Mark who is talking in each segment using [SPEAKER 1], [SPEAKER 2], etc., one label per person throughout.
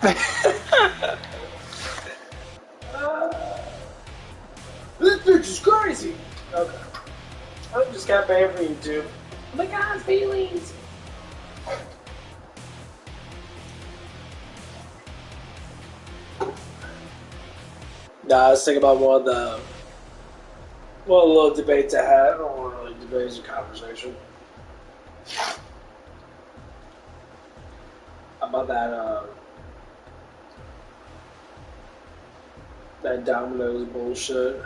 [SPEAKER 1] This bitch is crazy. Okay. I just got banned from YouTube. Oh my God, feelings. Nah, I was thinking about one of the little debates I had. I don't want to really debate, a conversation about that Domino's bullshit.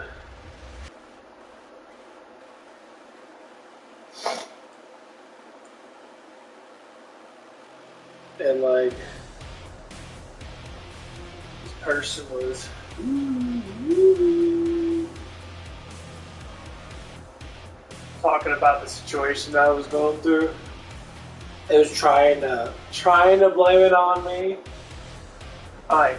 [SPEAKER 1] And like, this person was talking about the situation that I was going through. It was trying to blame it on me. I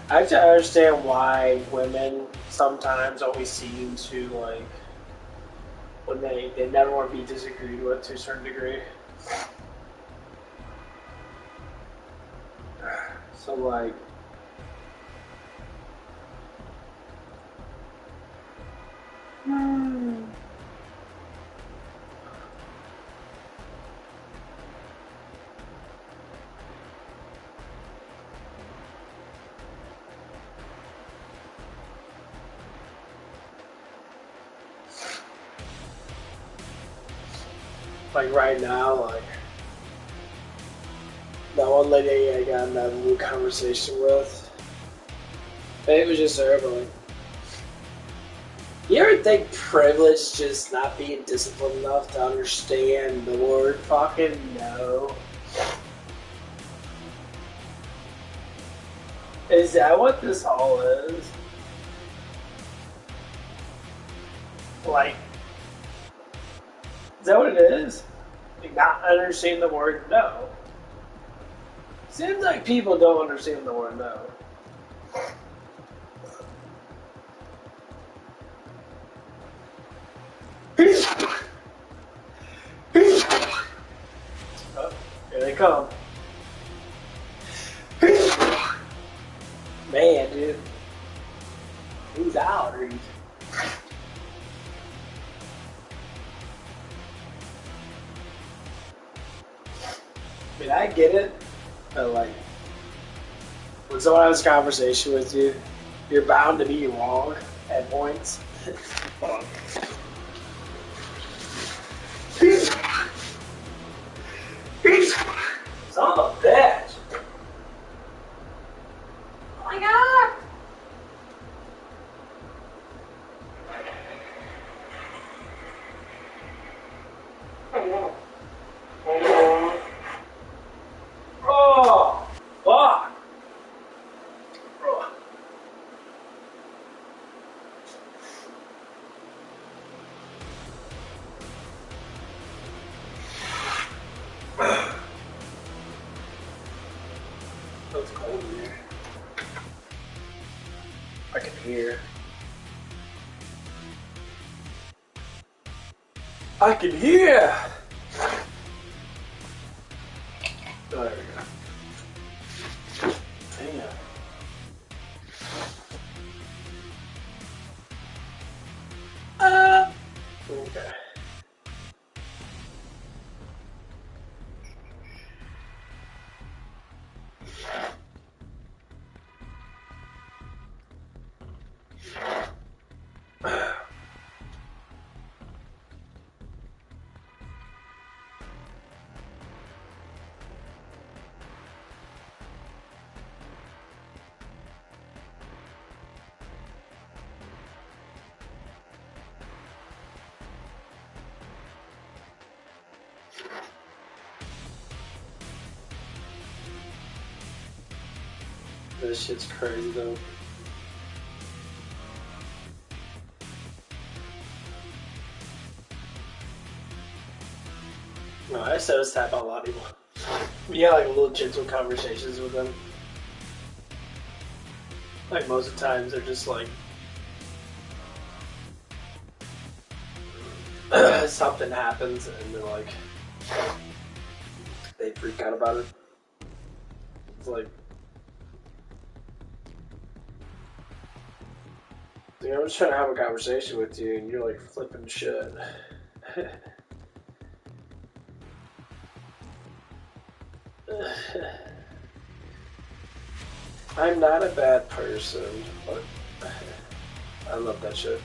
[SPEAKER 1] actually understand why women sometimes always seem to like when they never want to be disagreed with to a certain degree. So like right now, like that one lady I got in that new conversation with, it was just her, but like, you ever think privilege just not being disciplined enough to understand the word fucking no? Is that what this all is? Like, is that what it is? Like, not understanding the word no. Seems like people don't understand the word no. Oh, here they come. Man, dude. Who's out? Or I mean, I get it, but like, when someone has a conversation with you, you're bound to be wrong at points. Hold on. Son of a bitch! Oh my God! Oh, fuck! It's cold in here. I can hear. I can hear! Oh, there we go. Damn. Okay. This shit's crazy though. No, I said this type about a lot of people. You have like little gentle conversations with them. Like most of the times they're just like something happens and then like they freak out about it. It's like I'm just trying to have a conversation with you and you're like flipping shit. I'm not a bad person, but I love that shit.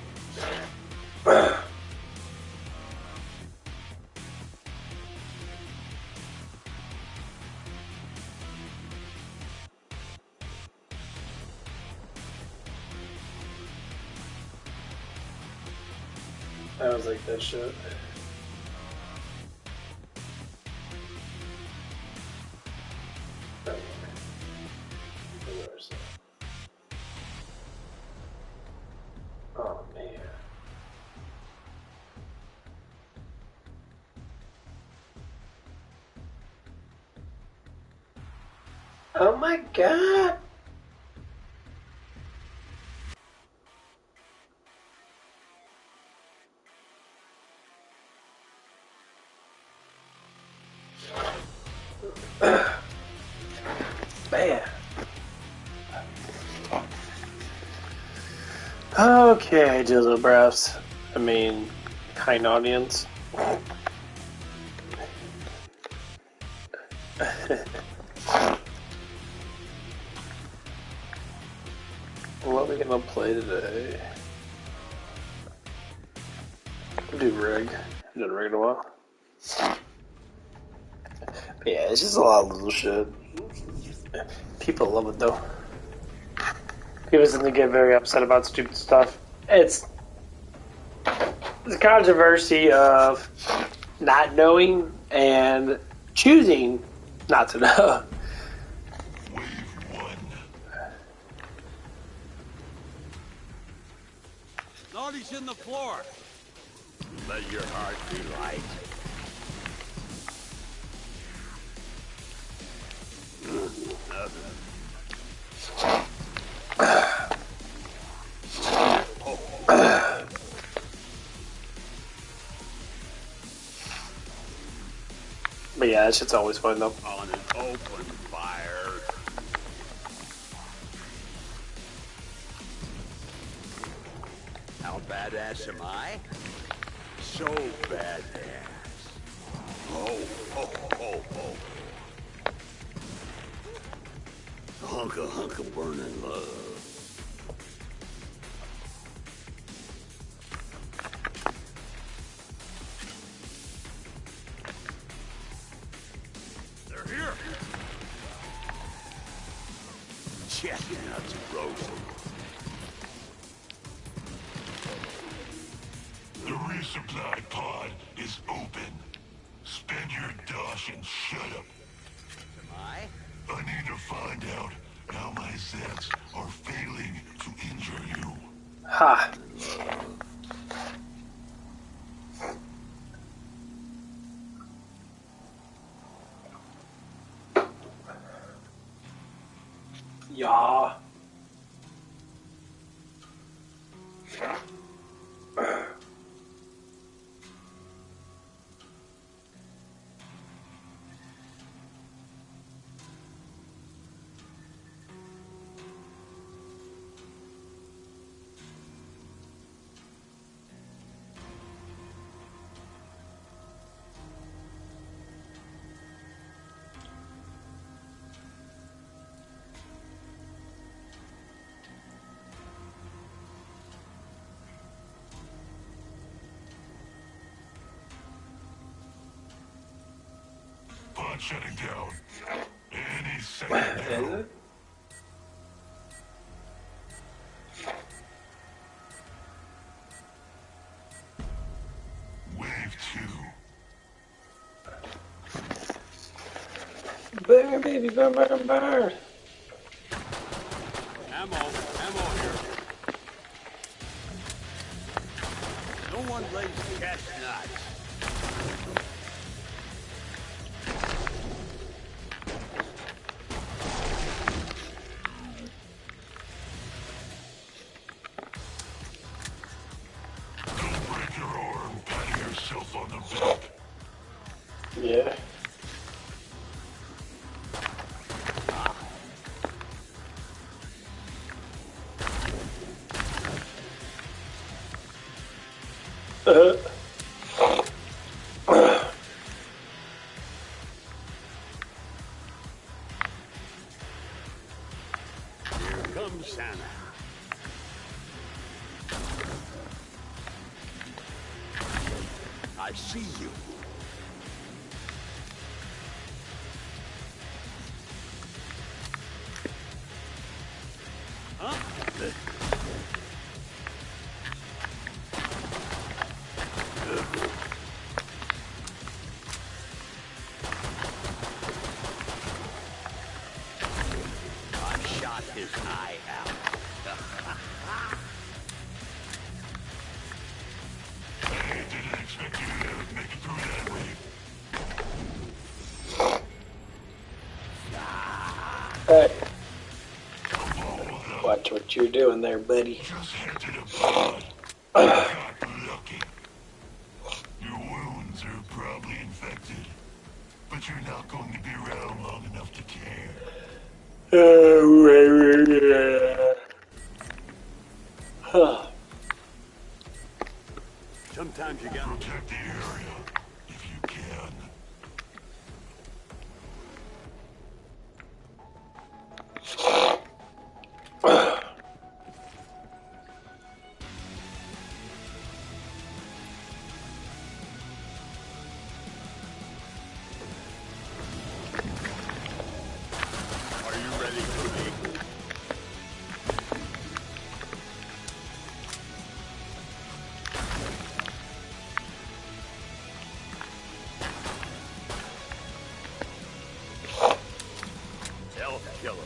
[SPEAKER 1] I was like that shit. Oh man. Oh my god. Man. Okay, Jizzle Breaths. I mean, kind audience. What are we gonna play today? We'll do Rig. I've done Rig in a while. Yeah, it's just a lot of little shit. People love it though. People seem to get very upset about stupid stuff. It's the controversy of not knowing and choosing not to know.
[SPEAKER 2] Wave 1.
[SPEAKER 3] Naughty's in the floor. Let your heart be light. Nothing.
[SPEAKER 1] But yeah, that shit's always fun though.
[SPEAKER 3] On an open fire. How badass am I? So badass. Oh, oh, oh, oh. Hunk of burning love. They're here. Chestnuts roasting.
[SPEAKER 2] The resupply pod is open. Spend your dosh and shut up.
[SPEAKER 3] Am I?
[SPEAKER 2] I need to find out how my Zeds are failing to injure you.
[SPEAKER 1] Ha. Yeah.
[SPEAKER 2] Pod shutting down. Any second
[SPEAKER 1] Is
[SPEAKER 2] now.
[SPEAKER 1] it?
[SPEAKER 2] Wave 2.
[SPEAKER 1] Burn, baby, burn, burn, burn.
[SPEAKER 3] Ammo here. No one lays chestnuts.
[SPEAKER 2] Don't break your arm patting yourself on
[SPEAKER 3] Here comes Santa. I see you. I shot his eye out.
[SPEAKER 2] I didn't expect you to make it through that way.
[SPEAKER 1] Hey. Watch what you're doing there, buddy.
[SPEAKER 2] Just hinted at blood. Got lucky. Your wounds are probably infected, but you're not going to be around long enough to care.
[SPEAKER 3] Sometimes you gotta
[SPEAKER 2] Protect the area if you can.
[SPEAKER 3] Are you ready for me? Elf killer.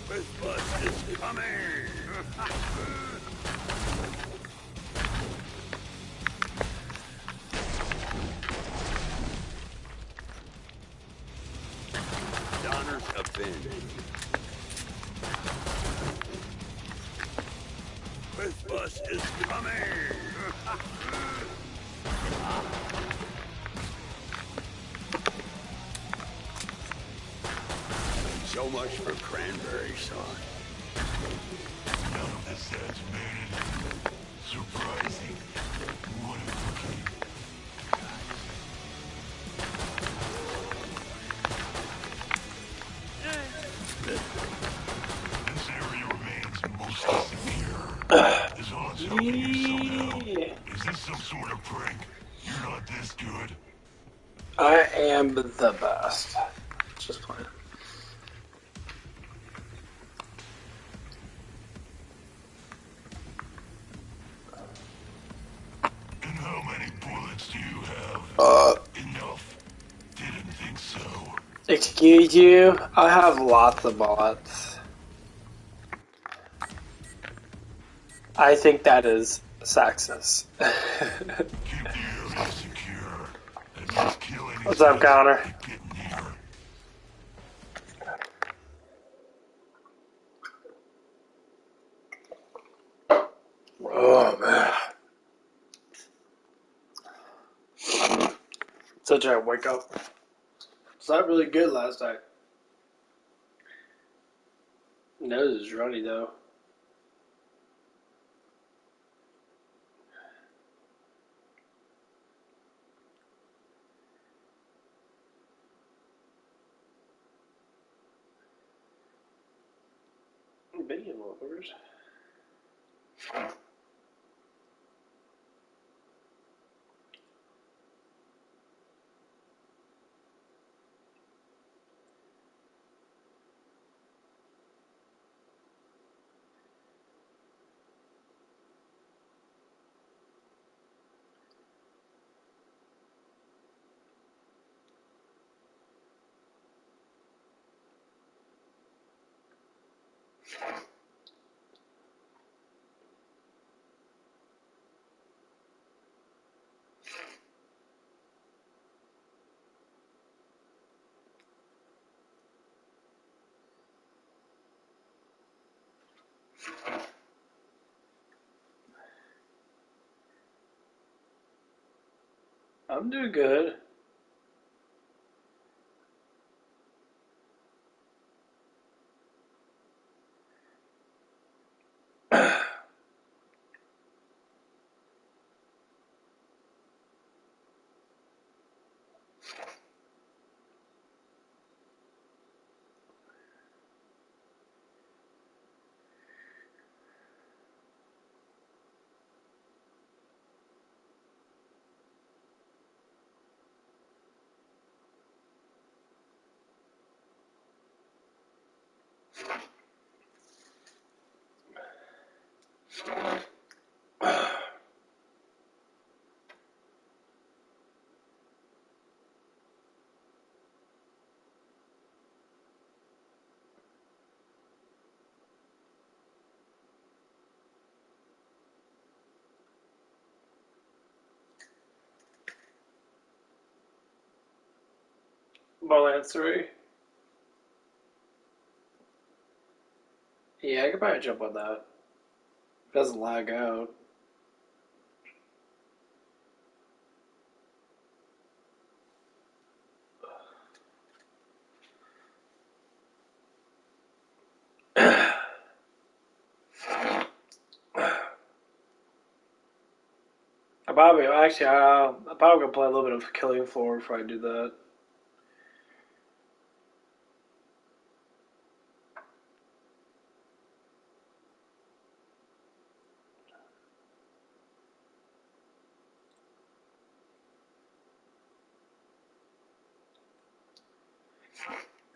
[SPEAKER 3] Christmas is coming! Donner's Avenged. Christmas is coming! So much for cranberry sauce.
[SPEAKER 2] None of this has made it. Surprising. What a cookie. This area remains mostly secure. As long as helping you somehow. Is this some sort of prank? You're not this good.
[SPEAKER 1] I am the best. Just playing.
[SPEAKER 2] And how many bullets do you have? Enough. Didn't think so.
[SPEAKER 1] Excuse you? I have lots of bullets. I think that is sexist.
[SPEAKER 2] Keep the area secure. And just kill any
[SPEAKER 1] What's up, Connor?
[SPEAKER 2] that get near.
[SPEAKER 1] Oh, man. Such a wake up. It's not really good last night. Nose is runny, though. Video lovers. I'm doing good. Borderlands 3. Yeah, I could probably jump on that. It doesn't lag out. I'm probably gonna play a little bit of Killing Floor before I do that.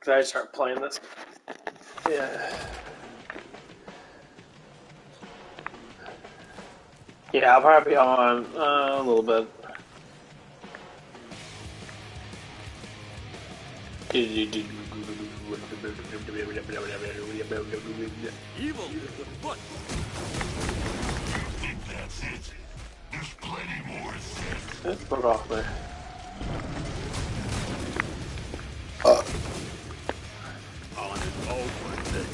[SPEAKER 1] Cause I start playing this. Yeah. Yeah, I'll probably be on a little bit.
[SPEAKER 3] Evil is afoot.
[SPEAKER 2] Think that's it? There's plenty more set.
[SPEAKER 1] Let's put it off there.
[SPEAKER 3] On his own thing.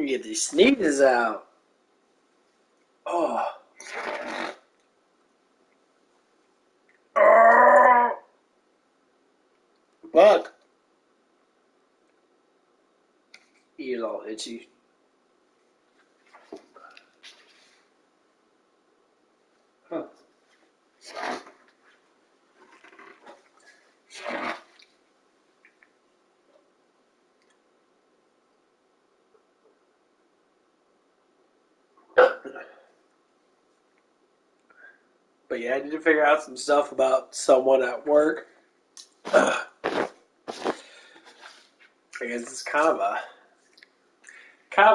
[SPEAKER 1] Get these sneezes out. Oh. Fuck. Ears all itchy. Huh. But yeah, I need to figure out some stuff about someone at work. I guess it's kind of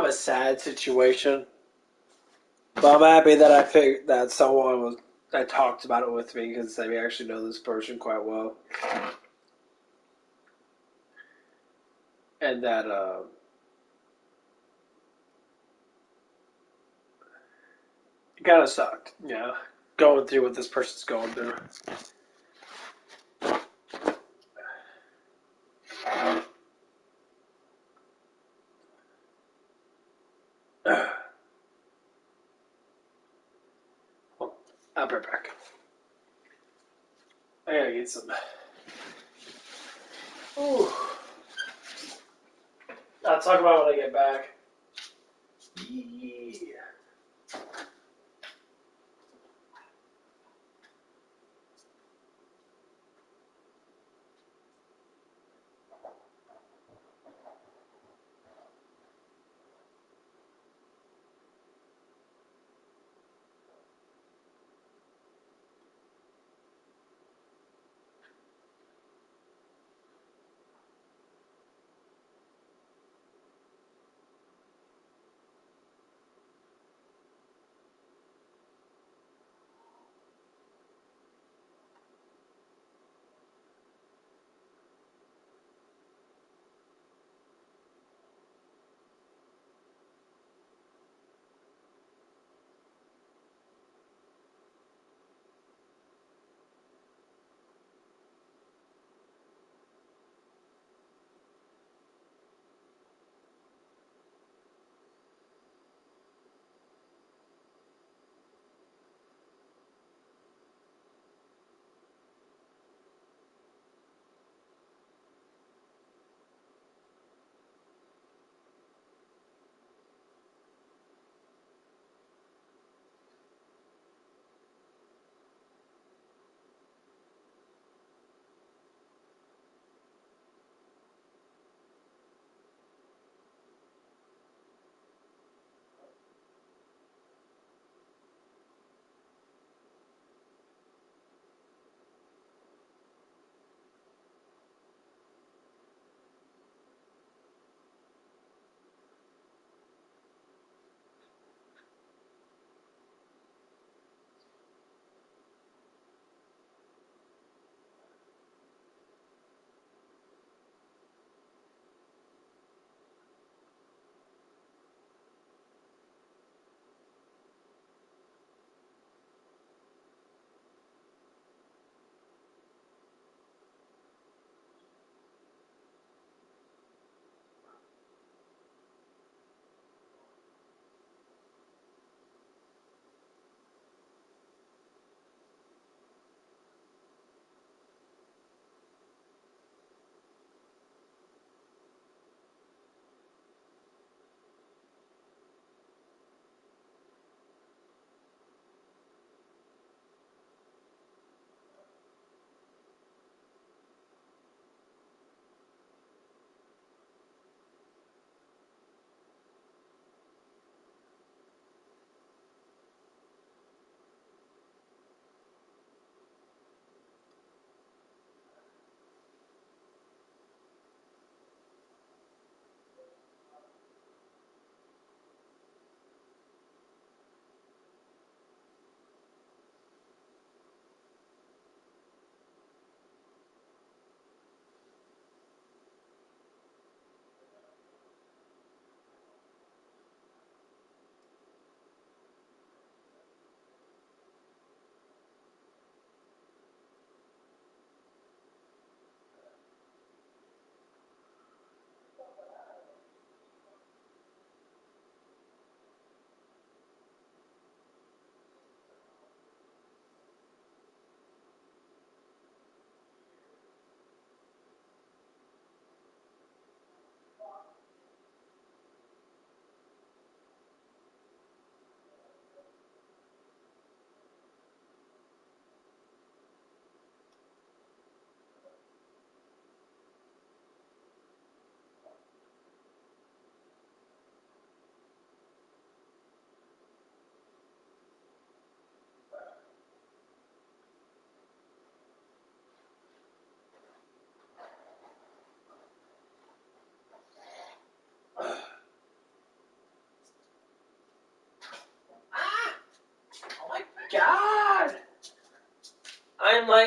[SPEAKER 1] a sad situation. But I'm happy that I figured that someone was that talked about it with me because they actually know this person quite well, and that it kind of sucked. Yeah, going through what this person's going through. I'll be right back. I gotta get some. Ooh. I'll talk about it when I get back. Yeah.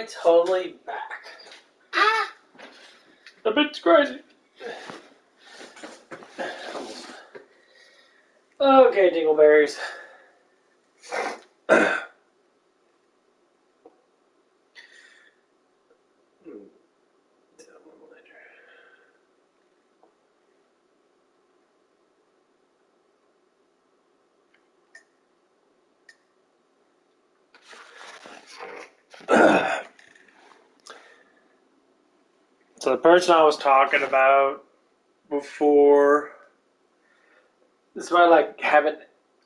[SPEAKER 1] I totally back? The bit's crazy. Okay, dingleberries. So the person I was talking about before, this is why I like having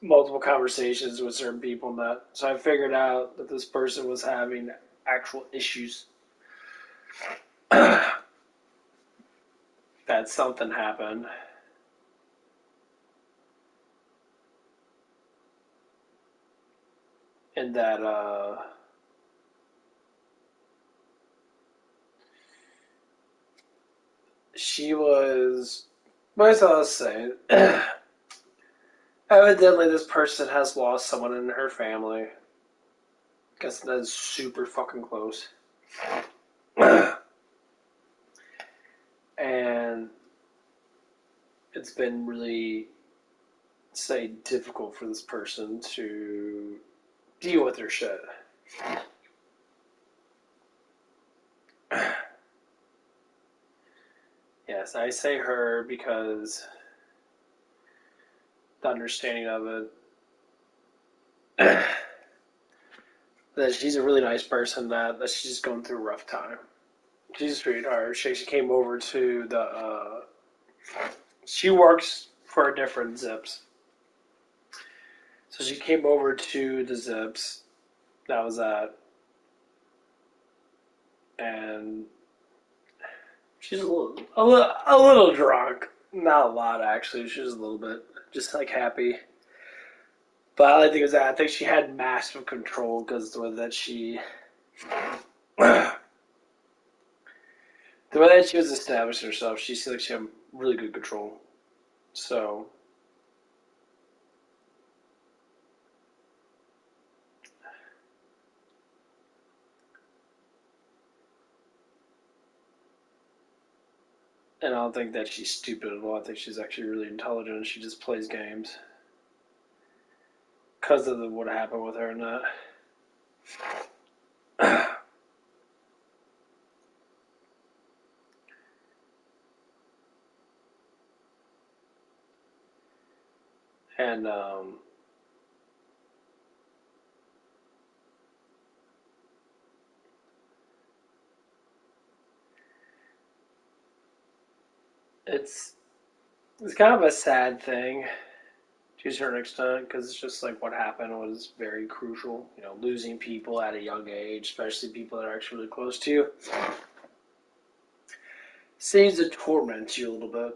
[SPEAKER 1] multiple conversations with certain people and that. So I figured out that this person was having actual issues. That something happened. And that she was, what was I saying? Evidently, this person has lost someone in her family. Guess that's super fucking close. And it's been really, say, difficult for this person to deal with their shit. Yes, I say her because the understanding of it, that she's a really nice person, that she's going through a rough time. She's a sweetheart. She came over to the, she works for a different Zips. So she came over to the Zips. That was that. And she's a little drunk. Not a lot, actually. She was a little bit. Just, like, happy. But I think it was that. I think she had massive control because the way that she... the way that she was establishing herself, she seemed like she had really good control. So... And I don't think that she's stupid at all. I think she's actually really intelligent. She just plays games. Because of what happened with her and that. And, it's kind of a sad thing to a certain extent because it's just like what happened was very crucial. You know, losing people at a young age, especially people that are actually really close to you, seems to torment you a little bit.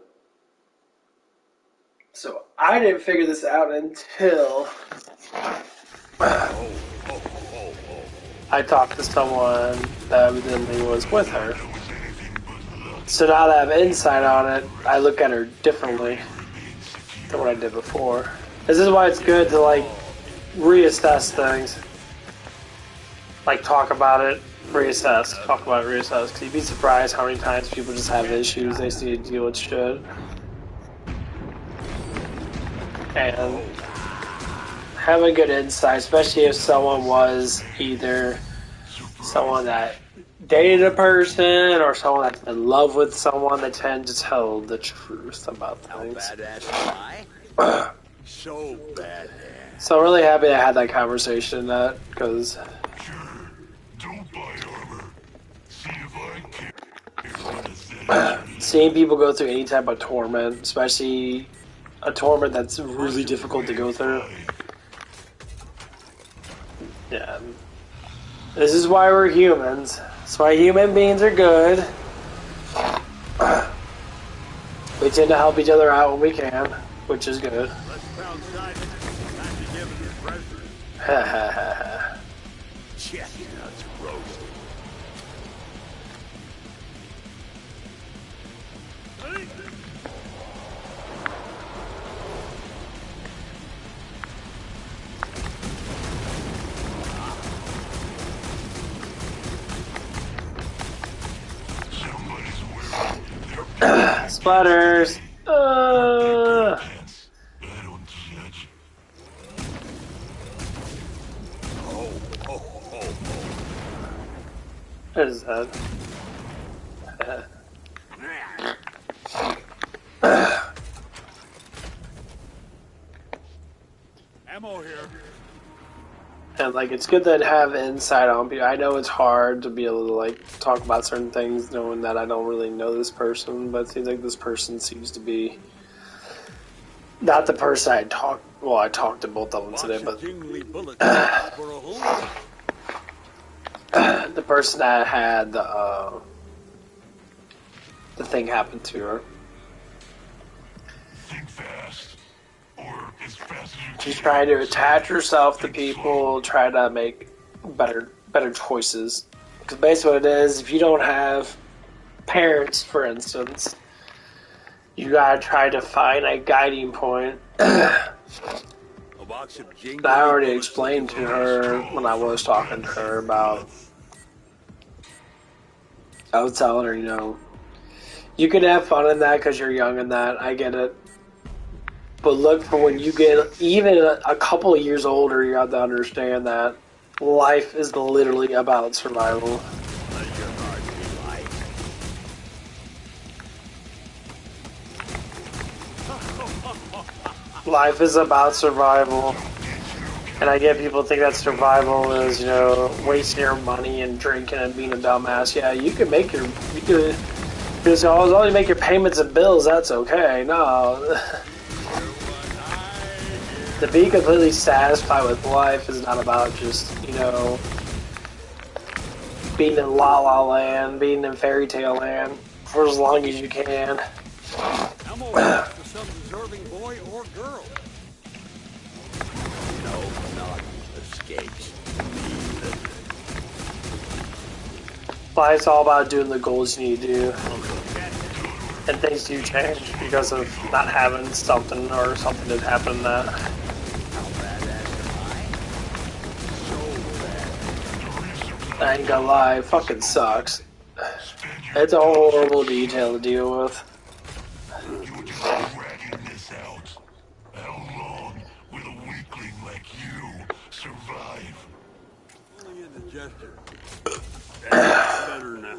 [SPEAKER 1] So I didn't figure this out until I talked to someone that evidently was with her. So now that I have insight on it, I look at her differently than what I did before. This is why it's good to, like, reassess things. Like, talk about it, reassess. Talk about it, reassess. Because you'd be surprised how many times people just have issues they just need to deal with shit. And having good insight, especially if someone was either someone that dated a person or someone that's in love with someone, they tend to tell the truth about things.
[SPEAKER 3] So badass.
[SPEAKER 1] So I'm really happy I had that conversation, because
[SPEAKER 2] Sure. Don't buy armor. See if I care.
[SPEAKER 1] seeing people go through any type of torment, especially a torment that's really difficult to go through. Yeah. This is why we're humans. That's why human beings are good. We tend to help each other out when we can, which is good.
[SPEAKER 3] Let's pound Simon. Time to give him his present.
[SPEAKER 1] Ha ha ha ha.
[SPEAKER 3] Chestnuts roast.
[SPEAKER 1] Splatters!
[SPEAKER 2] Pants. I don't judge.
[SPEAKER 1] What is that?
[SPEAKER 3] Ammo here.
[SPEAKER 1] And like, it's good to have insight on people. I know it's hard to be able to like talk about certain things, knowing that I don't really know this person, but it seems like this person seems to be not the person I talked. Well, I talked to both of them today, but the person that had the thing happen to her.
[SPEAKER 2] Think fast. Or as fast as you
[SPEAKER 1] She's
[SPEAKER 2] can.
[SPEAKER 1] trying to attach herself to people, try to make better choices. Because basically what it is, if you don't have parents, for instance, you gotta try to find a guiding point.
[SPEAKER 3] A box of jingly
[SPEAKER 1] I already
[SPEAKER 3] bullets
[SPEAKER 1] explained to
[SPEAKER 3] looking for
[SPEAKER 1] her when I was talking to her about. I was telling her, you know, you can have fun in that because you're young in that. I get it. But look, for when you get even a couple of years older, you have to understand that life is literally about survival.
[SPEAKER 3] Let your heart be light.
[SPEAKER 1] Life is about survival. And I get people think that survival is, you know, wasting your money and drinking and being a dumbass. Yeah, you can make your, you can, because as long as you make your payments and bills, that's okay. No. To be completely satisfied with life is not about just, you know, being in La La Land, being in fairy tale land for as long as you can.
[SPEAKER 3] Ammo here for some deserving boy or girl. No, not escapes.
[SPEAKER 1] Life's all about doing the goals you need to do. And things do change because of not having something or something that happened in that. I ain't gonna lie, it fucking sucks. It's a horrible detail to deal with.
[SPEAKER 2] You're just dragging this out. How long will a weakling like you survive?
[SPEAKER 3] Only in the gesture. That's better now.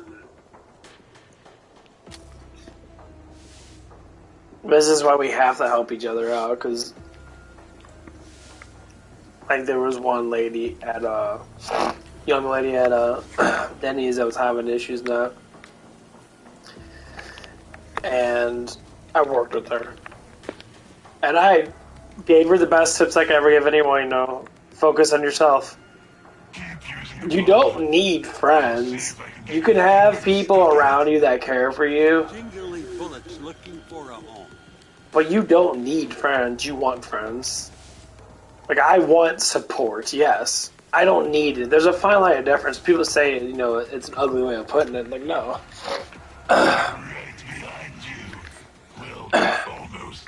[SPEAKER 1] This is why we have to help each other out, because like there was one lady at young lady at Denny's that was having issues now, and I worked with her, and I gave her the best tips I could ever give anyone. You know, focus on yourself. You don't need friends. You can have people around you that care for you,
[SPEAKER 3] Jingly bullets looking for a home.
[SPEAKER 1] but you don't need friends. You want friends. Like, I want support, yes. I don't need it. There's a fine line of difference. People say, you know, it's an ugly way of putting it. Like, no.
[SPEAKER 2] Right behind you. Well, almost.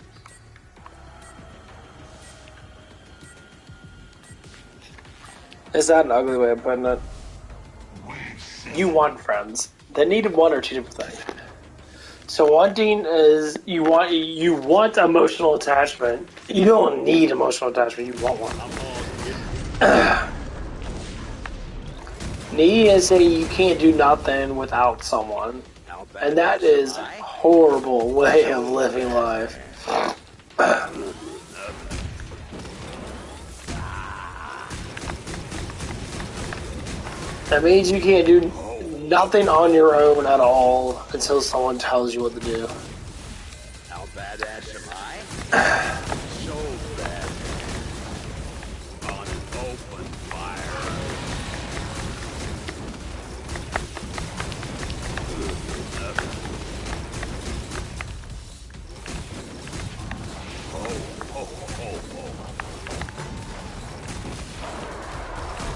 [SPEAKER 1] It's not an ugly way of putting it.
[SPEAKER 2] Wave 7.
[SPEAKER 1] You want friends. They need one or two different things. So wanting is you want emotional attachment. You don't need emotional attachment. You want one. Need is saying you can't do nothing without someone, and that is a horrible way of living life. That means you can't do nothing on your own at all until someone tells you what to do.
[SPEAKER 3] How badass am I? So bad. On an open fire.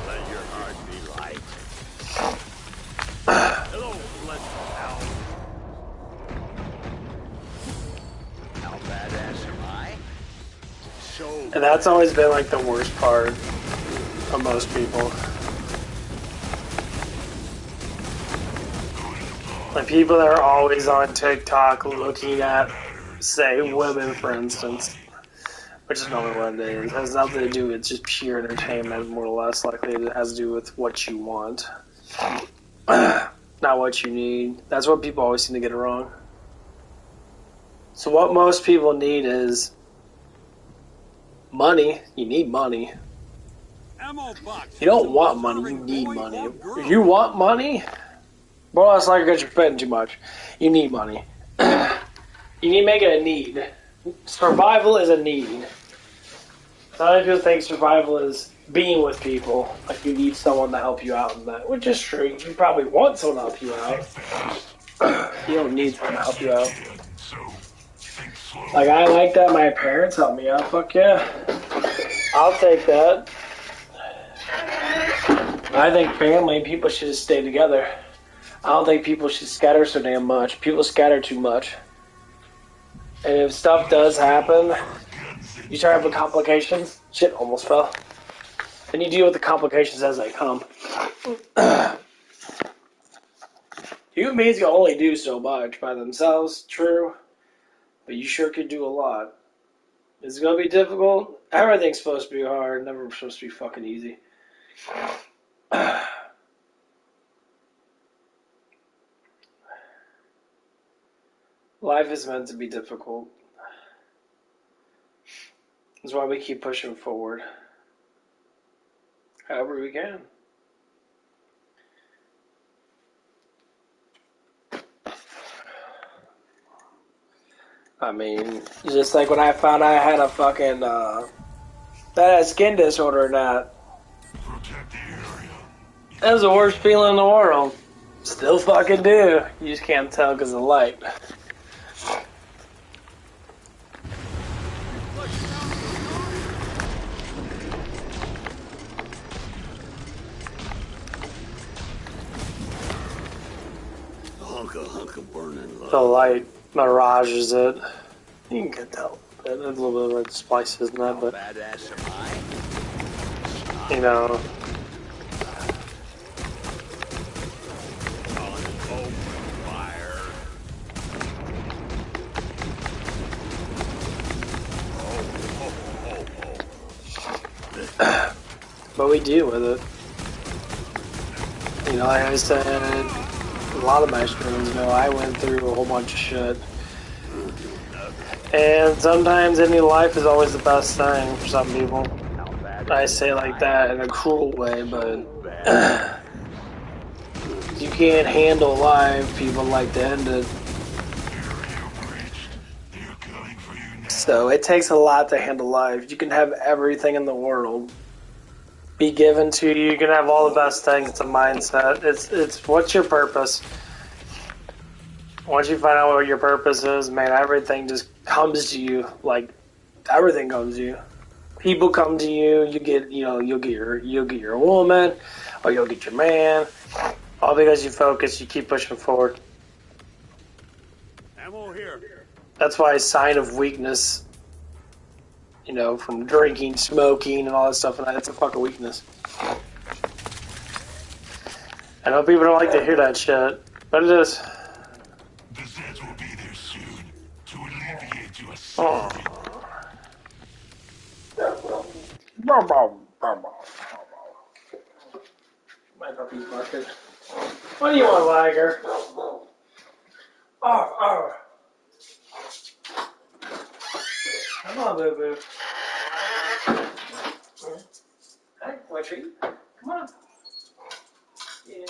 [SPEAKER 3] Let your heart be light. Hello, flesh pal. How badass am I? So
[SPEAKER 1] And that's always been like the worst part of most people. Like people that are always on TikTok looking at, say, women, for instance, which is normally what it is. It has nothing to do with just pure entertainment, more or less likely it has to do with what you want, not what you need. That's what people always seem to get it wrong. So what most people need is money. You need money.
[SPEAKER 3] Ammo box.
[SPEAKER 1] You don't want money, you need money. If you want money, well, that's like because you're spending too much. You need money. You need to make it a need. Survival is a need. Some people think survival is being with people. Like you need someone to help you out in that, which is true. You probably want someone to help you out. You don't need someone to help you out. Like I like that my parents help me out. Fuck yeah. I'll take that. I think family people should just stay together. I don't think people should scatter so damn much. People scatter too much. And if stuff does happen, you start having complications. Shit, almost fell. And you deal with the complications as they come. Human beings can only do so much by themselves, true. But you sure could do a lot. Is it going to be difficult? Everything's supposed to be hard, never supposed to be fucking easy. Life is meant to be difficult. That's why we keep pushing forward. However we can. I mean, just like when I found I had a fucking, that had a skin disorder and that. That was the worst feeling in the world. Still fucking do. You just can't tell because of the light.
[SPEAKER 3] Hunk of burning love.
[SPEAKER 1] The light mirages it. You can get that. A little bit of red splices in that, but
[SPEAKER 3] Badass am
[SPEAKER 1] you know.
[SPEAKER 3] On open fire.
[SPEAKER 1] But we deal with it. You know, like I said, a lot of my streams ago, I went through a whole bunch of shit. And sometimes ending life is always the best thing for some people. I say it like that in a cruel way, but you can't handle life, people like to end it. So it takes a lot to handle life. You can have everything in the world be given to you. You can have all the best things. It's a mindset. It's what's your purpose? Once you find out what your purpose is, man, everything just comes to you. Like everything comes to you. People come to you. You get, you'll get your woman, or you'll get your man. All because you focus. You keep pushing forward.
[SPEAKER 3] Ammo here.
[SPEAKER 1] That's why a sign of weakness, from drinking, smoking, and all that stuff, and that's a fucking weakness. I know people don't like to hear that shit, but it is.
[SPEAKER 2] The Zeds will be there soon to alleviate your suffering.
[SPEAKER 1] My puppy's barking. What do you want, Liger? Oh. Come on, Boo Boo. Hey, want a treat? Come on. Yeah,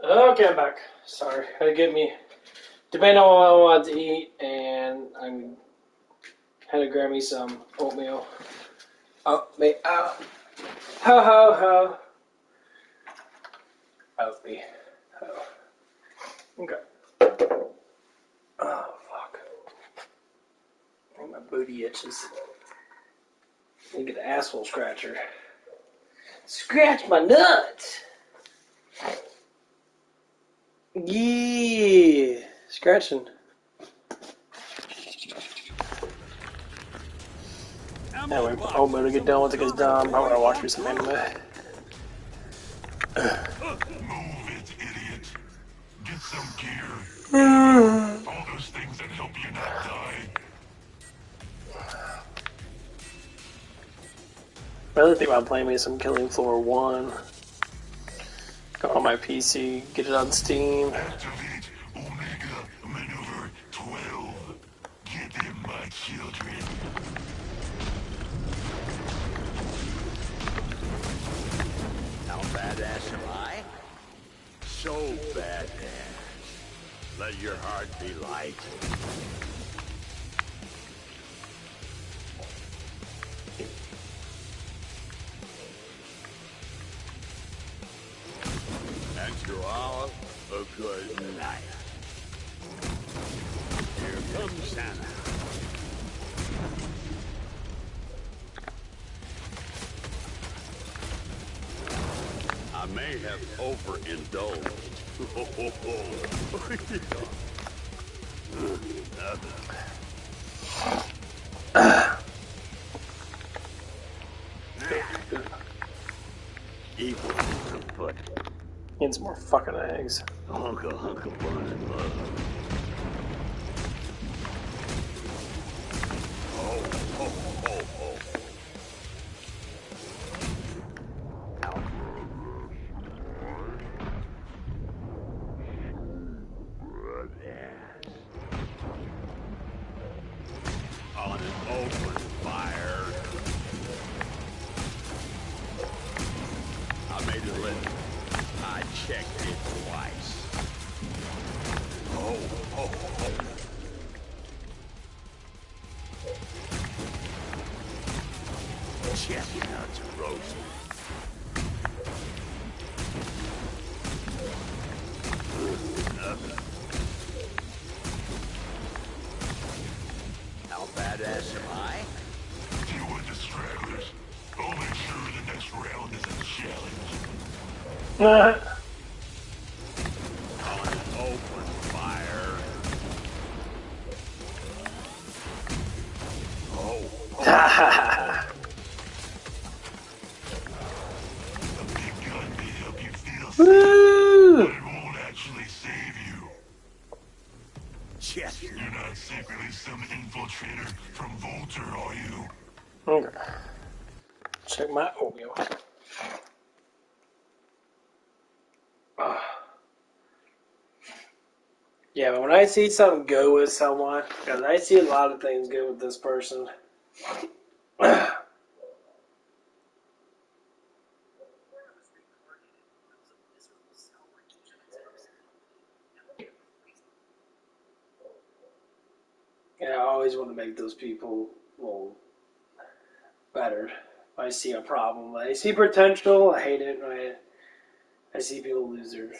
[SPEAKER 1] Okay, I'm back. Sorry, had to get me. Depending on what I wanted to eat, and I had to grab me some oatmeal. Oh, me, oh, ho ho ho. Out me. Oh. Okay. Oh fuck. I think my booty itches. Let me get the asshole scratcher. Scratch my nuts. Yeah, scratching.
[SPEAKER 3] Ammo
[SPEAKER 1] Anyway,
[SPEAKER 3] box.
[SPEAKER 1] I'm gonna get done with it because I'm gonna watch me some anime.
[SPEAKER 2] Move it, idiot. Get some gear. All those things that help you not die.
[SPEAKER 1] I really think about playing me some Killing Floor 1. Go on my PC, get it on Steam.
[SPEAKER 2] Activate Omega Maneuver 12. Get them, my children.
[SPEAKER 3] How badass am I? So badass. Let your heart be light. And to all, a good night. Here comes Santa. I may have overindulged. Evil is afoot.
[SPEAKER 1] Need some more fucking eggs.
[SPEAKER 3] Hunk of bun and love. Oh, oh, oh, oh. On an open fire. I made a list. I checked it twice. Oh, oh, oh. Chestnuts roasted. How badass am I?
[SPEAKER 2] Deal with the stragglers. I'll make sure the next round is a challenge.
[SPEAKER 3] On an open fire. Oh,
[SPEAKER 2] A big gun may help you feel safe,
[SPEAKER 1] Woo!
[SPEAKER 2] but it won't actually save you.
[SPEAKER 3] chestnut.
[SPEAKER 2] You're not secretly some infiltrator from Volter, are you?
[SPEAKER 1] Okay. Check my oatmeal. Yeah, but when I see something go with someone, because I see a lot of things go with this person. And I always want to make those people, well, better. When I see a problem, I see potential. I hate it when I see people lose their.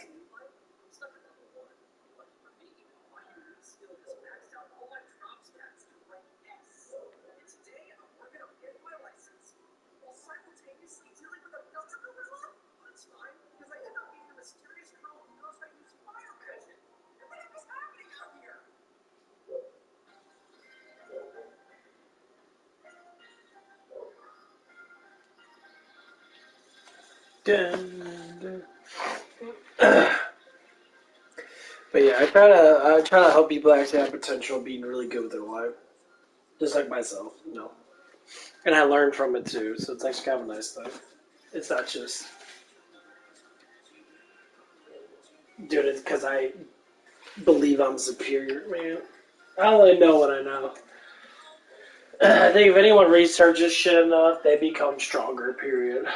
[SPEAKER 1] But yeah, I try to help people actually have potential of being really good with their life, just like myself, you know. And I learned from it too, so it's actually kind of a nice thing. It's not just doing it because I believe I'm superior, man. I only know what I know. I think if anyone researches shit enough, they become stronger. Period.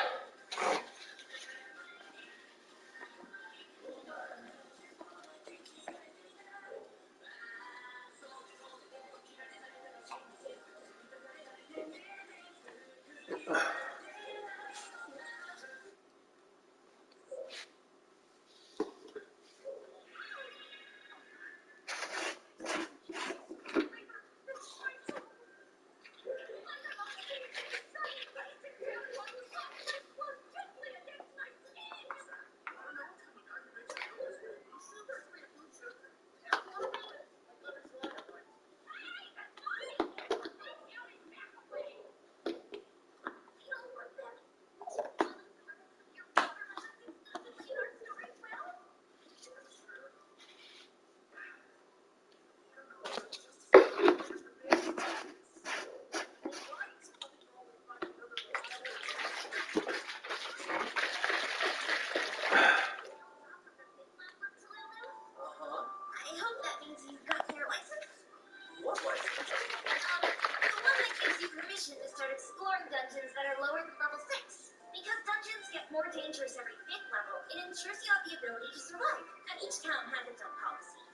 [SPEAKER 4] every 5th level, it ensures you have the ability to survive, and each town has its own policy.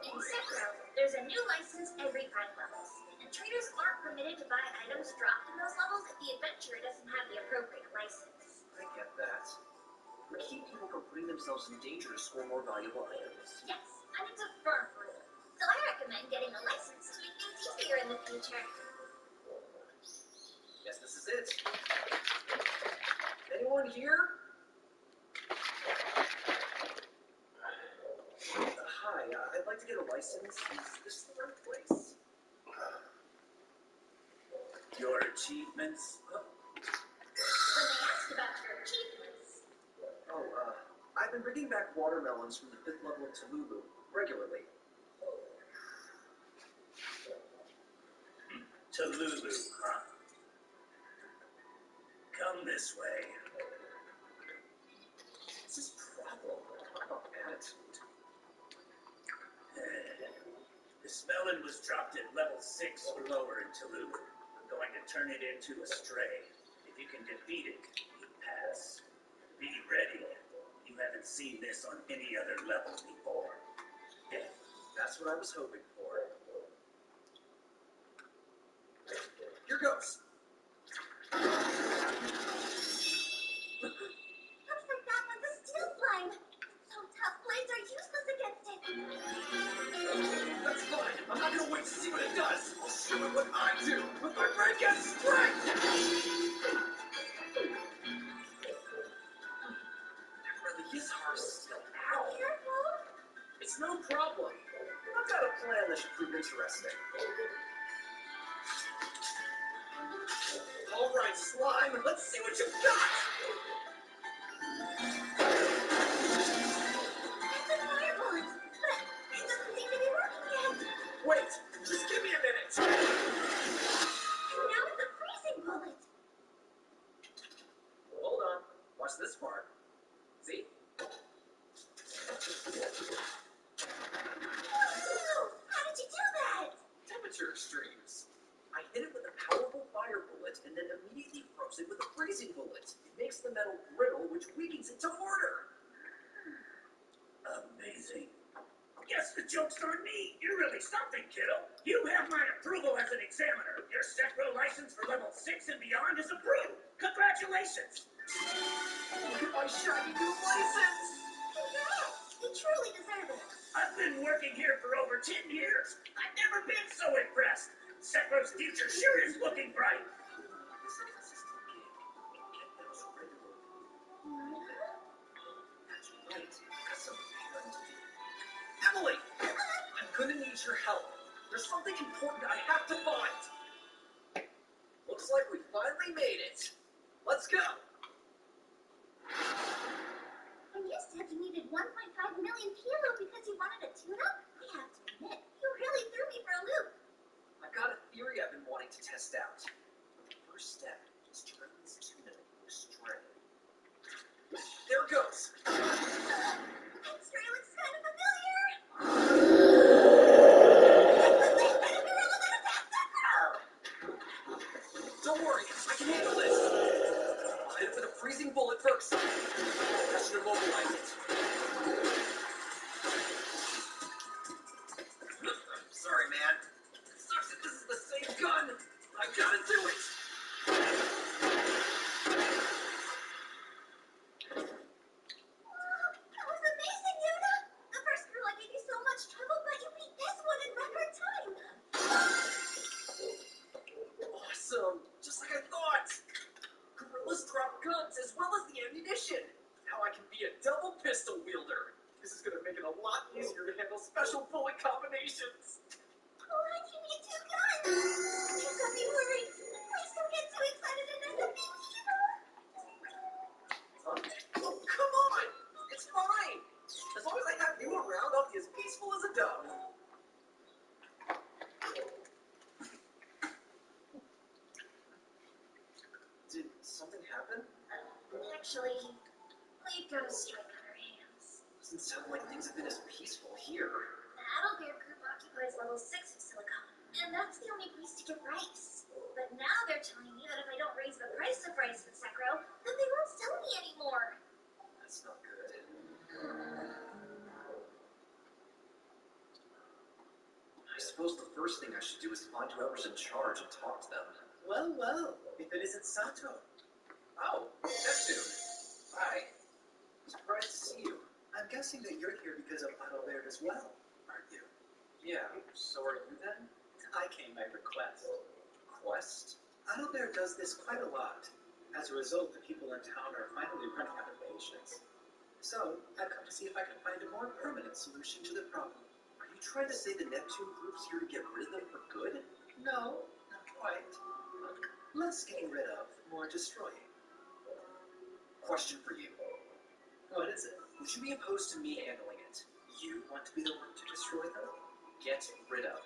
[SPEAKER 4] In Sekiro, there's a new license every 5 levels, and traders aren't permitted to buy items dropped in those levels if the adventurer doesn't have the appropriate license.
[SPEAKER 5] I get that. Would keep people from putting themselves in danger to score more valuable items.
[SPEAKER 4] Yes, and it's a firm rule. So I recommend getting a license to make things easier in the future.
[SPEAKER 5] Guess this is it. Anyone here? Hi, I'd like to get a license. Is this the right place?
[SPEAKER 3] Your achievements?
[SPEAKER 4] When they asked about your achievements,
[SPEAKER 5] Oh, I've been bringing back watermelons from the 5th level of Tulubu regularly.
[SPEAKER 3] To Lulu, huh? Come this way.
[SPEAKER 5] What's his problem? Talk about attitude.
[SPEAKER 3] This melon was dropped at level 6 or lower in Tulubu. I'm going to turn it into a stray. If you can defeat it, you pass. Be ready. You haven't seen this on any other level before.
[SPEAKER 5] That's what I was hoping for. Here goes.
[SPEAKER 4] looks like that one's a steel slime. So tough blades are useless against it.
[SPEAKER 5] That's fine. I'm not gonna wait to see what it does. I'll show it what I do with my break-in strength. That really is hard still. Ow.
[SPEAKER 4] Careful.
[SPEAKER 5] It's no problem. I've got a plan that should prove interesting. All right, slime. Let's see what you've got.
[SPEAKER 4] It's a fire bullet, but it doesn't seem to be working yet.
[SPEAKER 5] Wait, just give me a minute.
[SPEAKER 4] And now it's a freezing bullet.
[SPEAKER 5] Hold on. Watch this part. See?
[SPEAKER 4] Whoa! How did you do that?
[SPEAKER 5] Temperature extremes. I hit it with a powerful fire bullet and then immediately froze it with a freezing bullet. It makes the metal brittle, which weakens it to mortar.
[SPEAKER 3] Amazing. Guess the joke's on me. You're really something, kiddo. You have my approval as an examiner. Your Sekiro license for level 6 and beyond is approved. Congratulations.
[SPEAKER 5] Look at my shiny new license!
[SPEAKER 4] Congrats! You truly deserve it.
[SPEAKER 3] I've been working here for over 10 years. I've never been so impressed. Sekiro's future sure is looking bright.
[SPEAKER 5] This is the gig. Get those regular. That's right. I got some errand to do. Emily! I'm gonna need your help. There's something important I have to find. Looks like we finally made it. Let's go!
[SPEAKER 4] When you said you needed 1.5 million kilo because you wanted a tune-up, I have to admit, you really threw me for a loop.
[SPEAKER 5] I've got a theory I've been wanting to test out. The first step is to turn this tuna into a stray. There it goes!
[SPEAKER 4] That stray looks kind of familiar.
[SPEAKER 5] Don't worry, I can handle this. I'll hit it with a freezing bullet first. That should immobilize it. Sorry, man. It sucks that this is the same gun. I gotta do it.
[SPEAKER 4] That was amazing, Yuna. The first girl I gave you so much trouble, but you beat this one in record time.
[SPEAKER 5] Awesome. Just like I thought. Gorillas drop guns as well as the ammunition. Now I can be a double pistol wielder. This is gonna make it a lot easier to handle special bullet combinations.
[SPEAKER 4] Why do you need two guns? You got me worried. Please don't get too excited and end up being evil.
[SPEAKER 5] Huh? Oh, come on! It's fine! As long as I have you around, I'll be as peaceful as a dove. Did something happen?
[SPEAKER 4] Actually, we've got a strike on our hands.
[SPEAKER 5] Doesn't sound like things have been as peaceful here.
[SPEAKER 4] The Adalbear group occupies level 6 of Silicon, and that's the only place to get rice. But now they're telling me that if I don't raise the price of rice in Sekiro, then they won't sell me anymore.
[SPEAKER 5] suppose the first thing I should do is find whoever's in charge and talk to them. Well, well, if it isn't Sato. Oh, Neptune. Hi. Surprised to see you. I'm guessing that you're here because of Adalbert as well, aren't you? Yeah, so are you then? I came by request. Request? Adalbert does this quite a lot. As a result, the people in town are finally running out of patience. So, I've come to see if I can find a more permanent solution to the problem. Are you trying to say the Neptune group's here to get rid of them for good? No, not quite. Less getting rid of, more destroying. Question for you. What is it? Would you be opposed to me handling it? You want to be the one to destroy them? Get rid of.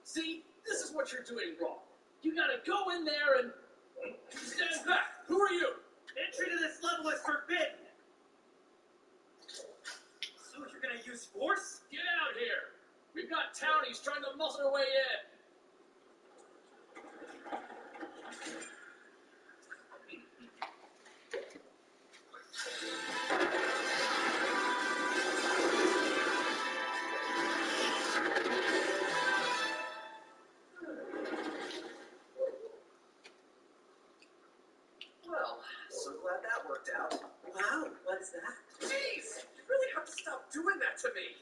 [SPEAKER 6] See, this is what you're doing wrong. You gotta go in there and stand back. Who are you?
[SPEAKER 3] Entry to this level is forbidden! So you're gonna use force?
[SPEAKER 6] Get out here. We've got townies trying to muscle their way in.
[SPEAKER 5] Well, so glad that worked out. Wow, what's that?
[SPEAKER 6] Jeez, you really have to stop doing that to me.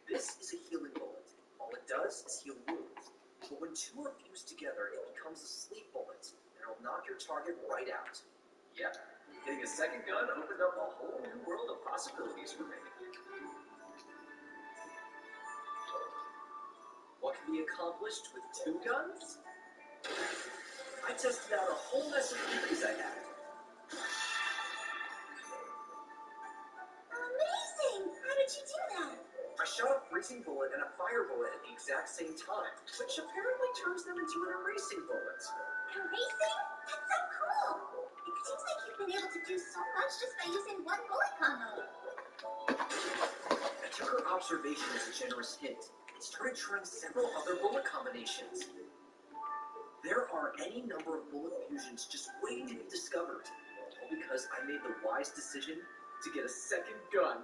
[SPEAKER 5] This is a healing bullet. All it does is heal wounds. But when two are fused together, it becomes a sleep bullet, and it'll knock your target right out. Yep, getting a second gun opened up a whole new world of possibilities for me. What can be accomplished with two guns? I tested out a whole mess of theories I had.
[SPEAKER 4] Amazing! How did you do that?
[SPEAKER 5] I shot a freezing bullet and a fire bullet at the exact same time, which apparently turns them into an erasing bullet.
[SPEAKER 4] Erasing? That's so cool! It seems like you've been able to do so much just by using one bullet combo.
[SPEAKER 5] I took her observation as a generous hint and started trying several other bullet combinations. There are any number of bullet fusions just waiting to be discovered, all because I made the wise decision to get a second gun.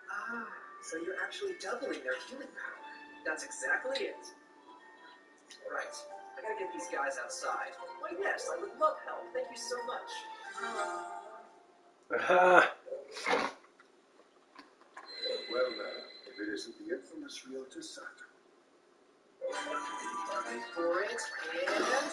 [SPEAKER 5] Ah, so you're actually doubling their healing power. That's exactly it. Right, I gotta get these guys outside. Why, yes, I would love help. Thank you so much.
[SPEAKER 2] Well, now, if it isn't the infamous Ryota Sato.
[SPEAKER 5] Ready for it, and...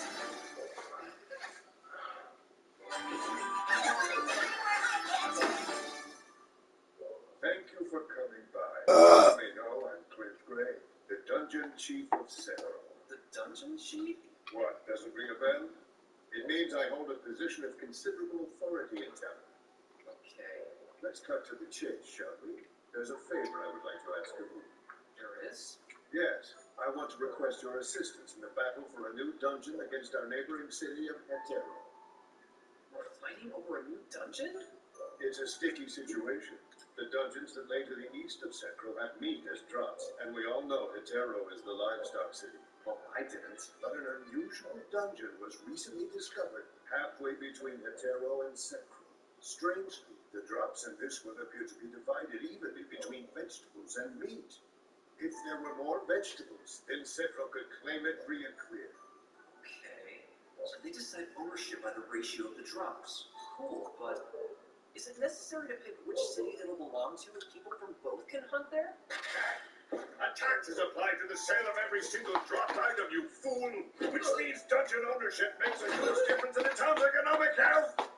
[SPEAKER 2] Thank you for coming by. As you may know, I'm Clint Gray, the Dungeon Chief of Sephiroth.
[SPEAKER 5] The dungeon chief?
[SPEAKER 2] What, doesn't ring a bell? It means I hold a position of considerable authority in town.
[SPEAKER 5] Okay,
[SPEAKER 2] Let's cut to the chase, shall we? There's a favor I would like to ask of you.
[SPEAKER 5] there is.
[SPEAKER 2] Yes, I want to request your assistance in the battle for a new dungeon against our neighboring city of Hetero.
[SPEAKER 5] We're fighting over a new dungeon?
[SPEAKER 2] It's a sticky situation. The dungeons that lay to the east of Sekro have meat as drops, and we all know Hetero is the livestock city.
[SPEAKER 5] Well, I didn't.
[SPEAKER 2] But an unusual dungeon was recently discovered halfway between Hetero and Sekro. Strangely, the drops in this one appear to be divided evenly between vegetables and meat. If there were more vegetables, then Sekro could claim it free and clear.
[SPEAKER 5] Okay, so they decide ownership by the ratio of the drops. Cool, but is it necessary to pick which city it'll belong to if people from both can hunt there?
[SPEAKER 2] A tax is applied to the sale of every single dropped item, you fool! Which means dungeon ownership makes a huge difference in the town's economic health!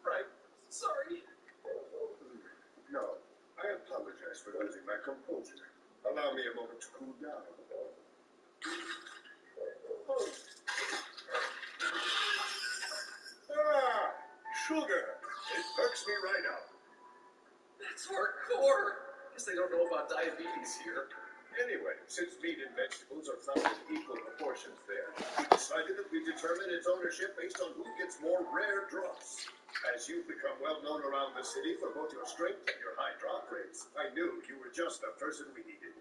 [SPEAKER 5] Right, sorry.
[SPEAKER 2] No, I apologize for losing my composure. Allow me a moment to cool down. Ah, sugar! It perks me right up.
[SPEAKER 5] That's hardcore. Guess they don't know about diabetes here.
[SPEAKER 2] Anyway, since meat and vegetables are found in equal proportions there, we decided that we determine its ownership based on who gets more rare drops. As you've become well known around the city for both your strength and your high drop rates, I knew you were just the person we needed.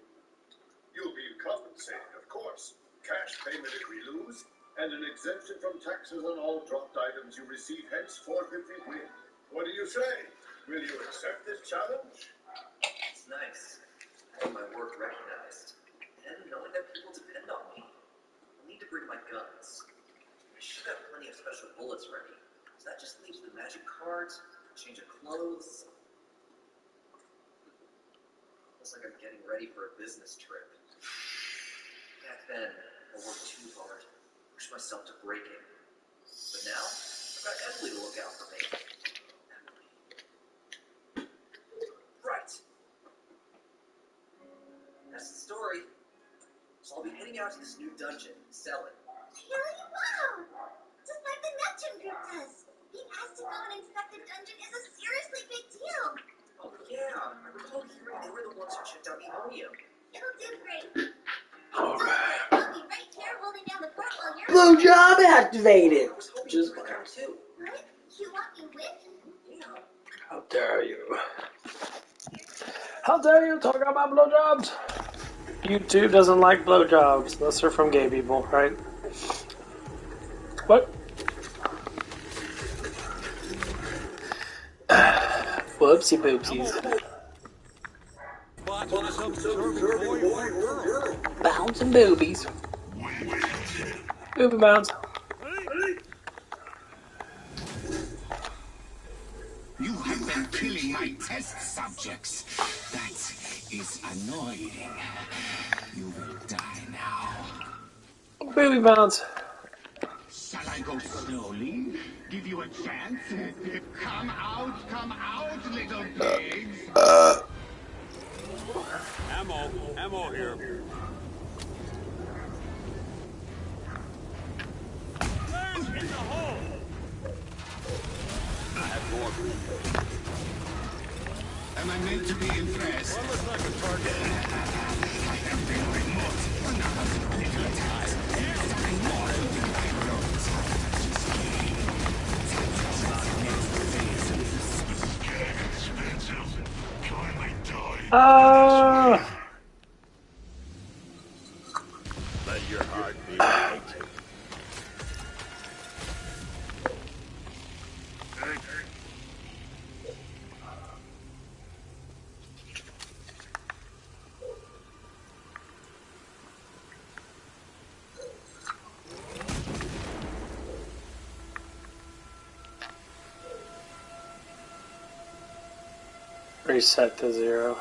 [SPEAKER 2] You'll be compensated, of course. Cash payment if we lose, and an exemption from taxes on all dropped items you receive henceforth if we win. What do you say? Will you accept this challenge?
[SPEAKER 5] It's nice having my work recognized and knowing that people depend on me. I'll need to bring my guns. I should have plenty of special bullets ready. So that just leaves the magic cards, change of clothes. Looks like I'm getting ready for a business trip. Back then, I worked too hard, pushed myself to breaking. But now, I've got Emily to look out for me. Emily. Right. That's the story. So I'll be heading out to this new dungeon and sell it.
[SPEAKER 4] Really? Wow! Just like the Neptune group does. Being asked to go and inspect the dungeon is a seriously big deal.
[SPEAKER 5] Oh yeah, I recall hearing they were the ones who checked out Emonium.
[SPEAKER 4] It'll do great.
[SPEAKER 1] Alright.
[SPEAKER 4] I'll be right here holding down the fort while you're...
[SPEAKER 7] Blue job activated.
[SPEAKER 5] I was hoping
[SPEAKER 1] Just
[SPEAKER 5] you would come too.
[SPEAKER 4] What? You want me with?
[SPEAKER 5] Yeah.
[SPEAKER 1] How dare you? How dare you talk about blowjobs? YouTube doesn't like blowjobs unless they're from gay people, right? What? Whoopsie poopsies. Bouncing boobies. Booby bounce.
[SPEAKER 8] You have been killing my test subjects. That is annoying. You will die now.
[SPEAKER 1] Booby bounce.
[SPEAKER 8] Shall I go slowly? Give you a chance? Come out, little pigs.
[SPEAKER 9] Ammo here. Flash in the hole. I have more.
[SPEAKER 8] Am I meant to be impressed?
[SPEAKER 9] One looks like a target.
[SPEAKER 8] I have been remote. Another little attack. Something more to do my roads.
[SPEAKER 9] Let your heart be light.
[SPEAKER 1] Reset to 0.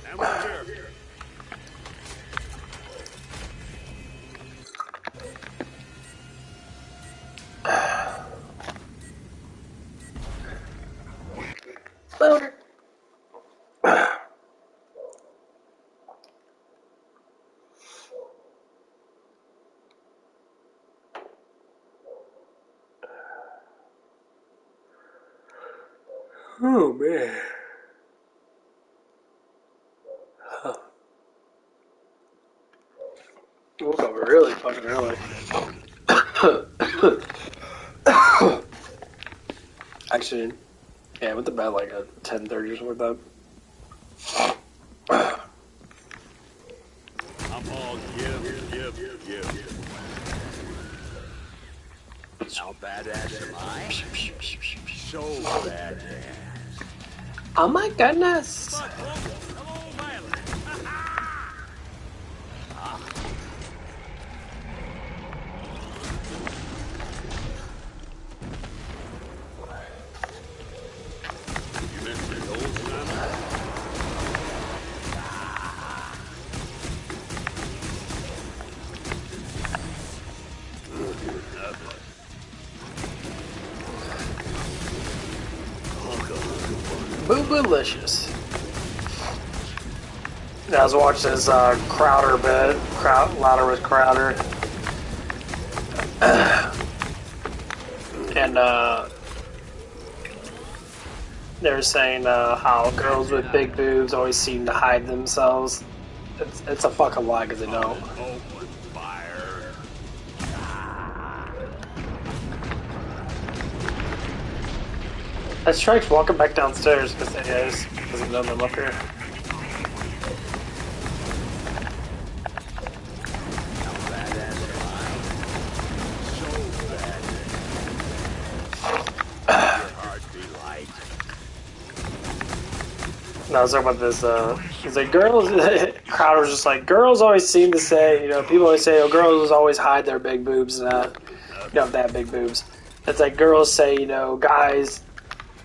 [SPEAKER 9] Ammo here.
[SPEAKER 1] Loader. Oh man. Huh. Woke up really fucking early. Actually, yeah, I went to bed like at 10:30 or something like that.
[SPEAKER 9] I'm all give. How badass am I? So badass.
[SPEAKER 1] Oh my goodness!
[SPEAKER 9] But, hello, Violet. You missed the old son?
[SPEAKER 1] Boo-boolicious. I was watching this Crowder bit. Louder with Crowder. And They were saying how girls with big boobs always seem to hide themselves. It's a fucking lie because they don't.
[SPEAKER 9] Open fire.
[SPEAKER 1] That Strike's walking back downstairs because he doesn't know them up here. And I was talking about this, he's like, girls, Crowder was just like, girls always seem to say, you know, people always say, oh, girls always hide their big boobs, and you know, they have big boobs. It's like girls say, you know, guys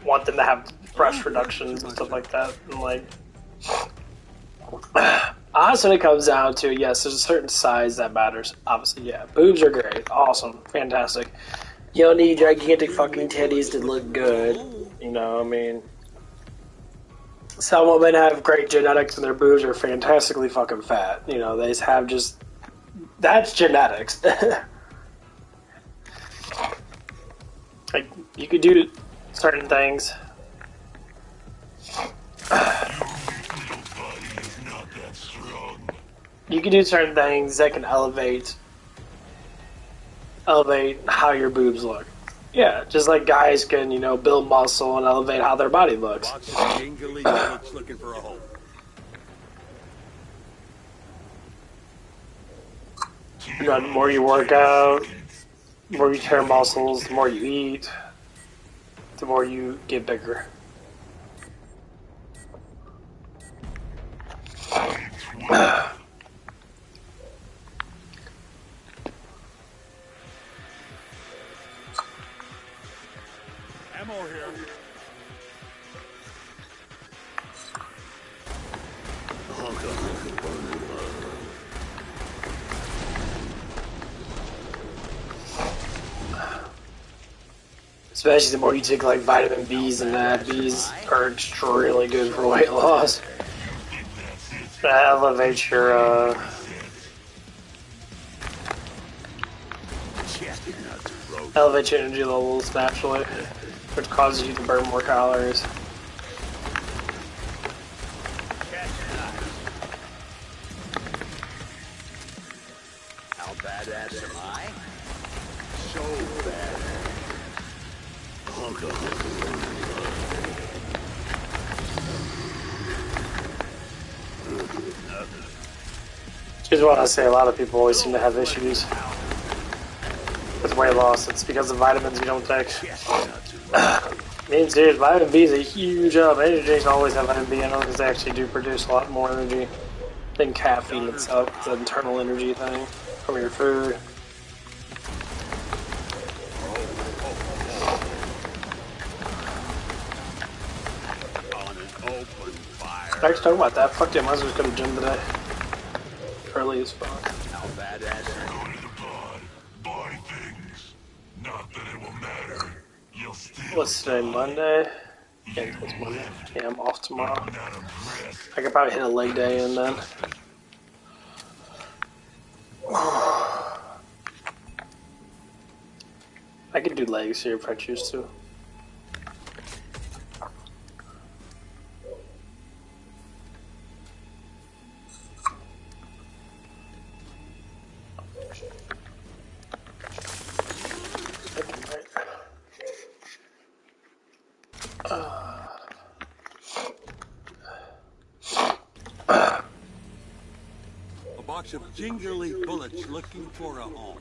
[SPEAKER 1] want them to have breast reductions and stuff like that. And like, honestly, when it comes down to, yes, there's a certain size that matters. Obviously, yeah, boobs are great, awesome, fantastic. You don't need gigantic fucking titties to look good, you know, I mean... Some women have great genetics and their boobs are fantastically fucking fat. You know, they have just... That's genetics. Like, you could do certain things. You can do certain things that can elevate how your boobs look. Yeah, just like guys can, you know, build muscle and elevate how their body looks.
[SPEAKER 9] Looking for a home.
[SPEAKER 1] You know, the more you work out, the more you tear muscles, the more you eat, the more you get bigger.
[SPEAKER 9] Ammo here.
[SPEAKER 1] Especially the more you take like vitamin B's and that. B's are extremely good for weight loss. That elevates your energy levels naturally, which causes you to burn more calories.
[SPEAKER 9] How badass am I? So badass.
[SPEAKER 1] Here's what I say, a lot of people always seem to have issues with weight loss. It's because of vitamins you don't take. Mean serious, vitamin B is a huge energy drinks always have vitamin B in them because they actually do produce a lot more energy than caffeine itself. It's an internal energy thing from your food. I was talking about that. Fuck yeah, might as well go to the gym today. Early as fuck.
[SPEAKER 9] How badass am
[SPEAKER 8] Buy things. Not that it will matter. You'll still
[SPEAKER 1] What's today, Monday? Yeah, it's Monday. Yeah, I'm off tomorrow. I could probably hit a leg day in then. I could do legs here if I choose to.
[SPEAKER 9] A box of jingly bullets looking for a home.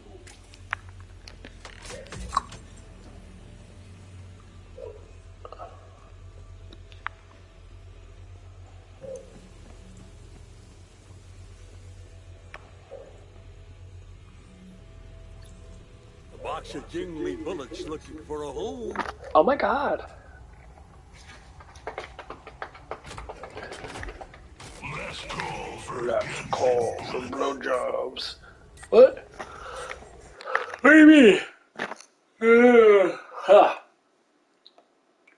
[SPEAKER 9] A box of jingly bullets looking for a home.
[SPEAKER 1] Oh my god. Let's call for blowjobs. What? What do you mean? Huh.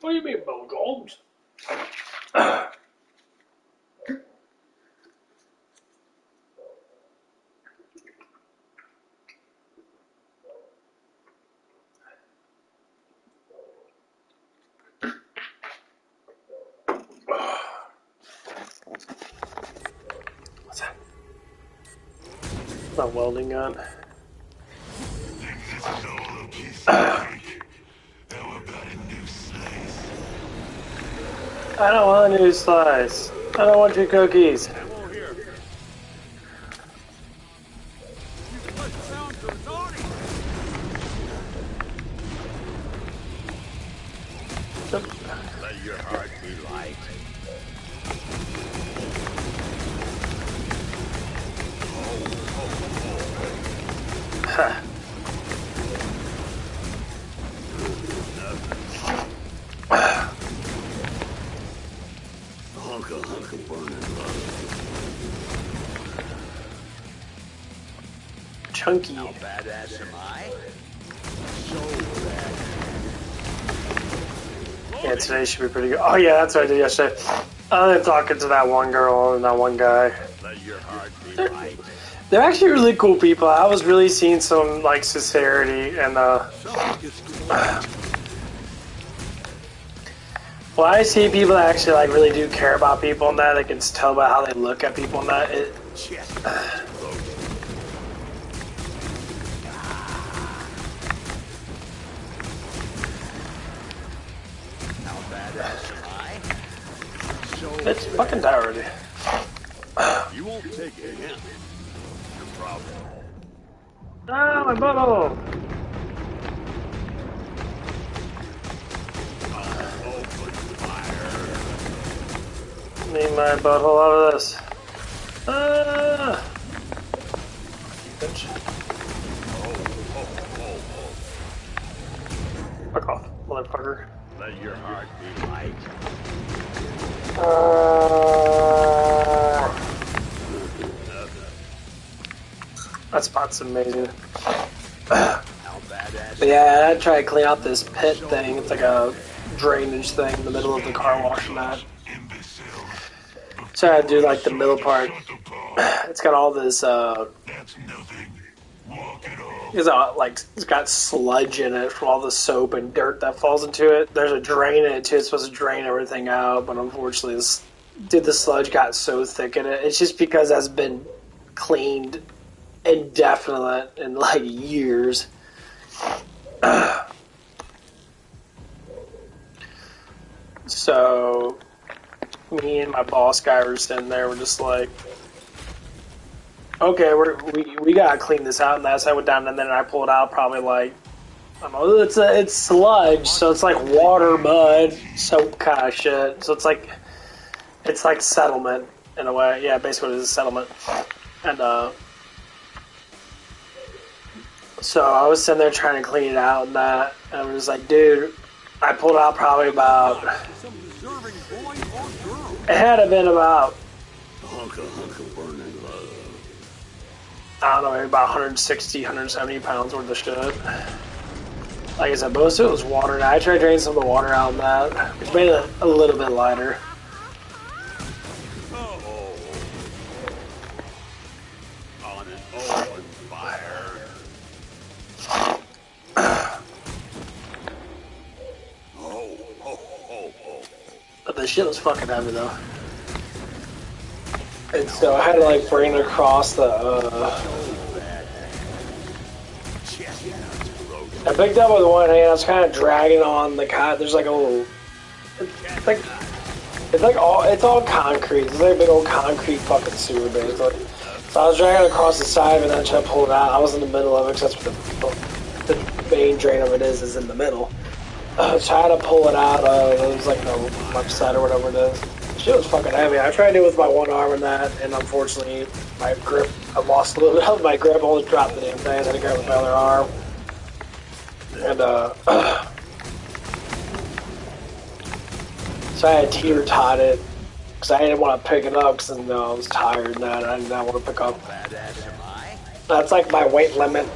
[SPEAKER 1] What do you mean, blowjobs? my welding gun? I don't want a new slice. I don't want your cookies.
[SPEAKER 9] Let your heart be light. Hunka burning love.
[SPEAKER 1] Chunky.
[SPEAKER 9] How badass am I? So bad.
[SPEAKER 1] Yeah, today should be pretty good. Oh yeah, that's what I did yesterday. I've been talking to that one girl and that one guy.
[SPEAKER 9] Let your heart be light.
[SPEAKER 1] They're actually really cool people. I was really seeing some like sincerity and when I see people that actually like really do care about people and that, they can tell by how they look at people and that. It's fucking die already.
[SPEAKER 9] You won't take it again. Your problem.
[SPEAKER 1] Ah, my butthole!
[SPEAKER 9] Open fire.
[SPEAKER 1] Need my butthole out of this. Ah! Bitch. Fuck off, motherfucker.
[SPEAKER 9] Let your heart be light.
[SPEAKER 1] That spot's amazing.
[SPEAKER 9] How badass.
[SPEAKER 1] But yeah, I tried to clean out this pit thing. It's like a drainage thing in the middle of the car wash and that. So I had to do like the middle part. It's got all this it's got sludge in it from all the soap and dirt that falls into it. There's a drain in it too. It's supposed to drain everything out, but unfortunately the sludge got so thick in it. It's just because that's been cleaned indefinite in like years. So me and my boss guy were sitting there, we're just like, okay, we gotta clean this out, and that's how I went down, and then I pulled out probably like, I don't know, it's sludge, so it's like water, mud, soap kind of shit. So it's like settlement in a way. Yeah, basically it is a settlement. And so I was sitting there trying to clean it out and that, and I was like, dude, I pulled out probably about, it had to have been about, I don't know, maybe about 160, 170 pounds worth of shit. Like I said, most of it was water, and I tried to drain some of the water out in that, which made it a little bit lighter.
[SPEAKER 9] On an open fire.
[SPEAKER 1] But the shit was fucking heavy though. And so I had to like bring it across the, I picked up with one hand, I was kind of dragging on the there's like a little, it's all concrete, it's like a big old concrete fucking sewer base. So I was dragging it across the side of it and then trying to pull it out. I was in the middle of it because that's what the main drain of it is in the middle. So I had to pull it out, it was like the left side or whatever it is. Shit was fucking heavy. I tried to do it with my one arm and that, and unfortunately my grip, I lost a little bit of my grip, I almost dropped the damn thing, I had to grab with my other arm. And so I had teeter-tot it, because I didn't want to pick it up, because I was tired and that, I did not want to pick up. That's like my weight limit.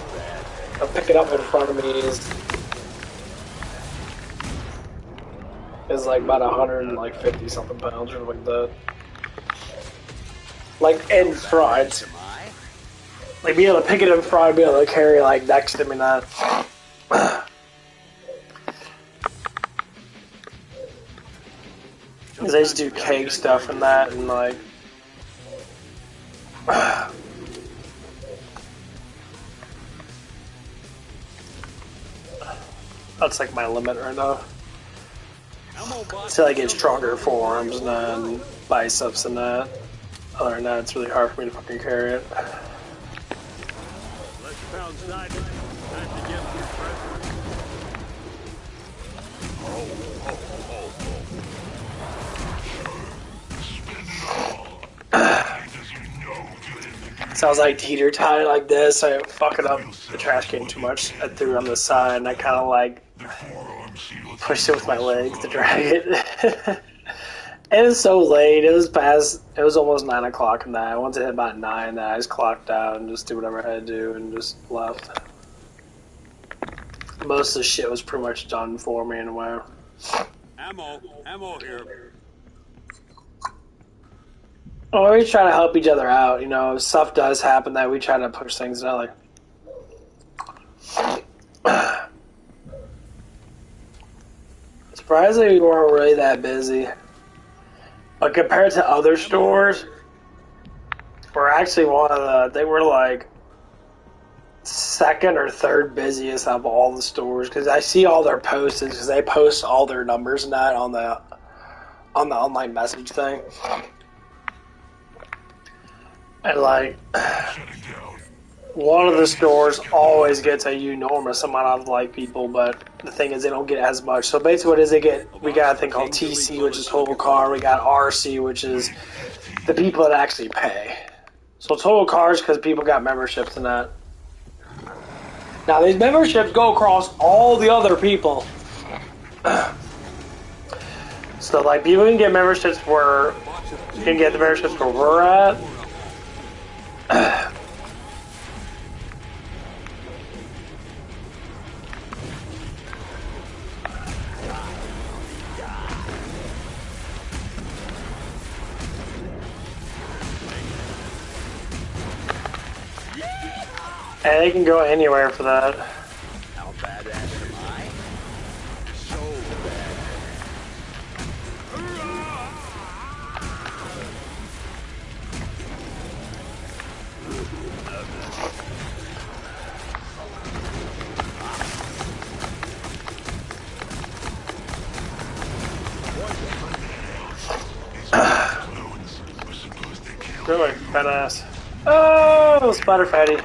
[SPEAKER 1] I'll pick it up in front of me is like about 150 something pounds or like that. Like in front. Like be able to pick it in front, be able to carry like next to me that. Cause they just do cake stuff and that and like That's like my limit right now. Until I get stronger forearms and then biceps and that. Other than that, it's really hard for me to fucking carry it.
[SPEAKER 9] Let's pound side. Time to get some presents.
[SPEAKER 1] Sounds like teeter totter like this. I fuck it up the trash can too much. I threw it on the side and I kind of like pushed it with my legs to drag it. It was so late. It was almost 9 o'clock at night. Once it hit about 9, I just clocked out and just did whatever I had to do and just left. Most of the shit was pretty much done for me in a way.
[SPEAKER 9] Ammo here.
[SPEAKER 1] Well, we try to help each other out, you know. If stuff does happen that we try to push things out. Like, surprisingly, we weren't really that busy. But compared to other stores, we're actually one of the. They were like second or third busiest of all the stores because I see all their posts because they post all their numbers and that on the online message thing. And like, one of the stores always gets a enormous amount of like people, but the thing is they don't get as much. So basically what is they get, we got a thing called TC, which is Total Car, we got RC, which is the people that actually pay. So Total Cars because people got memberships and that. Now these memberships go across all the other people. So like people can get memberships where, you can get the memberships where we're at. And they can go anywhere for that.
[SPEAKER 9] How badass am I? So bad.
[SPEAKER 1] Really, badass. Oh, spider fatty.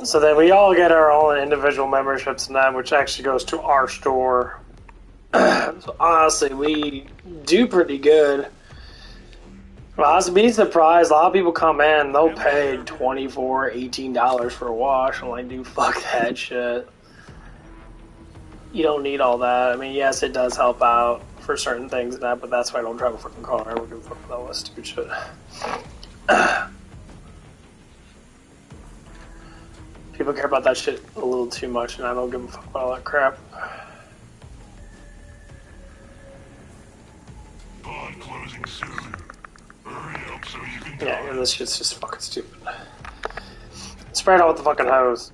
[SPEAKER 1] So then we all get our own individual memberships and that, which actually goes to our store. So honestly, we do pretty good. Well, I was be surprised. A lot of people come in, they'll pay $24, $18 for a wash. I'm like, dude, fuck that shit. You don't need all that. I mean, yes, it does help out for certain things and that, but that's why I don't drive a fucking car. I don't give a fuck about all that stupid shit. People care about that shit a little too much, and I don't give a fuck about all that crap.
[SPEAKER 2] Bond closing soon. Hurry up so you can
[SPEAKER 1] Yeah, this shit's just fucking stupid. Spray it out with the fucking hose.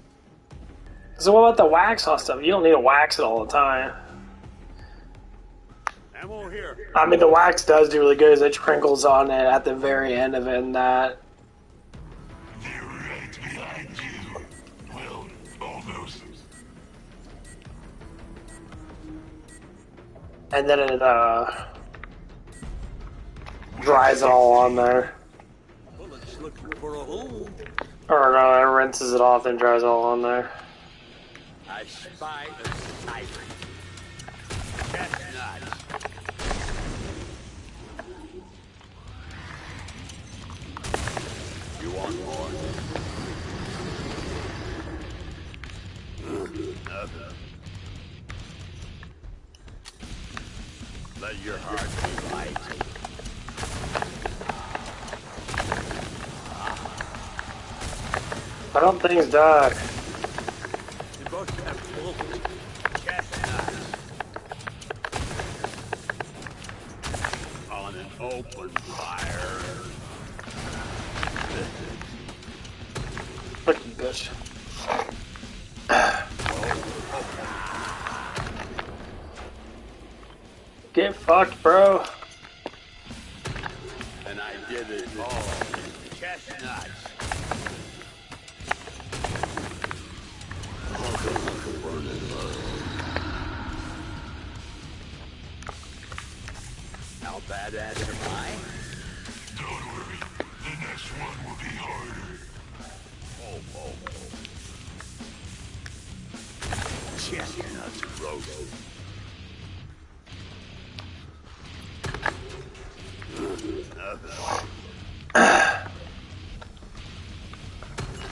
[SPEAKER 1] So what about the wax on stuff? You don't need to wax it all the time.
[SPEAKER 9] Ammo here.
[SPEAKER 1] I mean, the wax does do really good. It crinkles on it at the very end of it and that.
[SPEAKER 2] They're right behind you. Well, almost.
[SPEAKER 1] And then it, dries it all on there.
[SPEAKER 9] Bullets looking for a hole.
[SPEAKER 1] Or no, it rinses it off and dries it all on there.
[SPEAKER 9] I spy a tiger. Chestnuts. You want more? Let your heart be light.
[SPEAKER 1] I don't think it's die.
[SPEAKER 9] You both have bullets. Chestnuts. On an open fire.
[SPEAKER 1] Fucking bitch. Get fucked, bro.
[SPEAKER 9] And I did it all. Chestnuts. badass am I?
[SPEAKER 8] Don't worry, the next one will be harder.
[SPEAKER 9] Chestnuts roasted.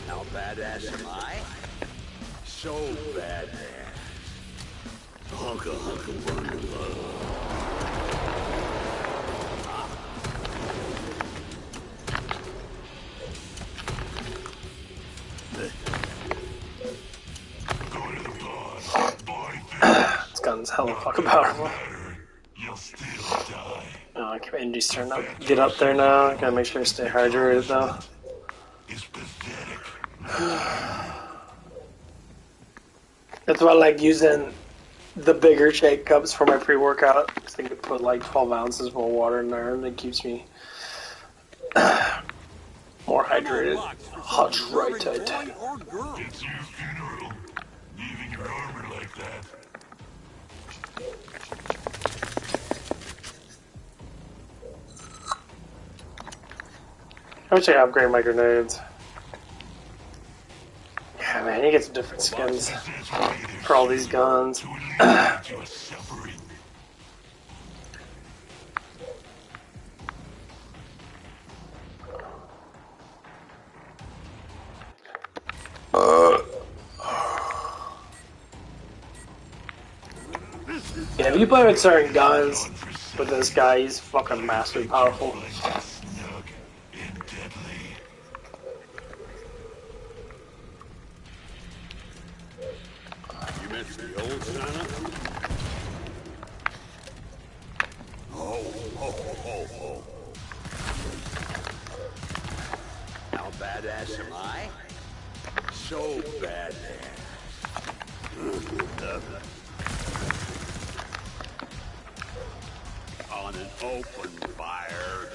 [SPEAKER 9] How badass am I? So badass. Hunka hunka bundle.
[SPEAKER 1] This gun's hella fucking powerful.
[SPEAKER 8] You'll still die.
[SPEAKER 1] Oh, community's turn up. Get up there now. Gotta make sure to stay hydrated though.
[SPEAKER 8] It's pathetic.
[SPEAKER 1] That's why I like using the bigger shake cups for my pre-workout. Cause I can put like 12 ounces more water in there and it keeps me more hydrated. Hydrated.
[SPEAKER 8] It's your funeral. Leaving your armor like that.
[SPEAKER 1] I wish I could upgrade my grenades. Yeah, man, you get some different skins for all these guns.
[SPEAKER 8] Your suffering.
[SPEAKER 1] Yeah, if you play with certain guns with this guy, he's fucking massively powerful.
[SPEAKER 8] Snug and deadly.
[SPEAKER 9] You miss the old Santa? Oh. How badass am I? So badass. On an open fire.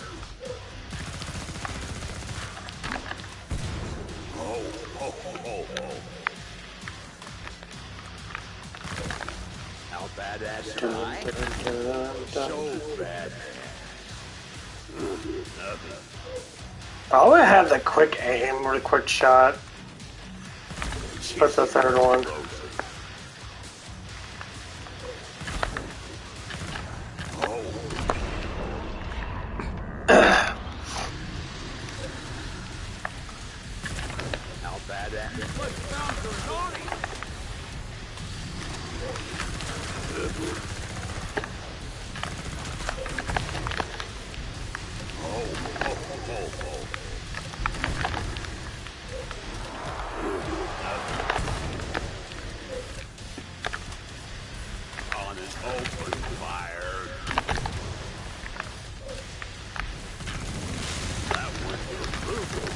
[SPEAKER 9] Oh. How badass am I? So badass.
[SPEAKER 1] I always have the quick aim or the quick shot. What's the third one?
[SPEAKER 9] How badass? On an open fire. That one was brutal.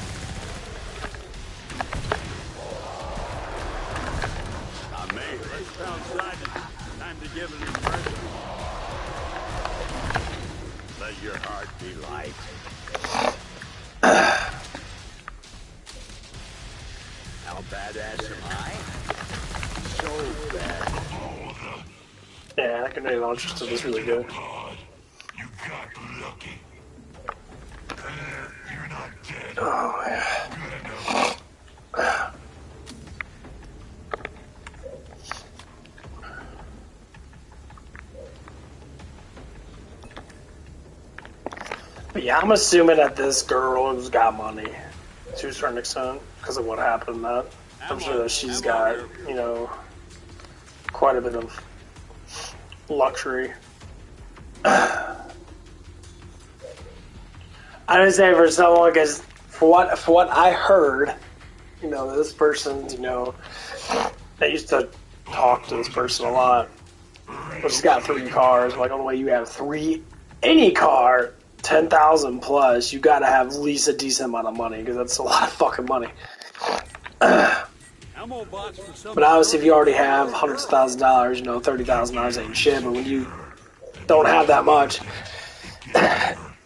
[SPEAKER 9] Let's go outside. Time to give an impression. Let your heart be light. How badass am I? So bad.
[SPEAKER 1] Yeah, that grenade launcher stuff is really good.
[SPEAKER 8] God, you got lucky. You're not dead.
[SPEAKER 1] Oh, yeah.
[SPEAKER 8] Good enough.
[SPEAKER 1] But yeah, I'm assuming that this girl has got money to a certain extent because of what happened. That I'm sure that she's got, you know, quite a bit of luxury. I would say for someone, because for what I heard, you know, this person's, you know, I used to talk to this person a lot. Well, she's got 3 cars. Like, on the way you have 3, any car, 10,000 plus, you gotta have at least a decent amount of money, because that's a lot of fucking money. But obviously, if you already have hundreds of thousands of dollars, you know, $30,000 ain't shit. But when you don't have that much,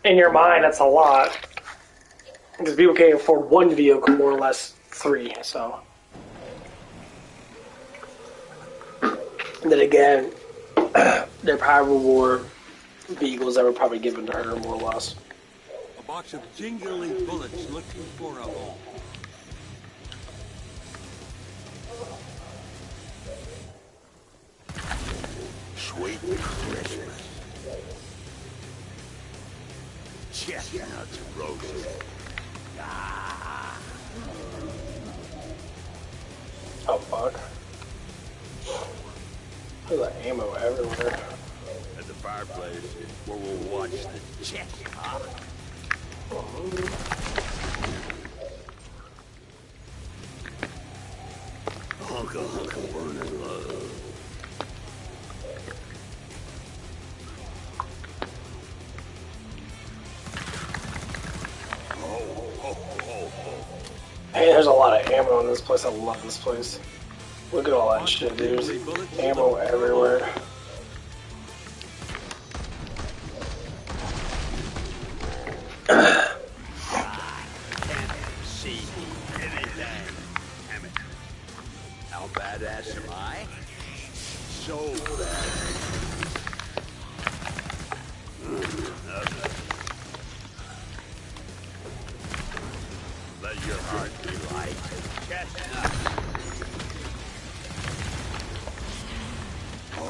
[SPEAKER 1] in your mind, that's a lot. Because people can't afford 1 vehicle, more or less 3. So, and then again, their power reward vehicles that were probably given to her, more or less.
[SPEAKER 9] A box of jingly bullets looking for a home. Sweet Christmas. Chestnuts roasted. Ah.
[SPEAKER 1] Oh fuck. There's like ammo everywhere.
[SPEAKER 9] At the fireplace where we'll watch the chestnut. Hunka hunka burning love.
[SPEAKER 1] Hey, there's a lot of ammo in this place. I love this place. Look at all that shit, dude. There's ammo everywhere.
[SPEAKER 9] See anything. Damn it. How badass am I? So badass. Let your heart be light. Chestnut. Oh.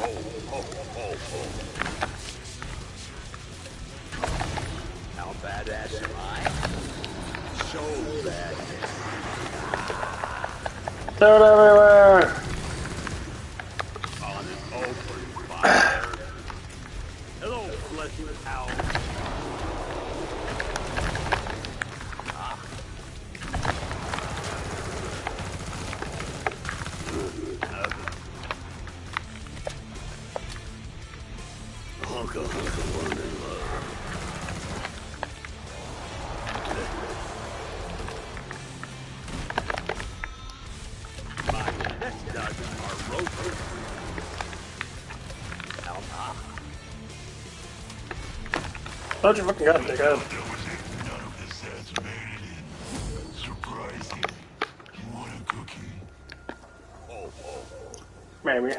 [SPEAKER 9] How badass am I? So badass.
[SPEAKER 1] Throw it everywhere!
[SPEAKER 9] On an open fire. Hello, fleshy owl. Hunka burning love. My chestnuts are roasted.
[SPEAKER 1] Load your fucking gun, dickhead. Maybe.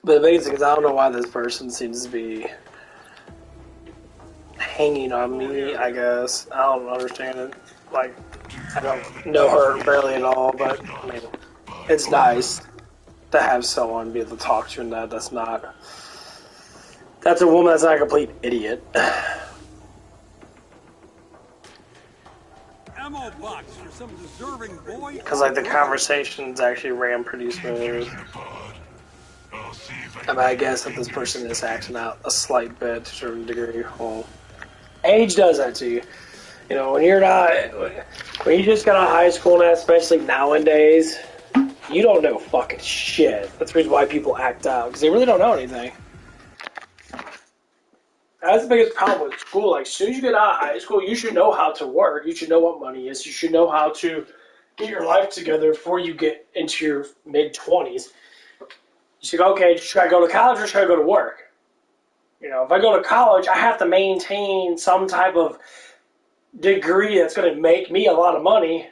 [SPEAKER 1] But the biggest thing is I don't know why this person seems to be hanging on me, I guess. I don't understand it. Like, I don't know her barely at all, but, I mean, it's nice to have someone be able to talk to, and that's not... That's a woman that's not a complete idiot.
[SPEAKER 9] Ammo box for some deserving boy.
[SPEAKER 1] Because, like, the conversations actually ran pretty smooth. I mean, I guess if this person is acting out a slight bit to a certain degree, well, age does that to you. You know, when you're not, when you just got out of high school, and especially nowadays, you don't know fucking shit. That's the reason why people act out, because they really don't know anything. That's the biggest problem with school. Like, as soon as you get out of high school, you should know how to work. You should know what money is. You should know how to get your life together before you get into your mid-20s. You should go, okay, should I go to college or should I go to work? You know, if I go to college, I have to maintain some type of degree that's going to make me a lot of money,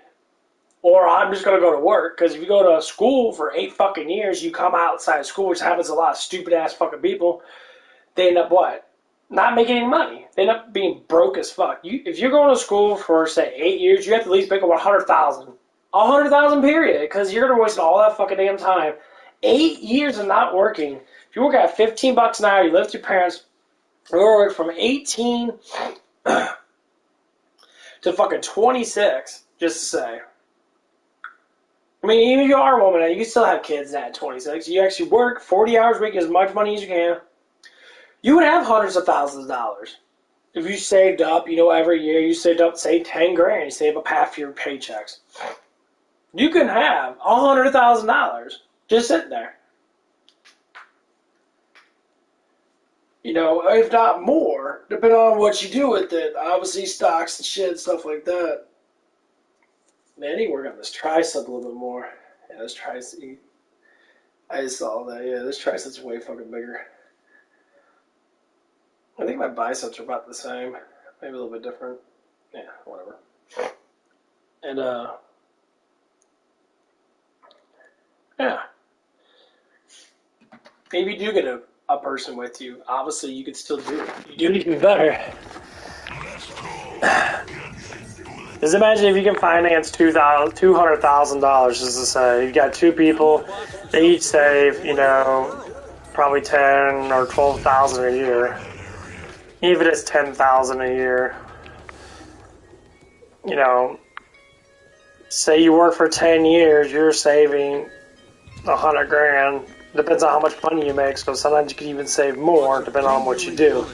[SPEAKER 1] or I'm just going to go to work. Because if you go to school for 8 fucking years, you come outside of school, which happens to a lot of stupid-ass fucking people, they end up what? Not making any money. They end up being broke as fuck. If you're going to school for, say, 8 years, you have to at least make up 100,000. 100,000 period, because you're going to waste all that fucking damn time. 8 years of not working. If you work at $15 an hour, you live with your parents, you work from 18 to fucking 26, just to say. I mean, even if you are a woman, you can still have kids at 26. You actually work 40 hours a week, as much money as you can. You would have hundreds of thousands of dollars. If you saved up, you know, every year you saved up, say, 10 grand, you save up half your paychecks. You can have $100,000 just sitting there. You know, if not more, depending on what you do with it. Obviously, stocks and shit, stuff like that. Man, I need to work on this tricep a little bit more. Yeah, this tricep. I just saw that. Yeah, this tricep's way fucking bigger. I think my biceps are about the same. Maybe a little bit different. Yeah, whatever. And, yeah. Maybe you do get a person with you. Obviously, you could still do it. You do even better. Just imagine if you can finance $200,000, just to say. You've got two people, they each save, you know, probably $10,000 or $12,000 a year. Even if it's $10,000 a year. You know, say you work for 10 years, you're saving $100 grand. Depends on how much money you make, so sometimes you can even save more depending on what you do.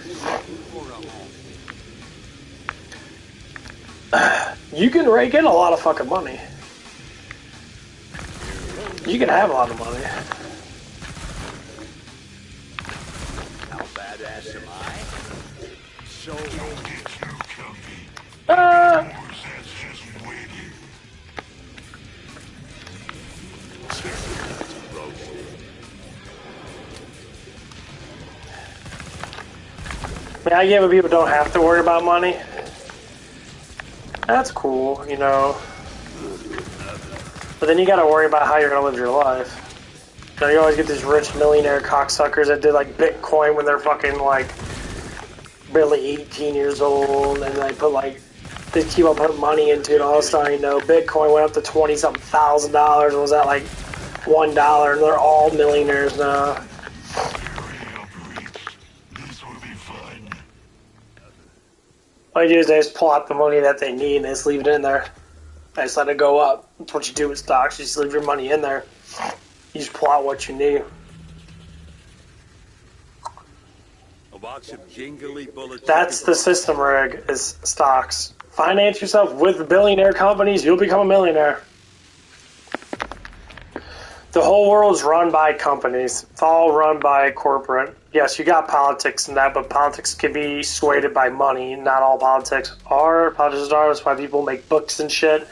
[SPEAKER 1] You can rake in a lot of fucking money. You can have a lot of money.
[SPEAKER 9] How badass am I? So
[SPEAKER 1] I get when people don't have to worry about money. That's cool, you know. But then you gotta worry about how you're gonna live your life. You know, you always get these rich millionaire cocksuckers that did like Bitcoin when they're fucking like barely 18 years old, and they put like they keep on putting money into it. All of a sudden, you know, Bitcoin went up to $20-something thousand and was at like $1, and they're all millionaires now. All you do is they just pull out the money that they need and they just leave it in there. They just let it go up. That's what you do with stocks. You just leave your money in there. You just pull out what you need.
[SPEAKER 9] a box of jingly bullets.
[SPEAKER 1] That's the system, Rig, is stocks. Finance yourself with billionaire companies, you'll become a millionaire. The whole world's run by companies. It's all run by corporate. Yes, you got politics and that, but politics can be swayed by money. Not all politics are. Politicians are. That's why people make books and shit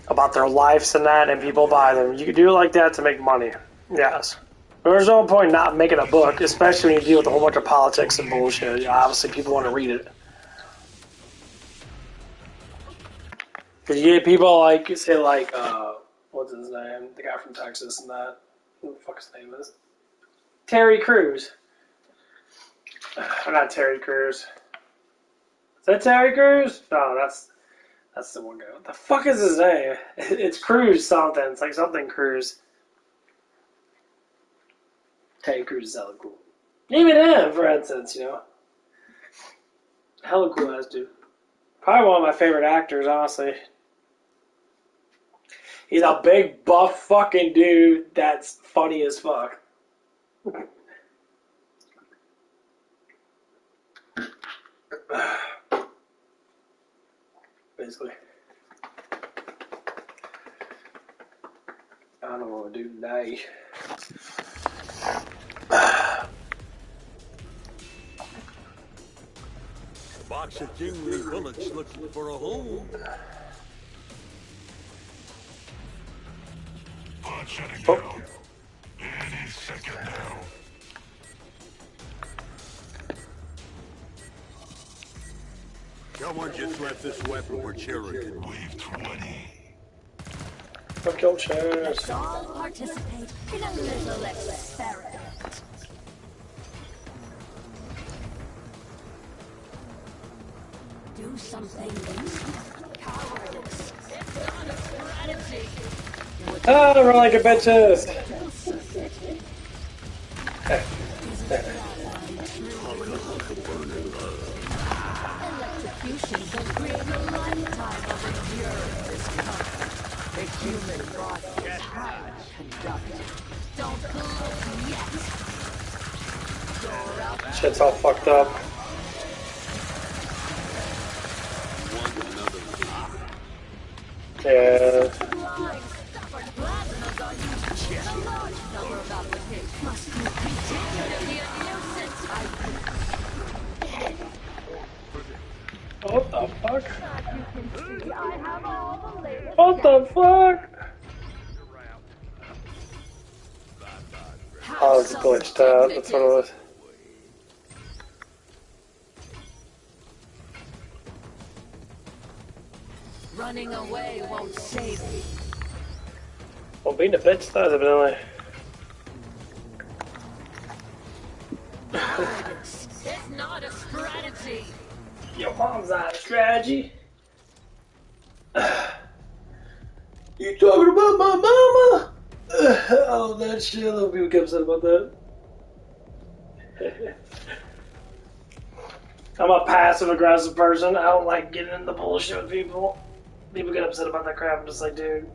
[SPEAKER 1] about their lives and that, and people buy them. You can do it like that to make money. Yes. There's no point not making a book, especially when you deal with a whole bunch of politics and bullshit. Obviously, people want to read it. Because you get people like, say like, what's his name? The guy from Texas and that. Who the fuck his name is? Terry Crews. Not Terry Crews. Is that Terry Crews? No, that's the one guy. What the fuck is his name? It's Crews something. It's like something Crews. Terry Crews is hella cool. Even him, for instance, you know. Hella cool ass dude. Probably one of my favorite actors, honestly. He's a big, buff fucking dude that's funny as fuck. Basically. I don't know what to do today.
[SPEAKER 9] A box of jingly bullets looking for a home.
[SPEAKER 8] Shutting down. Any second now.
[SPEAKER 9] Someone just left this weapon where children can
[SPEAKER 8] Wave 20.
[SPEAKER 1] Fuck your chairs.
[SPEAKER 7] Let's all participate in a little experiment. Do something useful. Cowardice. It's not a strategy.
[SPEAKER 1] Ah, run like a bitches.
[SPEAKER 7] Execution can create a lifetime of endurance. The human body is highly conductive. Don't look yet.
[SPEAKER 1] Shit's all fucked up. Yeah.
[SPEAKER 7] Blind, stubborn plasmas are used to check a large number of applications. Must be particularly a nuisance.
[SPEAKER 1] What the fuck?
[SPEAKER 7] You can see I have all the latest.
[SPEAKER 1] What the fuck? Oh, it's glitched out. That's what it was.
[SPEAKER 7] Running away won't save you.
[SPEAKER 1] Well, being a bitch does, evidently.
[SPEAKER 7] It's not a strategy.
[SPEAKER 1] Your mom's not a strategy. You talking about my mama? Oh, that shit. A lot of people get upset about that. I'm a passive aggressive person. I don't like getting into bullshit with people. People get upset about that crap. I'm just like, dude.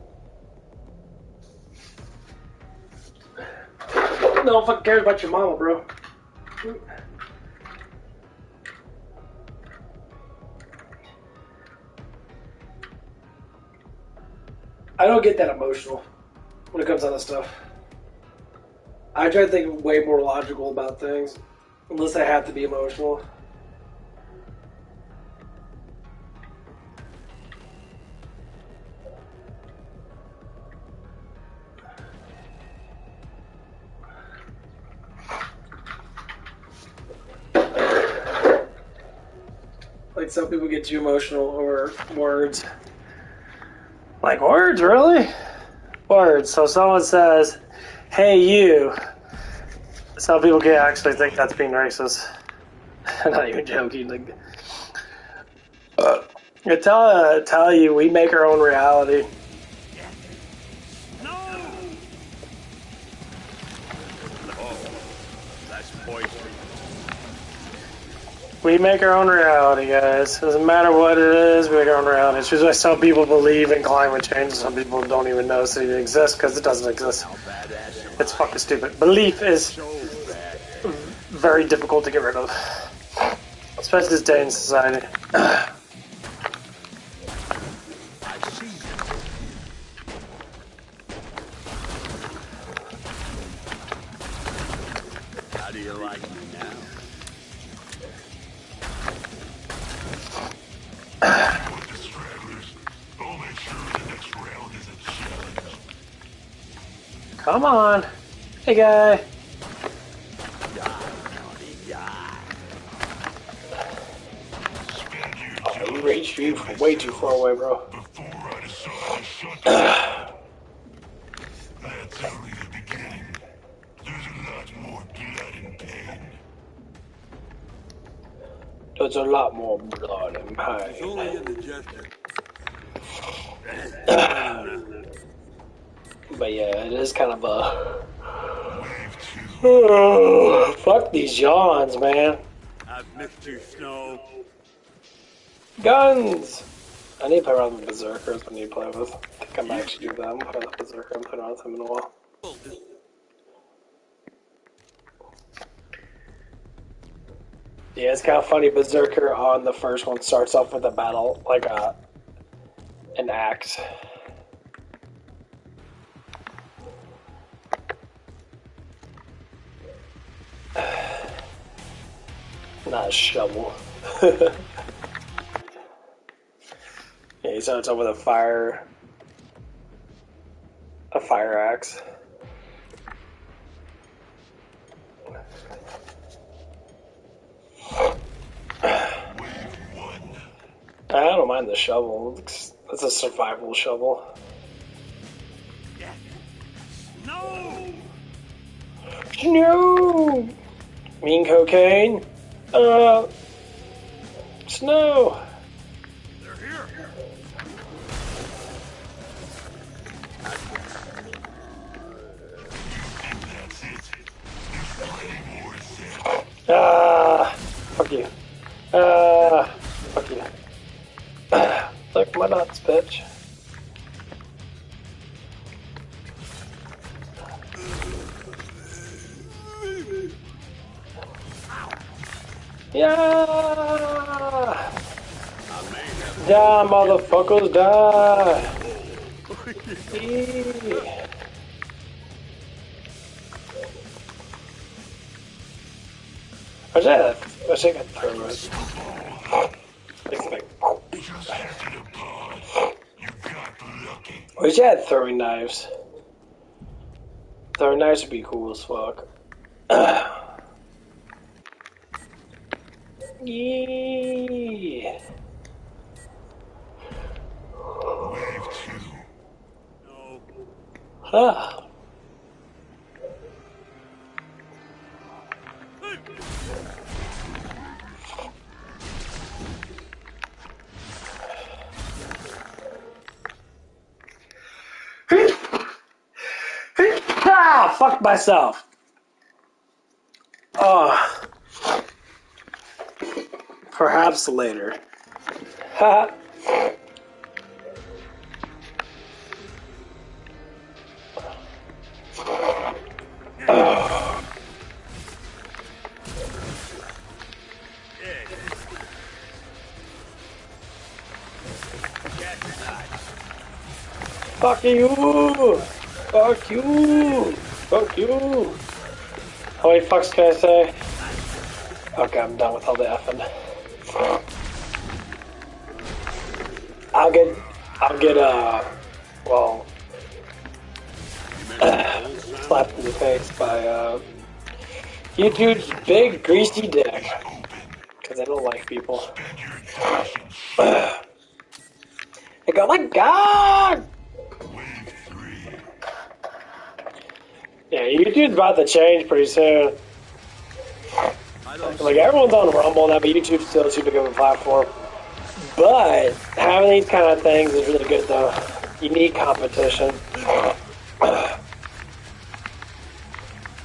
[SPEAKER 1] No one fucking cares about your mama, bro. I don't get that emotional when it comes to that stuff. I try to think way more logical about things, unless I have to be emotional. Like some people get too emotional over words. Like, words, really? Words. So someone says, hey, you. Some people can actually think that's being racist. I'm not even joking. Like, I tell you, we make our own reality.
[SPEAKER 9] No! Oh, that's poison.
[SPEAKER 1] We make our own reality, guys. Doesn't matter what it is, we make our own reality. It's just why some people believe in climate change, and some people don't even know it even exists because it doesn't exist. It's fucking stupid. Belief is very difficult to get rid of, especially this day in society.
[SPEAKER 9] How do you like me now?
[SPEAKER 1] Come on. Hey, guy. Oh, you reached you from way too far away, bro.
[SPEAKER 8] That's only the beginning. There's a lot more blood and pain.
[SPEAKER 1] There's a lot more blood and pain.
[SPEAKER 9] It's only indigestion.
[SPEAKER 1] But yeah, it is kind of a... fuck these yawns, man.
[SPEAKER 9] I've missed you, Snow.
[SPEAKER 1] Guns! I need to play around with Berserkers. I need to play with. I think I might actually do that. I'm playing with Berserker. I'm playing around with him in a while. Yeah, it's kind of funny. Berserker on the first one starts off with a battle, like an axe. Not a shovel. Yeah, he starts off with a fire axe. I don't mind the shovel. It's a survival shovel.
[SPEAKER 9] No!
[SPEAKER 1] No! Mean cocaine? Snow!
[SPEAKER 9] They're here!
[SPEAKER 1] Fuck you. Fuck you. Suck my nuts, bitch. Yeah! Die, motherfuckers, die! I think I threw it. Wish I had throwing knives. Throwing knives would be cool as fuck. Yeah. Ah. Ah, fuck myself. Oh. Perhaps later. Ha. Fuck you! Fuck you! Fuck you! How many fucks can I say? Okay, I'm done with all the effing. I'll get, well, slapped in the face by, YouTube's big greasy dick. Because I don't like people. I go, oh my god! Yeah, YouTube's about to change pretty soon. Like, everyone's on Rumble now, but YouTube's still too big of a platform. But having these kind of things is really good, though. You need competition.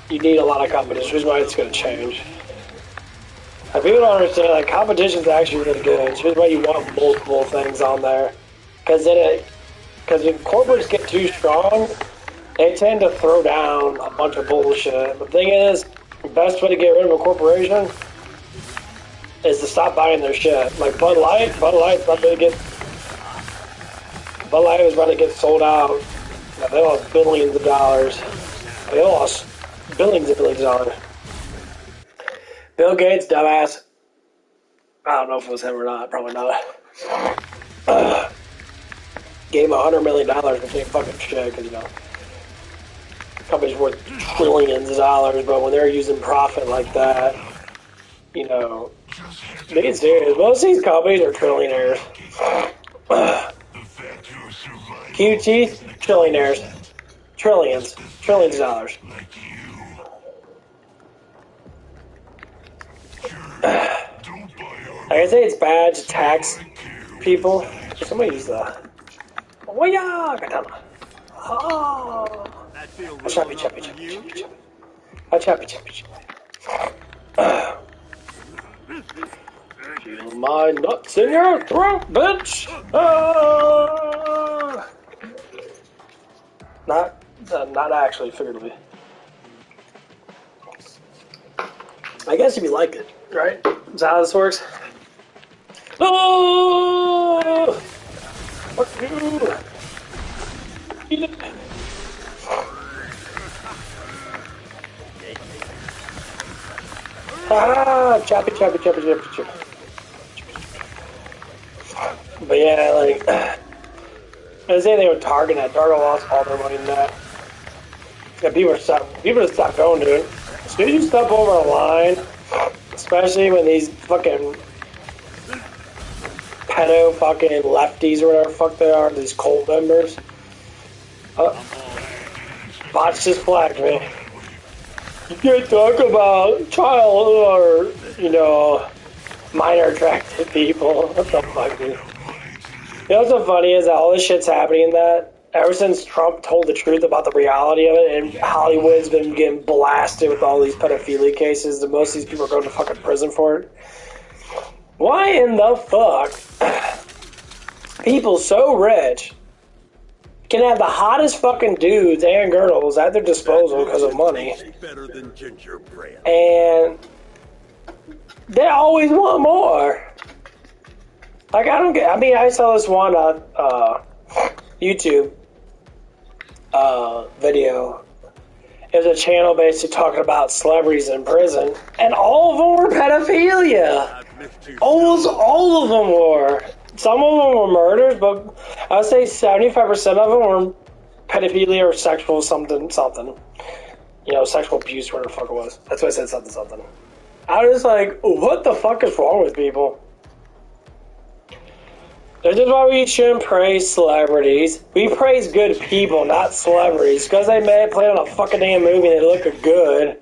[SPEAKER 1] You need a lot of competition, which is why it's going to change. If people don't understand, like, competition's actually really good. It's just why you want multiple things on there. Because when corporates get too strong, they tend to throw down a bunch of bullshit. The thing is, the best way to get rid of a corporation is to stop buying their shit. Like Bud Light's about to get... Bud Light was about to get sold out. Now, they lost billions of dollars. They lost billions of dollars. Bill Gates, dumbass. I don't know if it was him or not. Probably not. Gave him $100 million, which ain't fucking shit, because, you know, company's worth trillions of dollars, but when they're using profit like that, you know, they get serious. Most of these companies are trillionaires. QT, trillionaires. Trillions of dollars. Like I say, it's bad to tax people. Somebody use the... Oh, yeah! Oh! Chappy. Feel my nuts in your throat, bitch! Not actually, figuratively. I guess if you like it, right? Is that how this works? Oh! Fuck you! Eat it! Ah! Choppy. But yeah, like... I was saying they were Target. Target lost all their money in that. Yeah, people just stop going to it. As soon as you step over a line, especially when these fucking pedo fucking lefties or whatever the fuck they are, these cult members. Bots just flagged me. You can't talk about child or, you know, minor attracted people. What the fuck, dude? You know what's so funny is that all this shit's happening in that ever since Trump told the truth about the reality of it, and Hollywood's been getting blasted with all these pedophilia cases, and most of these people are going to fucking prison for it. Why in the fuck people so rich can have the hottest fucking dudes and girls at their disposal because of money,
[SPEAKER 9] Better than gingerbread.
[SPEAKER 1] and they always want more? Like, I don't get... I mean, I saw this one YouTube video. It was a channel basically talking about celebrities in prison, and all of them were pedophilia. Almost all of them were. Some of them were murders, but I would say 75% of them were pedophilia or sexual something. You know, sexual abuse, whatever the fuck it was. That's why I said something. I was like, what the fuck is wrong with people? This is why we shouldn't praise celebrities. We praise good people, not celebrities. Because they play on a fucking damn movie and they look good.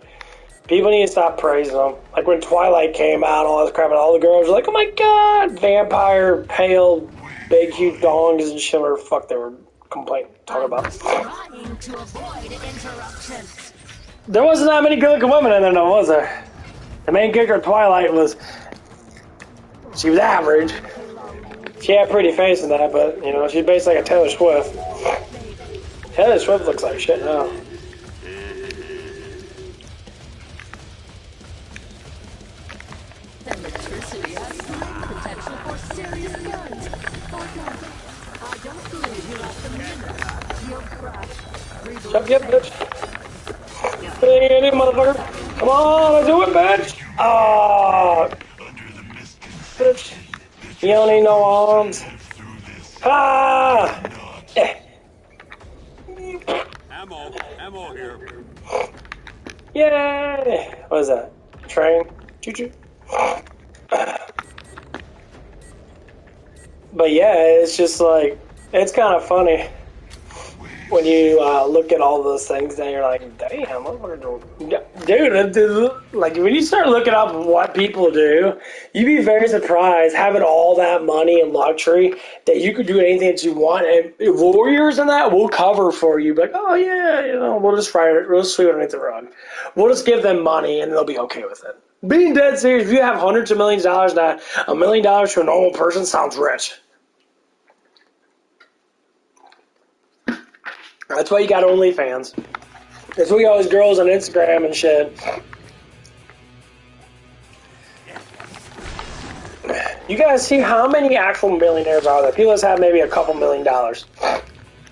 [SPEAKER 1] People need to stop praising them. Like when Twilight came out, all this crap, and all the girls were like, "Oh my god, vampire, pale, big, huge dongs and shit." Whatever the fuck they were talking about.
[SPEAKER 7] Trying to avoid interruptions.
[SPEAKER 1] There wasn't that many good-looking women in there, though, was there? The main character of Twilight she was average. She had a pretty face in that, but, you know, she's basically like a Taylor Swift. Taylor Swift looks like shit now.
[SPEAKER 7] Electricity has high potential for serious burns. For example, I don't believe you left the minute. You'll crash.
[SPEAKER 1] Yep, bitch. Hey, motherfucker. Come on, let's do it, bitch. Ah, bitch. You don't need no arms. Ah!
[SPEAKER 9] Ammo here.
[SPEAKER 1] Yay! What is that? Train? Choo-choo. But yeah, it's just like, it's kind of funny when you look at all those things and you're like, damn, dude, like when you start looking up what people do, you'd be very surprised having all that money and luxury that you could do anything that you want, and lawyers and that will cover for you. Like, oh yeah, you know, we'll just sweep it underneath the rug. We'll just give them money and they'll be okay with it. Being dead serious, if you have hundreds of millions of dollars, now $1 million to a normal person sounds rich. That's why you got OnlyFans. That's why you got all these girls on Instagram and shit. You guys see how many actual millionaires are there? People that have maybe a couple $1 million.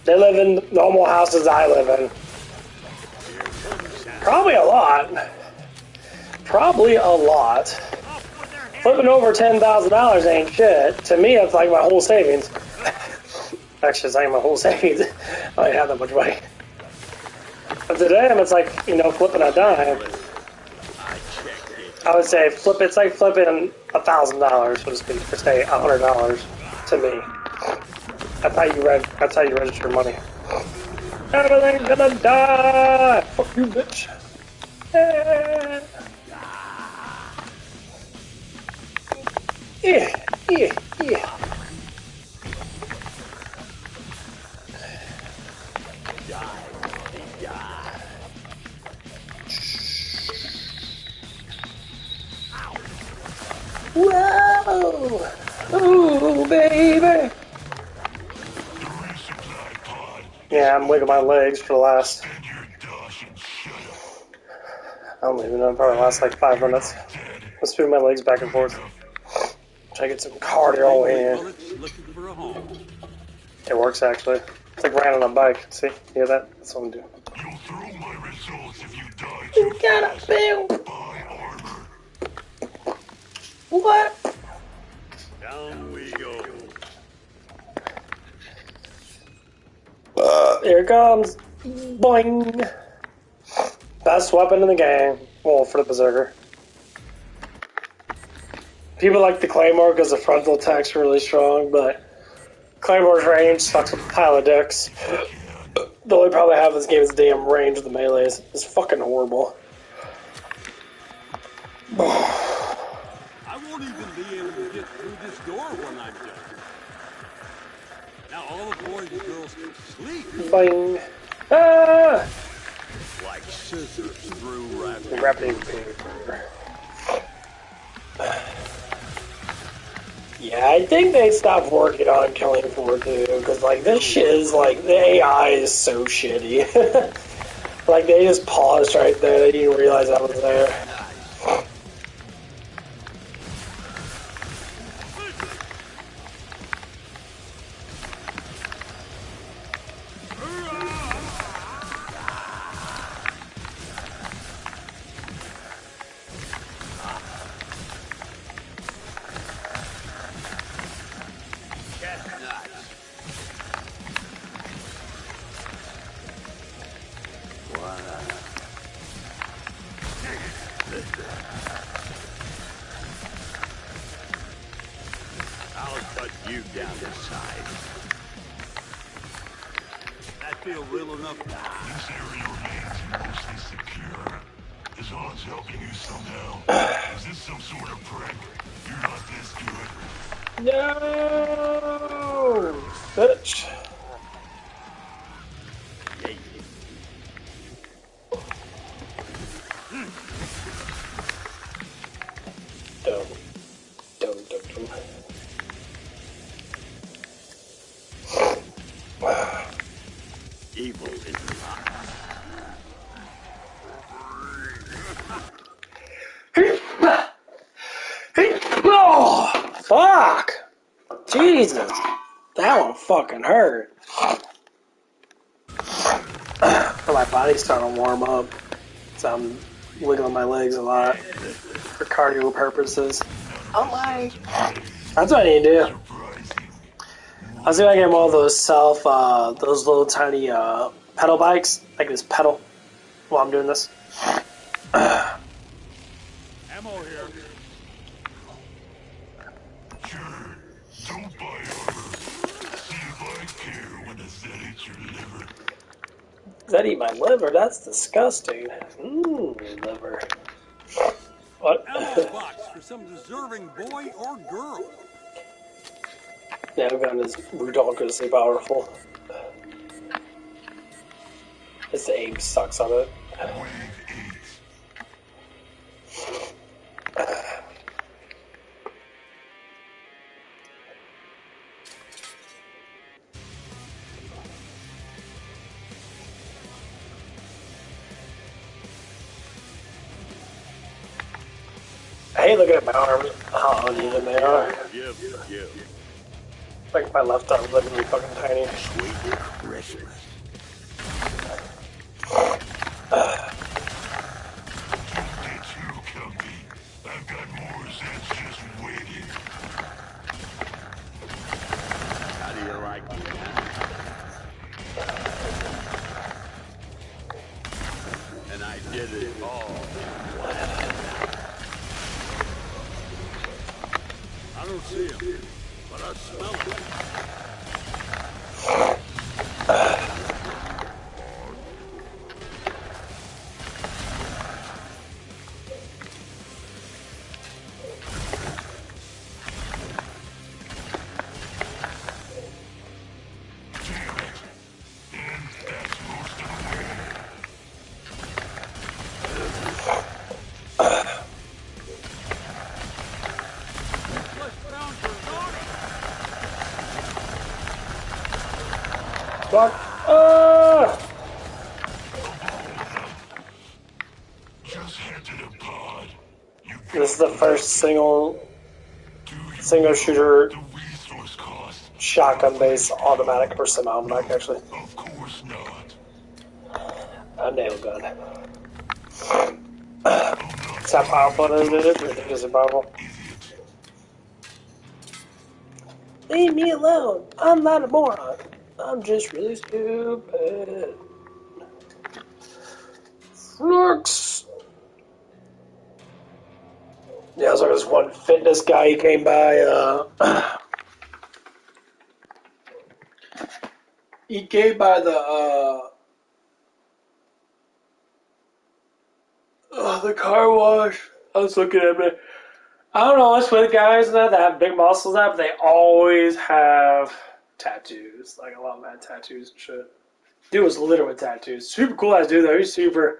[SPEAKER 1] They live in normal houses I live in. Probably a lot. Probably a lot. Flipping over $10,000 ain't shit. To me, it's like my whole savings. Actually, it's not even my whole savings. I don't have that much money. But to them, it's like, you know, flipping a dime. I would say it's like flipping $1,000, so to speak, for say $100 to me. That's how you register money. Everything's gonna die. Fuck you, bitch. Yeah. Whoa! Ooh, baby! Yeah, I'm wiggling my legs for the last... I don't even know, probably last like 5 minutes. Let's move my legs back and forth. Try to get some cardio in. It works actually. It's like riding on a bike. See? You hear that? That's what I'm doing.
[SPEAKER 8] You'll throw my results if you die.
[SPEAKER 1] You gotta build! What?
[SPEAKER 9] Down we go.
[SPEAKER 1] Here it comes. Boing! Best weapon in the game. Well, for the Berserker. People like the Claymore because the frontal attack's really strong, but Claymore's range sucks a pile of dicks. The only problem I have in this game is the damn range of the melees. It's fucking horrible.
[SPEAKER 9] I won't even be able to get through this door when I'm done. Now all the boys and girls can sleep.
[SPEAKER 1] Boing. Ah!
[SPEAKER 9] Like scissors through wrapping.
[SPEAKER 1] Wrapping paper. Yeah, I think they stopped working on Killing Floor 2, because, like, this shit is, like, the AI is so shitty. Like, they just paused right there, they didn't realize I was there.
[SPEAKER 9] I'll tell shut you down to size. That feel real enough?
[SPEAKER 8] This area remains mostly secure. Is Hans helping you somehow? Is this some sort of prank? You're not this good.
[SPEAKER 1] No, bitch. Dumb.
[SPEAKER 9] Evil is alive.
[SPEAKER 1] Oh, fuck! Jesus, that one fucking hurt. My body's starting to warm up, so I'm wiggling my legs a lot for cardio purposes. I'm like, that's what I need to do. I'll see if I can get one of those those little tiny pedal bikes. I can just pedal while I'm doing this.
[SPEAKER 9] Ammo here.
[SPEAKER 8] Sure. Don't buy armor. See if I care when does that eat your liver.
[SPEAKER 1] Does that eat my liver? That's disgusting. Liver. What?
[SPEAKER 9] Ammo box for some deserving boy or girl.
[SPEAKER 1] Yeah, gun is ridiculously powerful. Its aim sucks on it. I hate looking at my arms, how uneven they are. Like my left arm's like really fucking tiny.
[SPEAKER 8] Sweet Christmas. Get too comfy. I've got more Zeds just waiting.
[SPEAKER 9] How do you like it? And I did it all. I don't see him, but I smell him.
[SPEAKER 1] Fuck!
[SPEAKER 8] Just head to the pod.
[SPEAKER 1] This is the first single shooter
[SPEAKER 8] The resource cost.
[SPEAKER 1] shotgun-based automatic or semi-automatic, actually.
[SPEAKER 8] Of course not.
[SPEAKER 1] A nail gun. It's how powerful it is, dude. Ridiculously powerful. Leave me alone. I'm not a moron. I'm just really stupid. Flux. Yeah, so there's one fitness guy. He came by. He came by the car wash. I was looking at him. I don't know what's with guys that have big muscles up. They always have tattoos. Like a lot of them had tattoos and shit. Dude was littered with tattoos. Super cool ass dude though. He's super.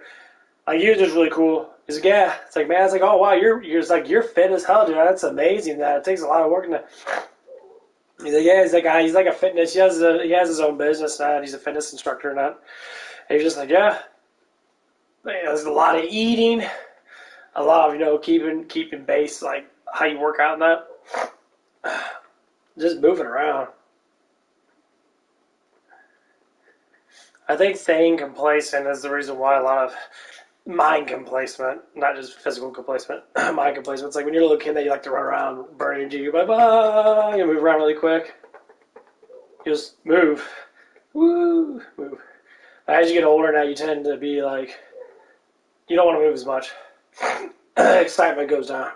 [SPEAKER 1] Like he was just really cool. He's like, yeah. It's like, man. It's like, oh wow, you're you're fit as hell, dude. That's amazing. That it takes a lot of work. He's like, yeah. He's like a fitness. He has his own business now. And he's a fitness instructor and that. And he's just like, yeah. There's a lot of eating. A lot of, keeping base, like how you work out and that. Just moving around. I think staying complacent is the reason why a lot of mind complacement, not just physical complacement, mind complacement. It's like when you're a little kid that you like to run around, burn energy, you're like, you move around really quick. You just move. Woo! Move. As you get older now, you tend to be like, you don't want to move as much. Excitement goes down.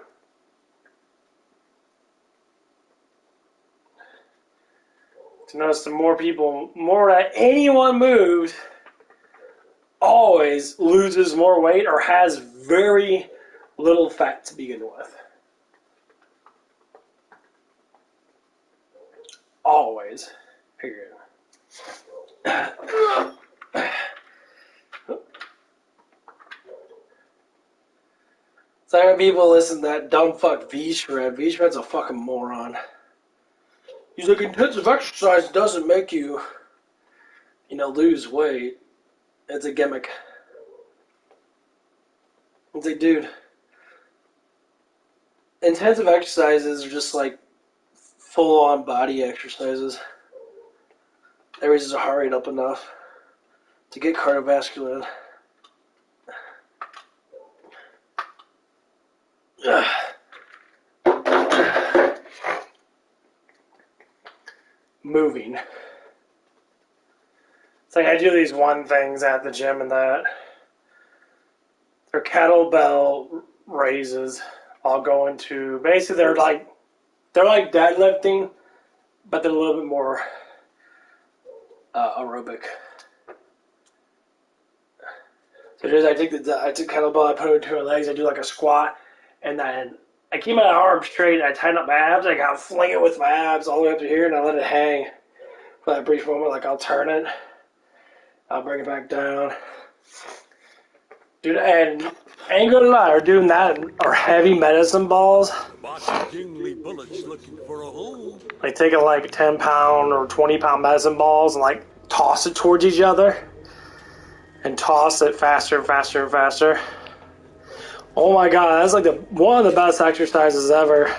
[SPEAKER 1] to notice the more that anyone moves, always loses more weight or has very little fat to begin with. Always. Period. So I have people listen to that dumb fuck V-Shred. V-Shred's a fucking moron. He's like, intensive exercise doesn't make you, lose weight. It's a gimmick. It's like, dude, intensive exercises are just like full-on body exercises. That raises the heart rate up enough to get cardiovascular. Moving. It's like I do these one things at the gym and that. They're kettlebell raises. I'll go into basically they're like deadlifting, but they're a little bit more aerobic. So I take kettlebell, I put it between my legs, I do like a squat, and then I keep my arms straight, and I tighten up my abs, I gotta fling it with my abs all the way up to here, and I let it hang for that brief moment, like I'll turn it, I'll bring it back down. Dude, and I ain't gonna lie, doing that are heavy medicine balls.
[SPEAKER 9] Bullets looking for a home.
[SPEAKER 1] Like taking like 10-pound or 20-pound medicine balls and like toss it towards each other. And toss it faster and faster and faster. Oh my god, that's like one of the best exercises ever.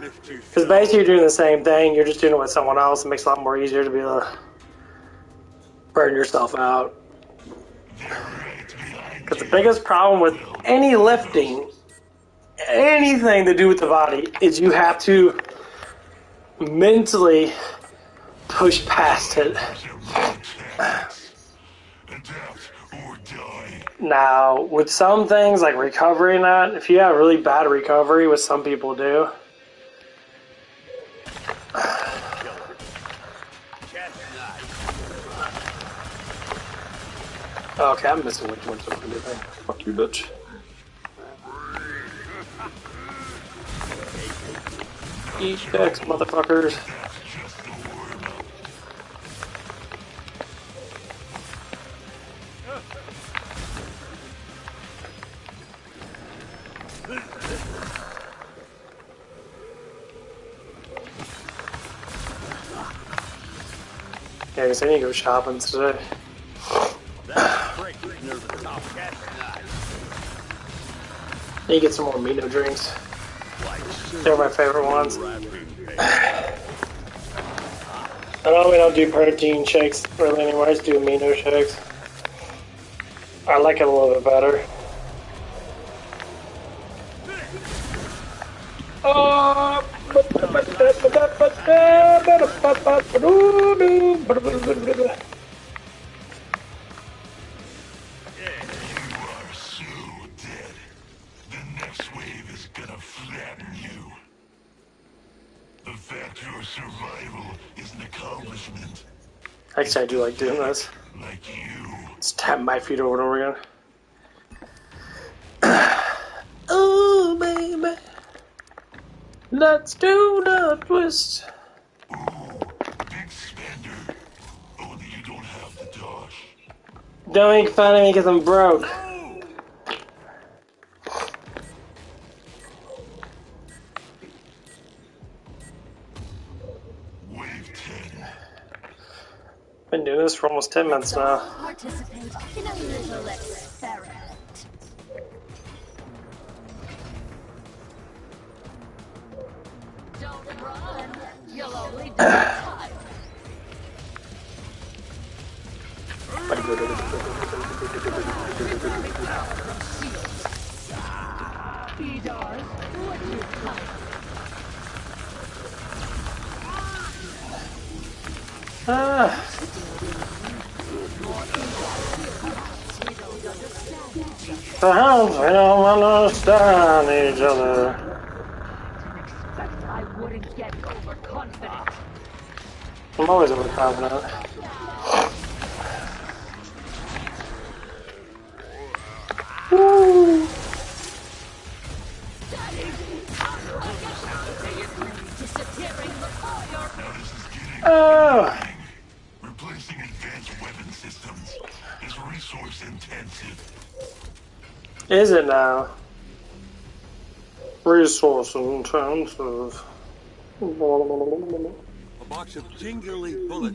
[SPEAKER 1] Because basically you're doing the same thing, you're just doing it with someone else. It makes it a lot more easier to be able to burn yourself out. Because the biggest problem with any lifting, anything to do with the body, is you have to mentally push past it. Now, with some things like recovery and that, if you have really bad recovery, which some people do, okay, I'm missing which one's going to do thing. Fuck you, bitch. Eat dicks, motherfuckers. Yeah, I guess I need to go shopping today. Need to get some more Mino drinks. They're my favorite ones. I know we don't do protein shakes really anymore, I just do Mino shakes. I like it a little bit better. Actually, I do like doing this. Just tap my feet over and over again. Oh, baby. Let's do the twist.
[SPEAKER 8] Ooh, big spender. Only you don't have the dosh.
[SPEAKER 1] Don't make fun of me because I'm broke. Been doing this for almost 10 minutes now.
[SPEAKER 7] Participate in a little experiment. Don't run. You'll only die. Bedars, what you like?
[SPEAKER 1] The hounds, we don't understand each other.
[SPEAKER 7] I wouldn't get overconfident.
[SPEAKER 1] I'm always overconfident. Woo! Oh!
[SPEAKER 8] Replacing advanced weapon systems is resource intensive.
[SPEAKER 1] Is it now? Resource intensive.
[SPEAKER 9] A box of jingly bullets.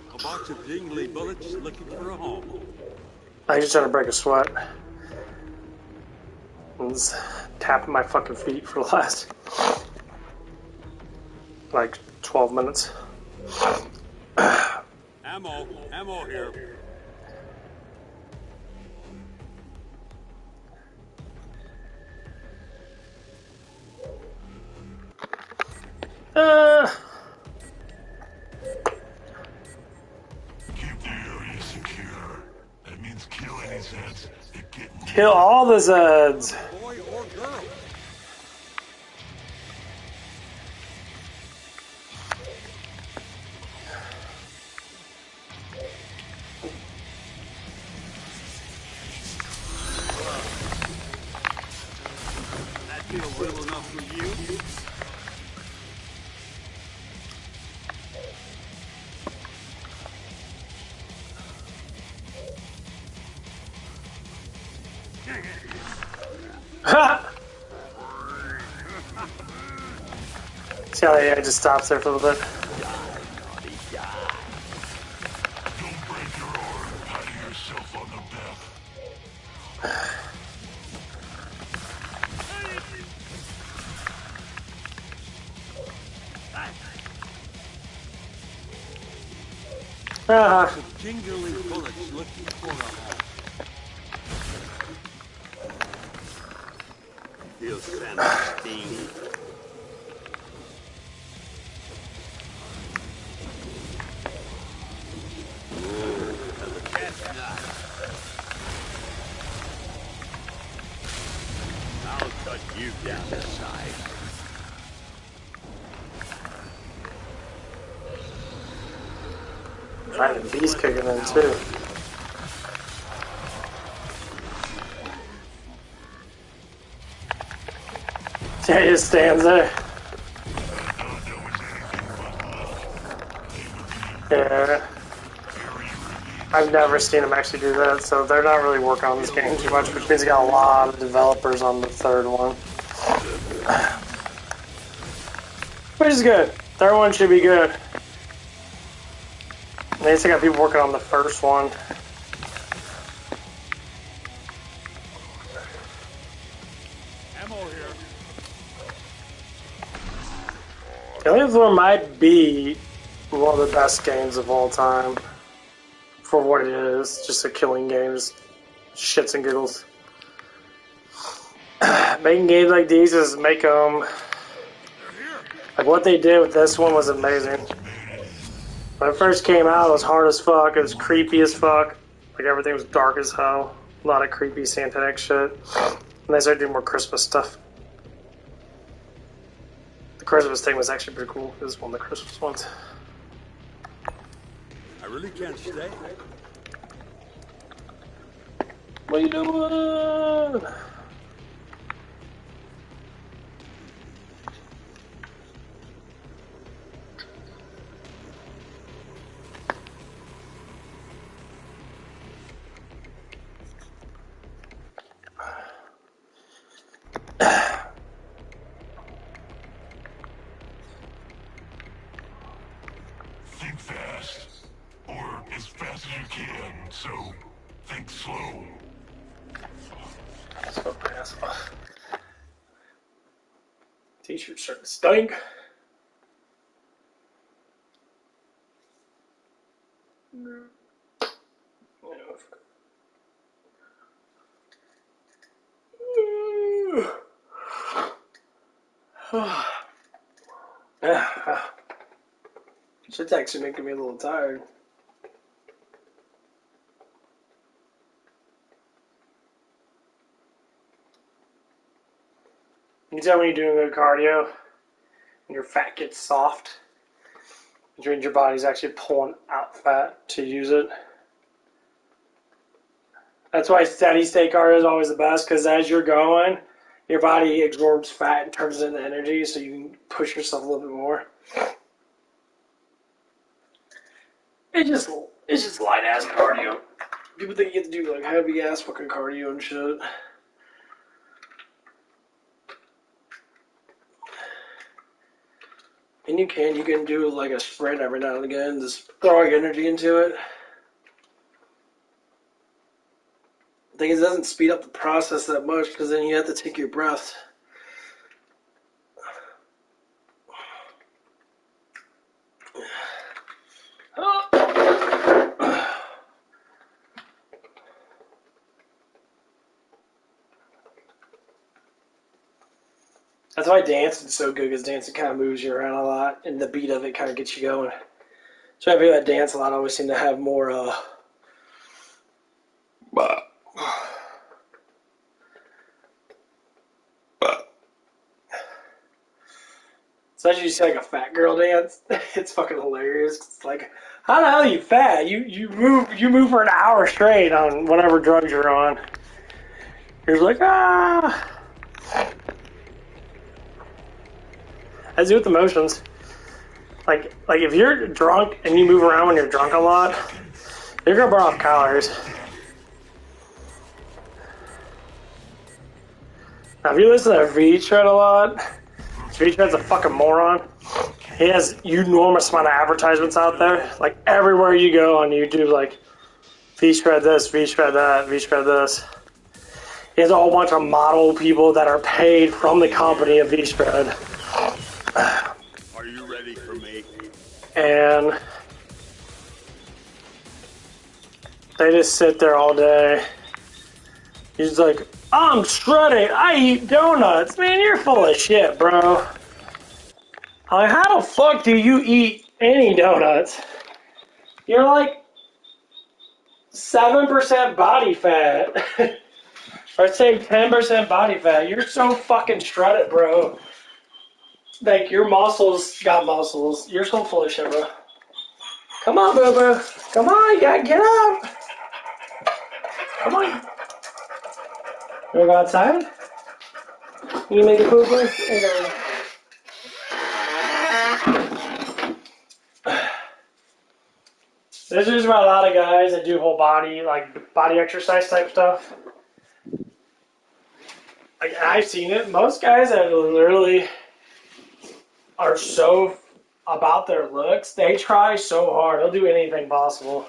[SPEAKER 9] A box of jingly bullets looking for a home.
[SPEAKER 1] I just trying to break a sweat. I was tapping my fucking feet for the last like 12 minutes.
[SPEAKER 9] Ammo here.
[SPEAKER 8] Keep the area secure. That means kill any Zeds that get near.
[SPEAKER 1] Kill all the Zeds.
[SPEAKER 9] Boy or girl. That feel real enough for you?
[SPEAKER 1] See how the AI just stops there for a little bit?
[SPEAKER 8] Don't break your arm hiding yourself on the back.
[SPEAKER 1] Ah,
[SPEAKER 9] Jingly bullets looking for a home. Feels kind of steamy. I'll cut you down to size.
[SPEAKER 1] right, the beast kicking in too. Yeah, he just stands there. Yeah. I've never seen him actually do that, so they're not really working on this game too much, which means they got a lot of developers on the third one. Which is good. Third one should be good. They still got people working on the first one.
[SPEAKER 9] Ammo here.
[SPEAKER 1] I think this one might be one of the best games of all time. For what it is, just a killing game, just shits and giggles. Making games like these is make them... Like what they did with this one was amazing. When it first came out, it was hard as fuck, it was creepy as fuck. Like everything was dark as hell. A lot of creepy Santa-esque shit. And they started doing more Christmas stuff. The Christmas thing was actually pretty cool. It was one of the Christmas ones.
[SPEAKER 9] I really can't stay.
[SPEAKER 1] What are you doing?
[SPEAKER 8] can, so think slow.
[SPEAKER 1] So ass off. T-shirt starting to stink. Shit's actually making me a little tired. You can tell when you're doing good cardio and your fat gets soft, which means your body's actually pulling out fat to use it. That's why steady state cardio is always the best, because as you're going, your body absorbs fat and turns it into energy, so you can push yourself a little bit more. It's just light ass cardio. People think you have to do like heavy ass fucking cardio and shit. And you can do like a sprint every now and again, just throwing energy into it. The thing is, it doesn't speed up the process that much, because then you have to take your breath. That's why dancing's so good, because dancing kind of moves you around a lot, and the beat of it kind of gets you going. So I feel that dance a lot always seem to have more, especially you see like a fat girl dance. It's fucking hilarious. It's like, how the hell are you fat? You move for an hour straight on whatever drugs you're on. You're like, ah. I do with emotions. Like if you're drunk and you move around when you're drunk a lot, you're gonna burn off calories. Now, if you listen to V-Shred a lot, V-Shred's a fucking moron. He has enormous amount of advertisements out there. Like everywhere you go on YouTube, like V-Shred this, V-Shred that, V-Shred this. He has a whole bunch of model people that are paid from the company of V-Shred.
[SPEAKER 9] Are you ready for me?
[SPEAKER 1] And they just sit there all day. He's like, I'm shredding. I eat donuts. Man, you're full of shit, bro. I'm like, how the fuck do you eat any donuts? You're like 7% body fat. Or say 10% body fat. You're so fucking shredded, bro. Like, your muscles got muscles. You're so full of shit, bro. Come on, boo-boo. Come on, you gotta get up. Come on. You wanna go outside? You make a poo-poo? This is why a lot of guys that do whole body, like body exercise type stuff. Like, I've seen it. Most guys that literally are so about their looks, they try so hard. They'll do anything possible.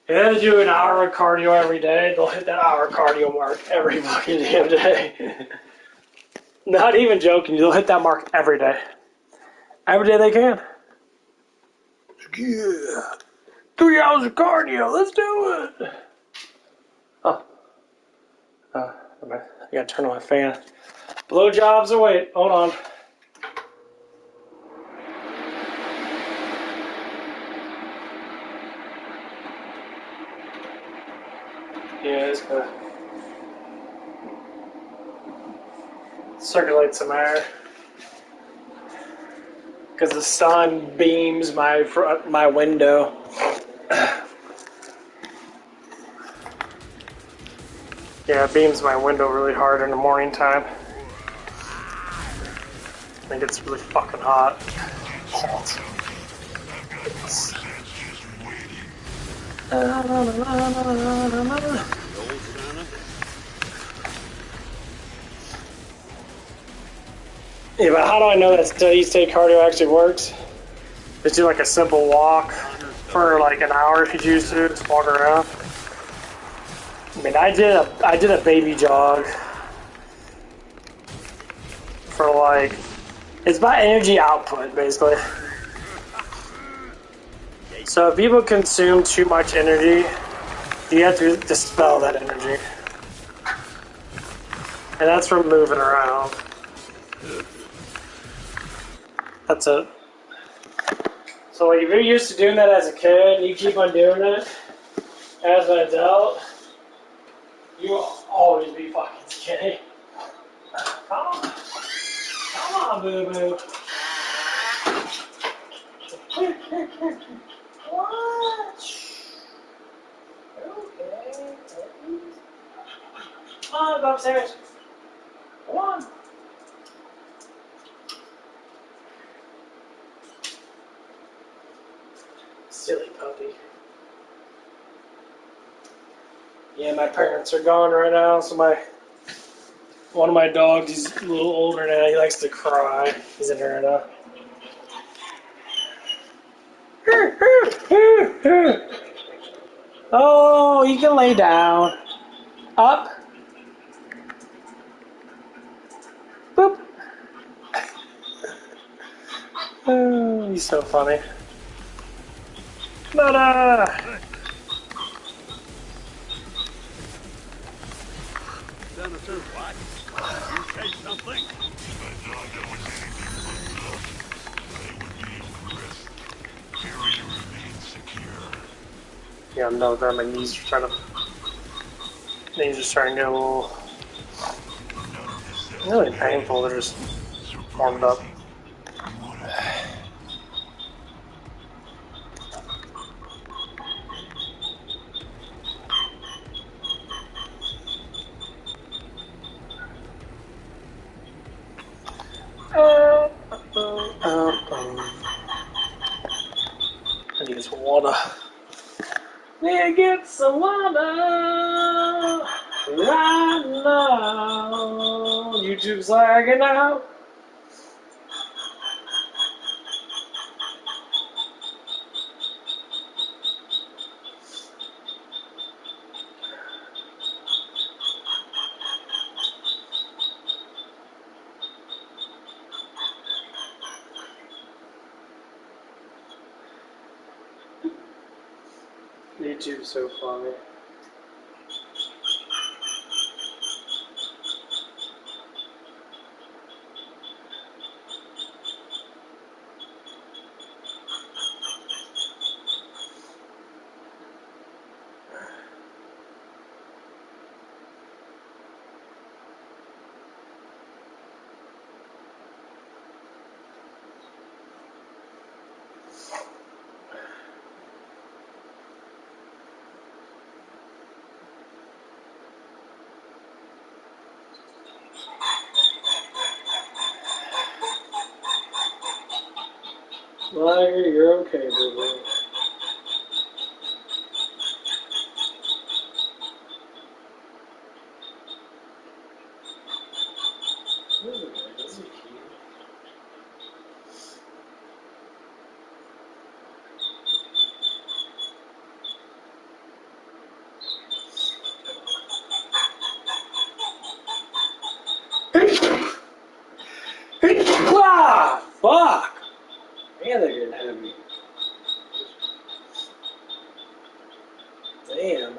[SPEAKER 1] If they have to do an hour of cardio every day, they'll hit that hour cardio mark every fucking damn day. Not even joking, they'll hit that mark every day. Every day they can. Yeah. 3 hours of cardio, let's do it. I gotta turn on my fan. Blowjobs or wait, hold on. Yeah, it's gonna circulate some air because the sun beams my window. Yeah, it beams my window really hard in the morning time. It gets really fucking hot. Yeah, but how do I know that steady state cardio actually works? Just do like a simple walk for like an hour if you choose to. Just walk around. I mean, I did a baby jog for like, it's about energy output basically. So if people consume too much energy, you have to dispel that energy, and that's from moving around. That's it. So like, if you're used to doing that as a kid, you keep on doing it as an adult, you will always be fucking skinny. Come on, boo boo. What? Okay. Come on, go upstairs. Come on. Silly puppy. Yeah, my parents are gone right now, so one of my dogs, he's a little older now, he likes to cry. He's in here right now. Oh, you can lay down. Up. Boop. Oh, he's so funny. Ta-da!
[SPEAKER 9] Senator, what? You say something?
[SPEAKER 1] Yeah, I'm done with that. My knees are starting to get a little really painful. They're just warmed up. I need some water. Yeah, get some water right now. YouTube's lagging out. YouTube's so funny. Lager, you're okay, boo-boo. Ooh, this is cute. Ah, fuck! Man, they're getting heavy. Damn.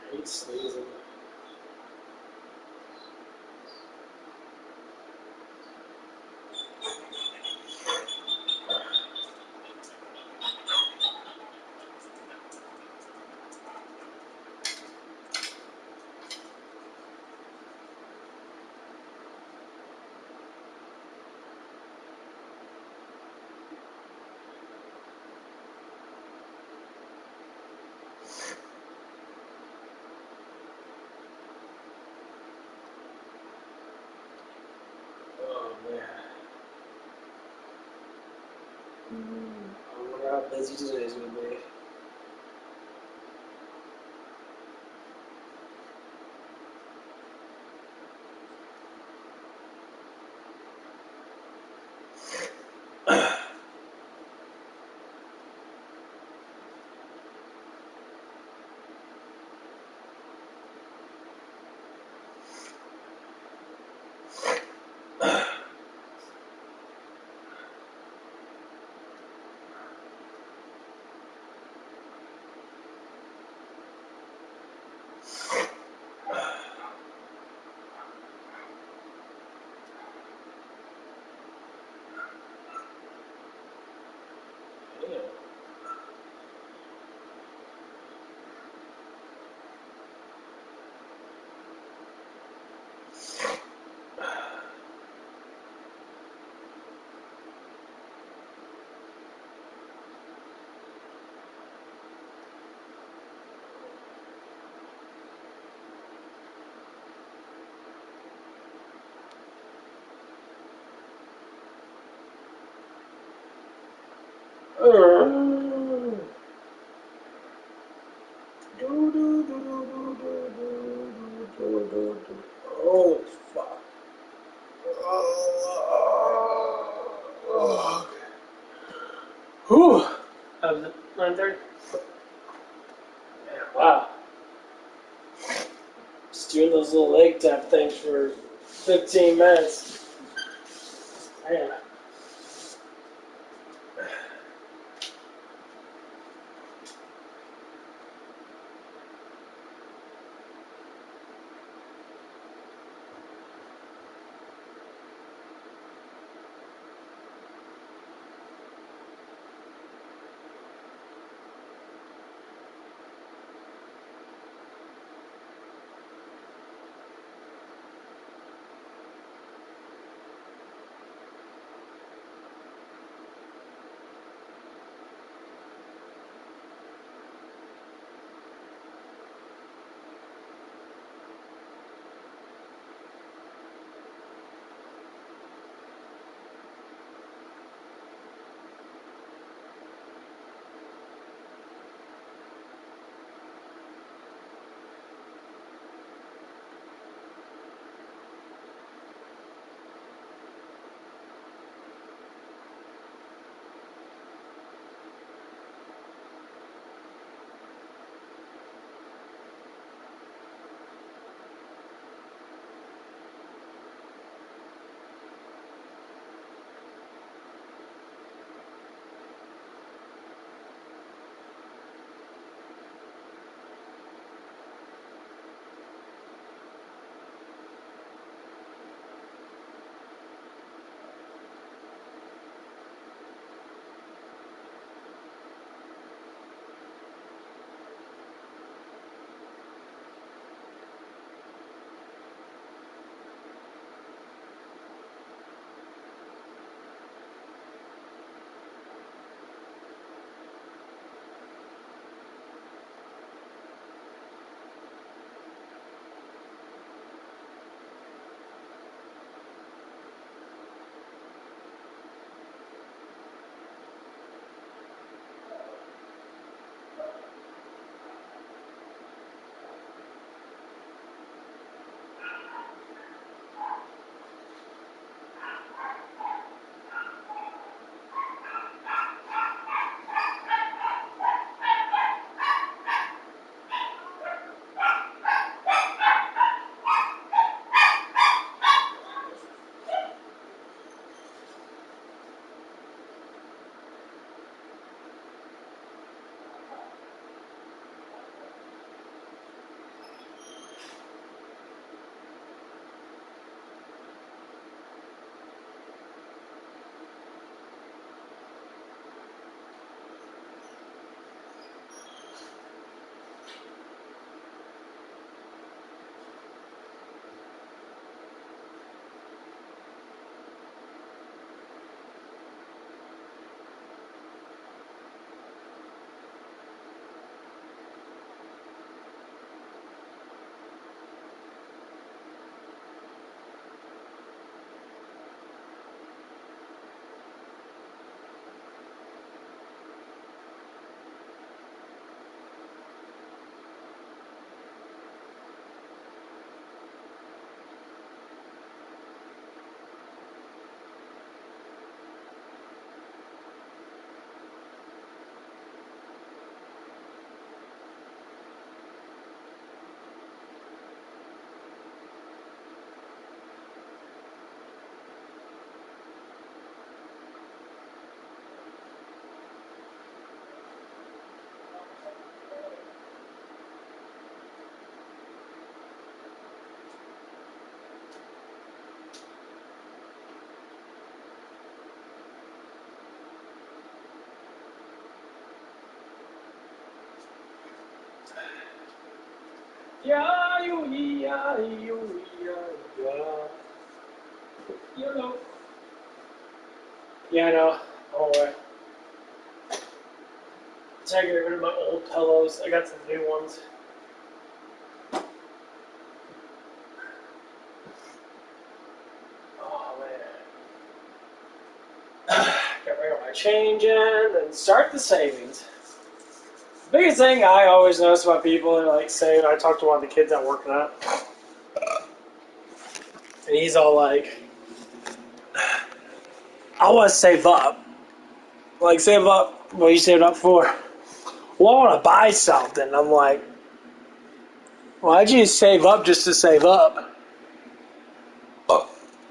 [SPEAKER 1] I hate sneezing. Yeah. I wonder how busy today's gonna be. Oh, fuck. Whew. Of the 9:30? Wow. Just doing those little leg tap things for 15 minutes. Man. Yeah, you. You know. Yeah, I know. Oh, wait. So I get rid of my old pillows. I got some new ones. Oh, man. Got rid of my change in and start the savings. The biggest thing I always notice about people that like say, I talked to one of the kids I'm working at, and he's all like, I want to save up. Like, save up. What are you saving up for? Well, I want to buy something. I'm like, why'd you save up just to save up?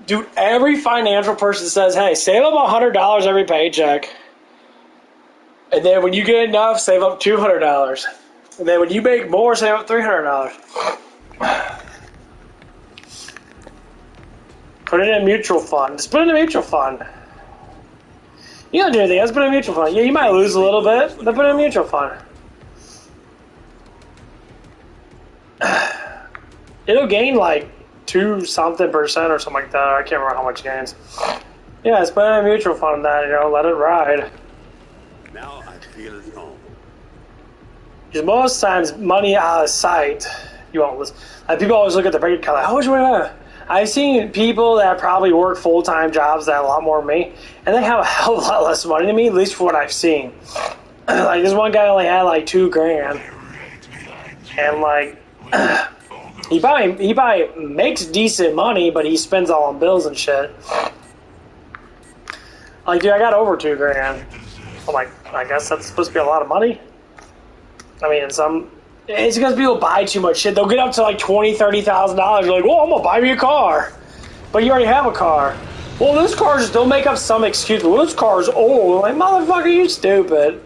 [SPEAKER 1] Dude, every financial person says, hey, save up $100 every paycheck. And then when you get enough, save up $200. And then when you make more, save up $300. Put it in a mutual fund. Just put it in a mutual fund. You don't do anything else, put it in a mutual fund. Yeah, you might lose a little bit, but put it in a mutual fund. It'll gain like 2-something% or something like that. I can't remember how much it gains. Yeah, it's put in a mutual fund that, let it ride.
[SPEAKER 9] Now I feel at home.
[SPEAKER 1] Because most times, money out of sight, you won't listen. Like, people always look at the bank account like, how much money? I've seen people that probably work full-time jobs that have a lot more than me, and they have a hell of a lot less money than me, at least for what I've seen. Like, this one guy only had like $2,000, and like, he probably makes decent money, but he spends all on bills and shit. Like, dude, I got over $2,000. I'm like, I guess that's supposed to be a lot of money. I mean, it's because people buy too much shit. They'll get up to like $20,000, $30,000. You're like, well, I'm gonna buy me a car, but you already have a car. Well, this car just don't make up some excuse. Well, this car's old. I'm like, motherfucker, you stupid.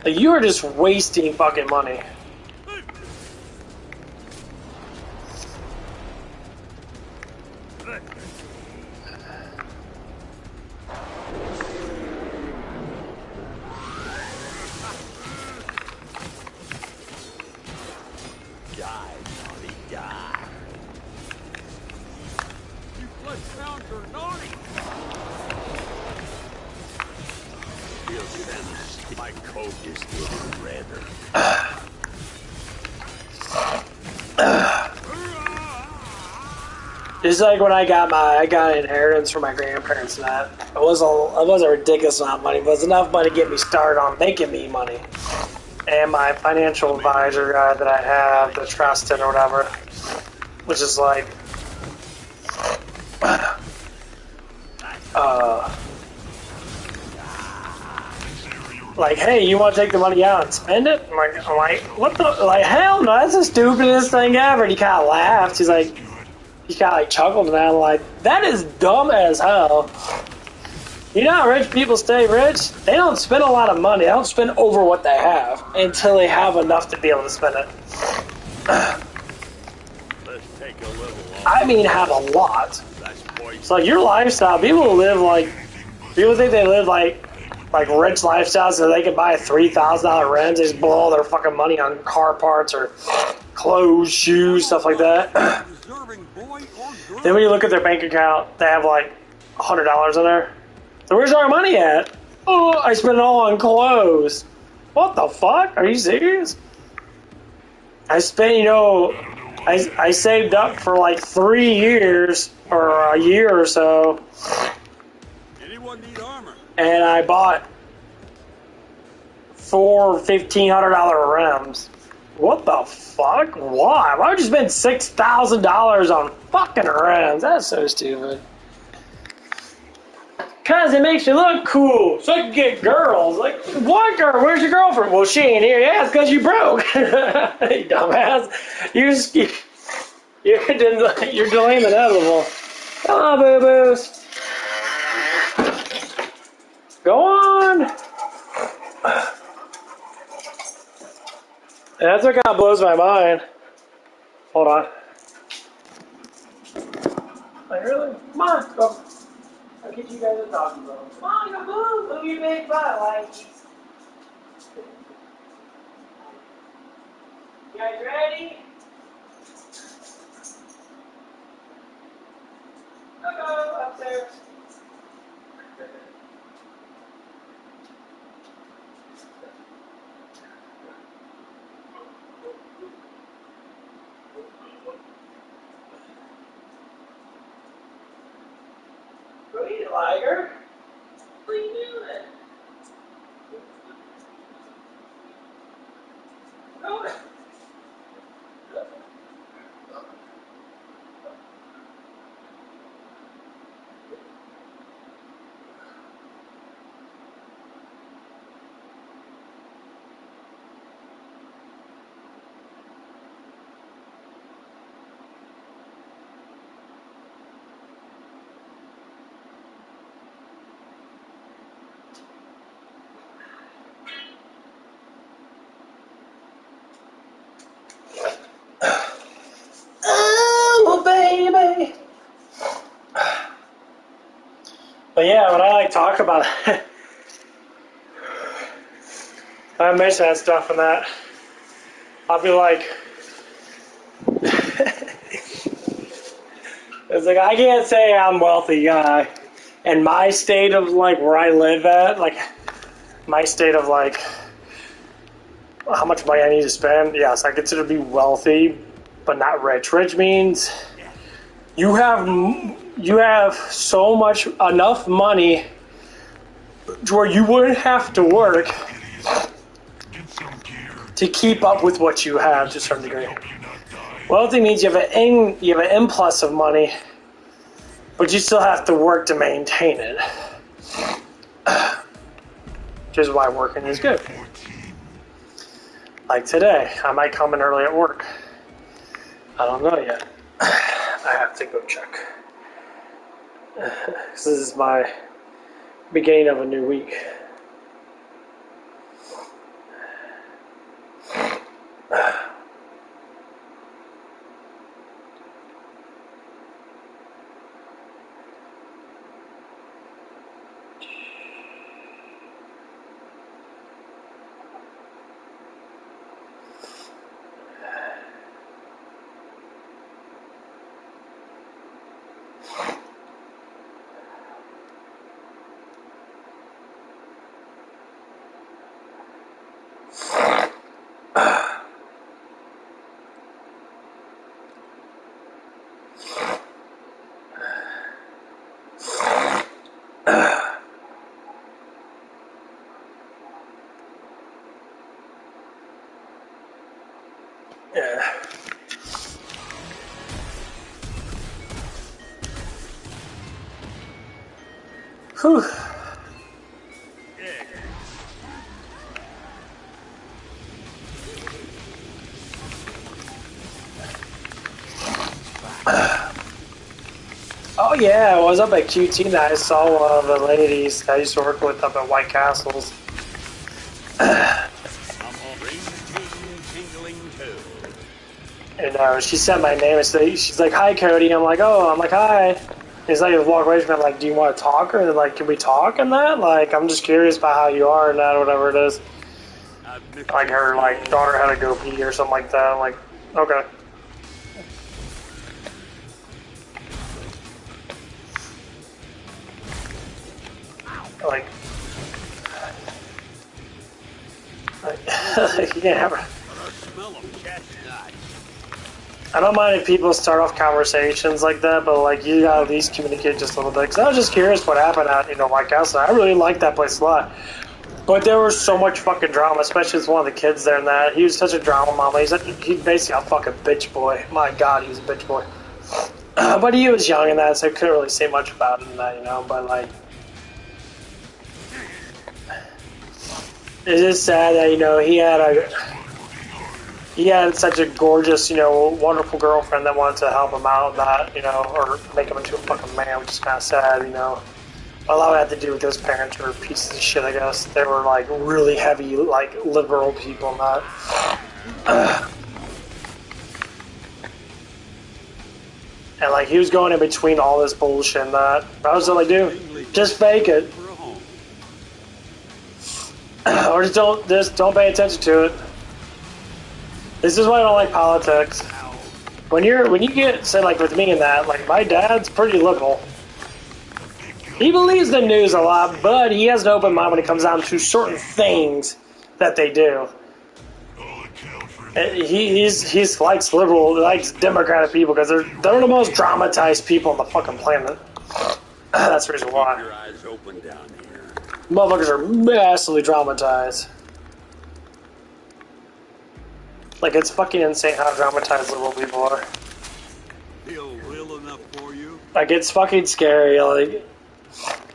[SPEAKER 1] Like, you are just wasting fucking money.
[SPEAKER 9] My coat is getting redder.
[SPEAKER 1] It's like when I got an inheritance from my grandparents and that. It wasn't a ridiculous amount of money, but it was enough money to get me started on making me money. And my financial advisor guy that I have, the trusted or whatever, which is like, like, hey, you want to take the money out and spend it? I'm like, what the? Like, hell no, that's the stupidest thing ever. And he kind of laughed. He kind of like chuckled and I'm like, that is dumb as hell. You know how rich people stay rich? They don't spend a lot of money. They don't spend over what they have until they have enough to be able to spend it.
[SPEAKER 9] Let's take a little off.
[SPEAKER 1] I mean, have a lot. It's like your lifestyle. People think they live like rich lifestyles so they can buy a $3,000 rims. They just blow all their fucking money on car parts or clothes, shoes, stuff like that. Then when you look at their bank account, they have like $100 in there. So where's our money at? Oh, I spent it all on clothes. What the fuck? Are you serious? I spent, I saved up for like 3 years or a year or so.
[SPEAKER 9] Anyone need armor?
[SPEAKER 1] And I bought 4 $1,500 rims. What the fuck? Why? Why would you spend $6,000 on fucking rims? That's so stupid. Cause it makes you look cool, so I can get girls. Like, what girl? Where's your girlfriend? Well, she ain't here. Yeah, it's cause you broke. You dumbass. You're delaying the inevitable. Come on, boo-boos. Go on. And that's what kind of blows my mind. Hold on. Like, really? Come on, go. I'll get you guys a doggy bone. Come on, go move. Move your big butt, like. You guys ready? Hello, upstairs. What are you, Liger? What are you doing? Oh. Oh, baby. But yeah, when I like talk about I mention that stuff and that, I'll be like, it's like I can't say I'm wealthy. In my state of like where I live at, like my state of like how much money I need to spend. Yes, I consider to be wealthy, but not rich. Rich means you have so much enough money to where you wouldn't have to work to keep up with what you have to a certain degree. Wealthy means you have an influx of money, but you still have to work to maintain it. Which is why working is good. Like today, I might come in early at work. I don't know yet. I have to go check. This is my beginning of a new week. Yeah. Whew. Oh yeah, I was up at QT and I saw one of the ladies I used to work with up at White Castles. And she said my name and she's like, "Hi, Cody." I'm like, "Oh," I'm like, "Hi." He's like, walk away from me. I'm like, "Do you want to talk?" Or like, "Can we talk?" And that, like, I'm just curious about how you are and that, whatever it is. Like her, like, daughter had to go pee or something like that. I'm like, okay. Like you can't have her. I don't mind if people start off conversations like that, but like you gotta at least communicate just a little bit. Cause I was just curious what happened at White Castle. I really liked that place a lot, but there was so much fucking drama, especially with one of the kids there. And that he was such a drama mama. He's basically a fucking bitch boy. My God, he was a bitch boy. But he was young and that, so I couldn't really say much about him. That but like. It's just sad that, he had such a gorgeous, wonderful girlfriend that wanted to help him out, or make him into a fucking man, which is kind of sad, A lot of it had to do with those parents were pieces of shit, I guess. They were, like, really heavy, like, liberal people and that. And, like, he was going in between all this bullshit and that. I was like, dude, just fake it. Or just don't pay attention to it. This is why I don't like politics. When you get, say, like with me and that, like my dad's pretty liberal. He believes the news a lot, but he has an open mind when it comes down to certain things that they do. He likes liberal, likes Democratic people because they're the most dramatized people on the fucking planet. That's the reason why.
[SPEAKER 9] Keep your eyes open down here.
[SPEAKER 1] Motherfuckers are massively dramatized. Like, it's fucking insane how dramatized liberal people are.
[SPEAKER 9] Feel real enough for you?
[SPEAKER 1] Like, it's fucking scary. Like,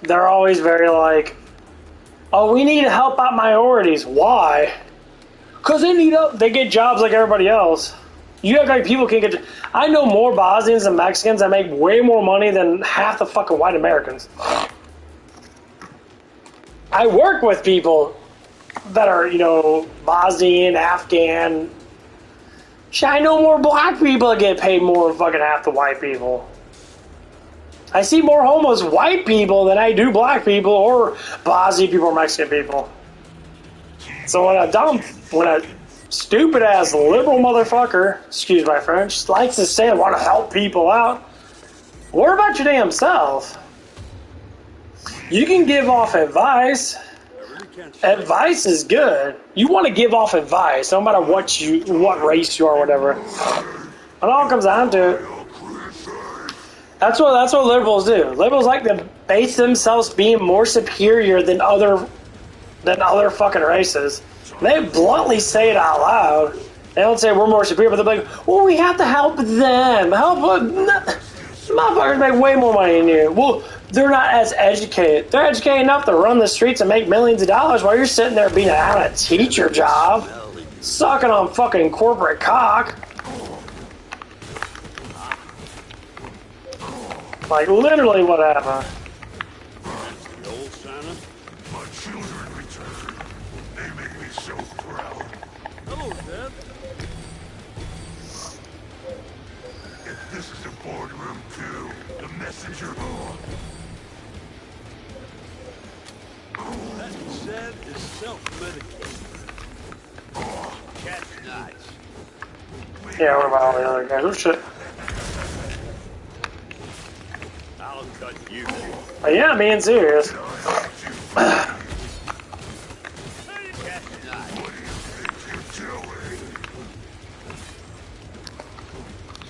[SPEAKER 1] they're always very like, oh, we need to help out minorities. Why? Because they get jobs like everybody else. You act like people can't get... I know more Bosnians and Mexicans that make way more money than half the fucking white Americans. I work with people that are, Bosnian, Afghan. Shit, I know more black people that get paid more than fucking half the white people. I see more homeless white people than I do black people or Bosnian people or Mexican people. So when a stupid ass liberal motherfucker, excuse my French, likes to say I want to help people out, what about your damn self? You can give off advice. Advice is good. You want to give off advice, no matter what race you are, or whatever. It all comes down to it. That's what liberals do. Liberals like to base themselves being more superior than other fucking races. They bluntly say it out loud. They don't say we're more superior, but they're like, well, we have to help them. Motherfuckers make way more money than you. Well, they're not as educated. They're educated enough to run the streets and make millions of dollars while you're sitting there being out of a teacher job, sucking on fucking corporate cock. Like, literally what happened.
[SPEAKER 9] The old Santa?
[SPEAKER 8] My children return. They make me so proud.
[SPEAKER 9] Hello, Dad.
[SPEAKER 8] If this is a boardroom too, the messenger.
[SPEAKER 9] That said is self-medicated. Cat's nuts.
[SPEAKER 1] Yeah, what about all the other guys? Oh shit.
[SPEAKER 9] I'll cut you.
[SPEAKER 1] But yeah, I'm being serious.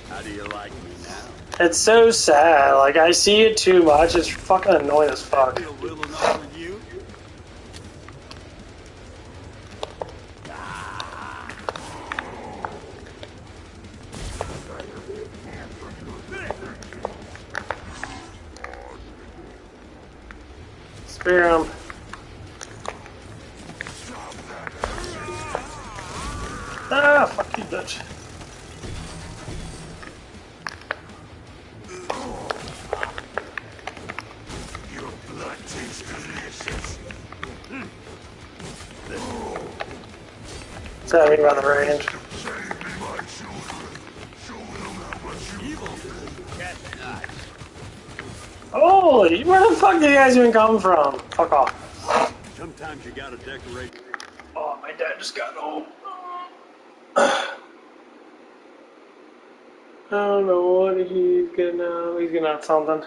[SPEAKER 9] How do you like me now?
[SPEAKER 1] It's so sad. Like, I see it too much. It's fucking annoying as fuck.
[SPEAKER 9] Feel real enough for you?
[SPEAKER 1] Spear him. Ah, fuck you, bitch.
[SPEAKER 8] Your blood tastes delicious.
[SPEAKER 1] What's happening by the range?
[SPEAKER 8] Save me, my children. Show them how much you
[SPEAKER 9] Cat's nuts.
[SPEAKER 1] Holy, where the fuck did you guys even come from? Fuck off.
[SPEAKER 9] Sometimes you gotta decorate.
[SPEAKER 1] Oh, my dad just got home. I don't know what he's getting out. He's getting out something.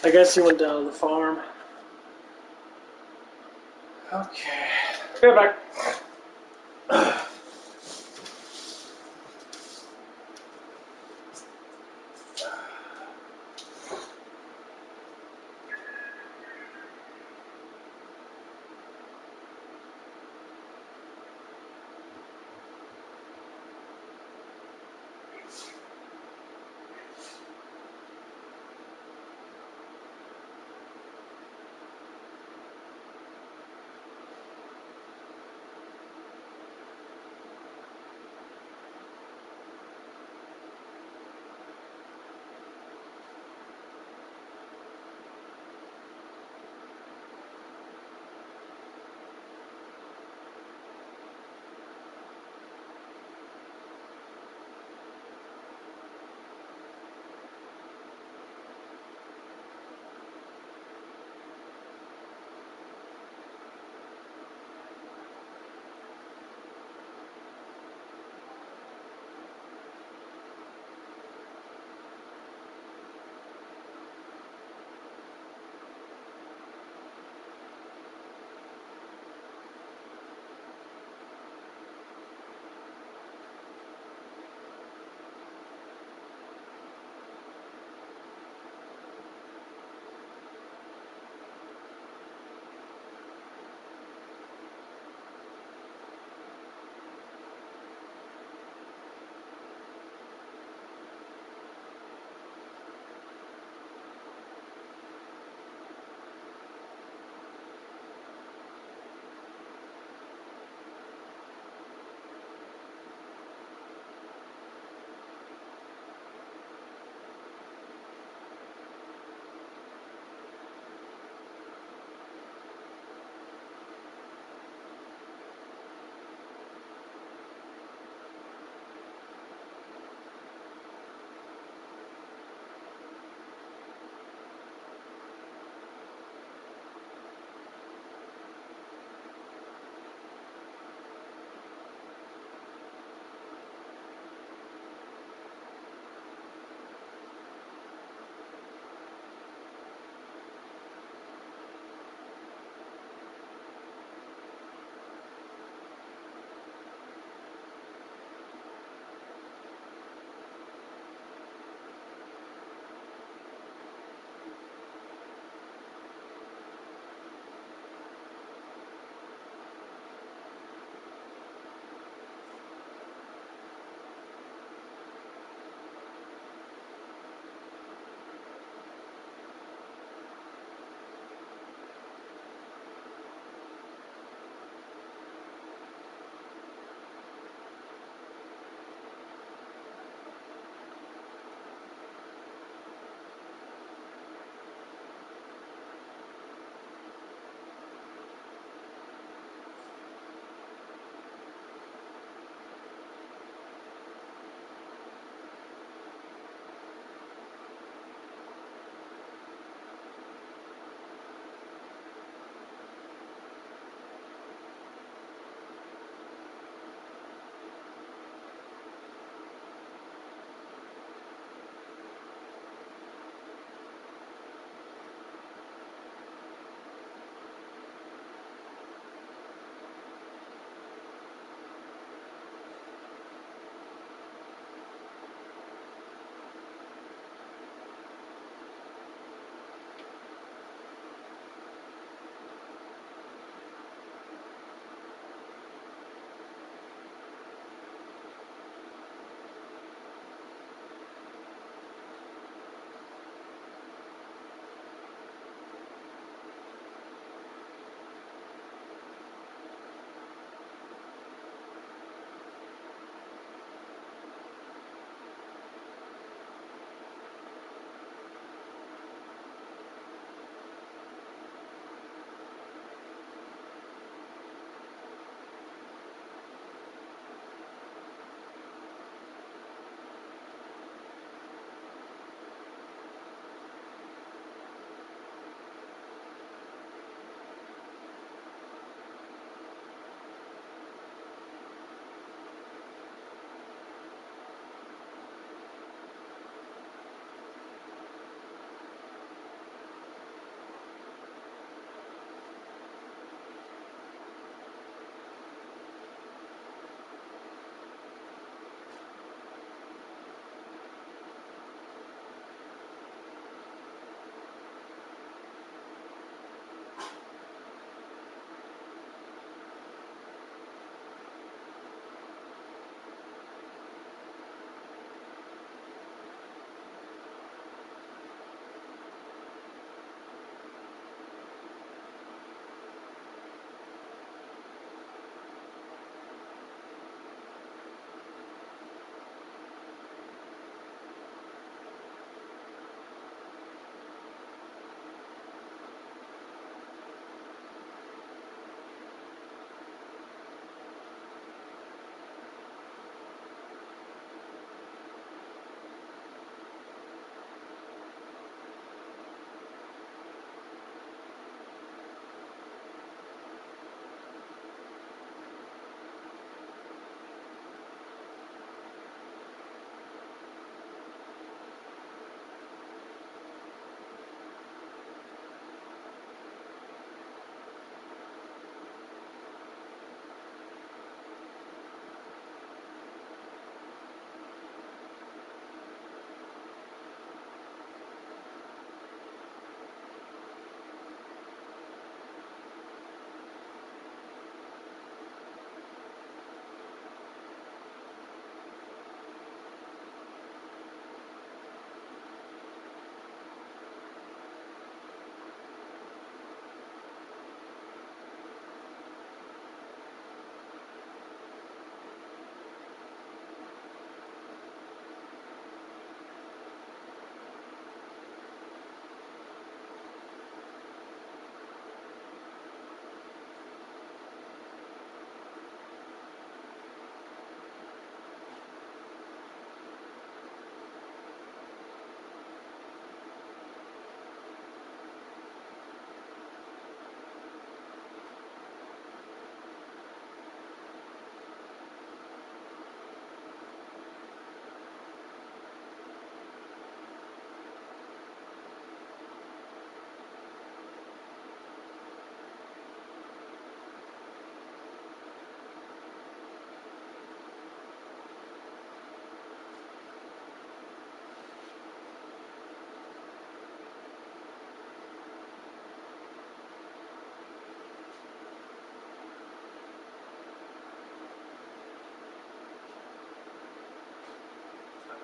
[SPEAKER 1] I guess he went down to the farm. Okay. Be right back.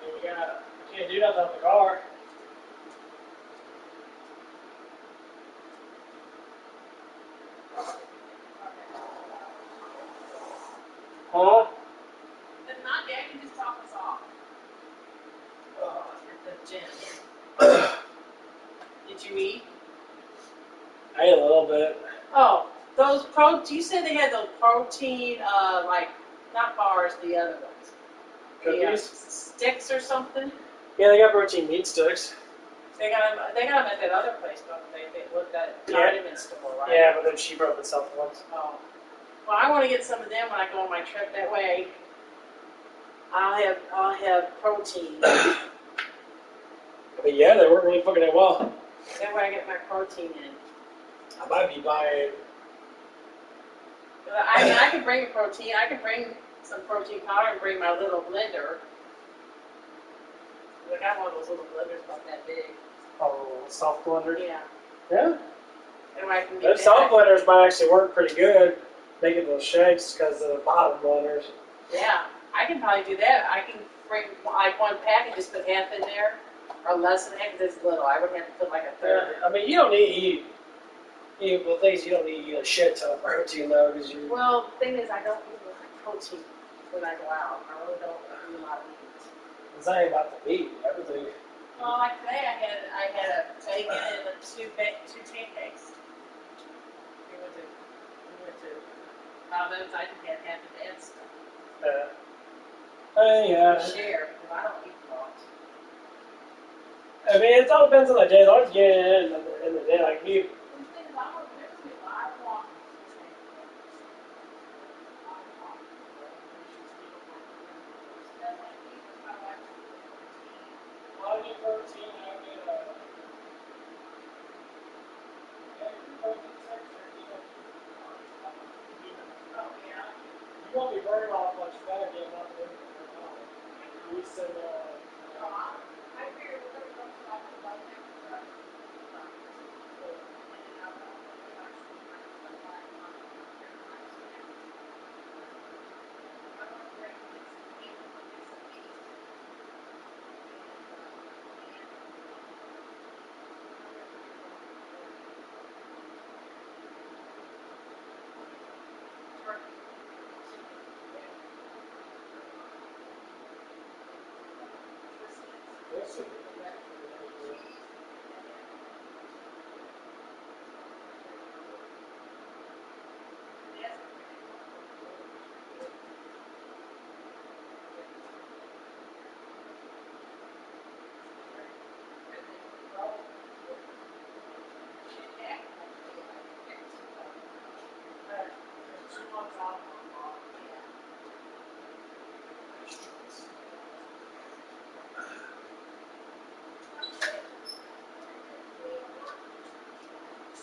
[SPEAKER 1] We can't do nothing on the car. Huh?
[SPEAKER 10] If not, Dad can just top us off at the gym. Did you eat?
[SPEAKER 1] I ate a little bit.
[SPEAKER 10] Oh, those you said they had those protein, like, not bars, the other ones. The
[SPEAKER 1] Cookies?
[SPEAKER 10] sticks or something?
[SPEAKER 1] Yeah, they got protein meat sticks.
[SPEAKER 10] They got them at that other place, don't they? They looked at vitamin store, right?
[SPEAKER 1] Yeah, but they're cheaper than supplements.
[SPEAKER 10] Oh. Well, I want to get some of them when I go on my trip. That way, I'll have protein.
[SPEAKER 1] But yeah, they work really fucking well.
[SPEAKER 10] That way, I get my protein in.
[SPEAKER 1] I might be buying.
[SPEAKER 10] I mean, I can bring protein. I can bring some protein powder and bring my little blender. I got one of those little blenders about that big.
[SPEAKER 1] Oh, soft blender.
[SPEAKER 10] Yeah.
[SPEAKER 1] Yeah.
[SPEAKER 10] And I can get
[SPEAKER 1] Those soft blenders might actually work pretty good, making those shakes because of the bottom blenders.
[SPEAKER 10] Yeah, I can probably do that. I can bring like one pack and just put half in there, or less than half because it's little. I would have to put like a third.
[SPEAKER 1] Yeah, I mean, you don't need to eat. Well, things you don't need to eat a shit ton of protein though, because you.
[SPEAKER 10] Well, the thing is, I don't eat like protein when I go out. I really don't eat a lot of meat.
[SPEAKER 1] It's not even about the meat, everything.
[SPEAKER 10] Well, like today, I had a bacon and two pancakes. We went to Robin's. I just had half of that stuff.
[SPEAKER 1] Yeah.
[SPEAKER 10] Share, because I don't eat much.
[SPEAKER 1] I mean, it all depends on the day. As long as you get it in the day, like me.
[SPEAKER 10] The thing is, I don't really I want
[SPEAKER 1] You won't be burning off much fat getting up there. We said,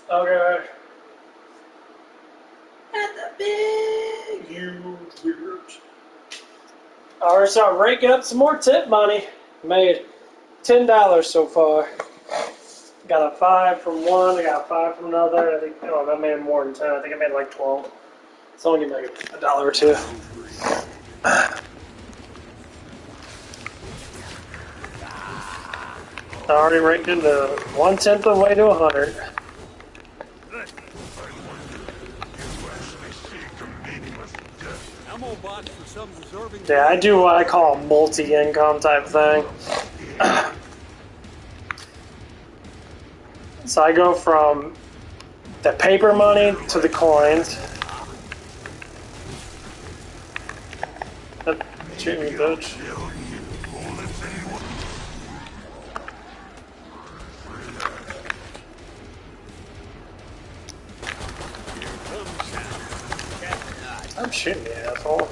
[SPEAKER 1] okay.
[SPEAKER 10] at the big.
[SPEAKER 1] Huge beers. Alright, so I'm raking up some more tip money. Made $10 so far. Got a 5 from one, I got a 5 from another. I think I made more than 10. I think I made like 12. So I'm gonna make $1 or $2. I already raked into 1/10 of the way to 100. Yeah, I do what I call a multi-income type thing. So I go from the paper money to the coins. Shoot me, bitch. I'm shooting you, asshole.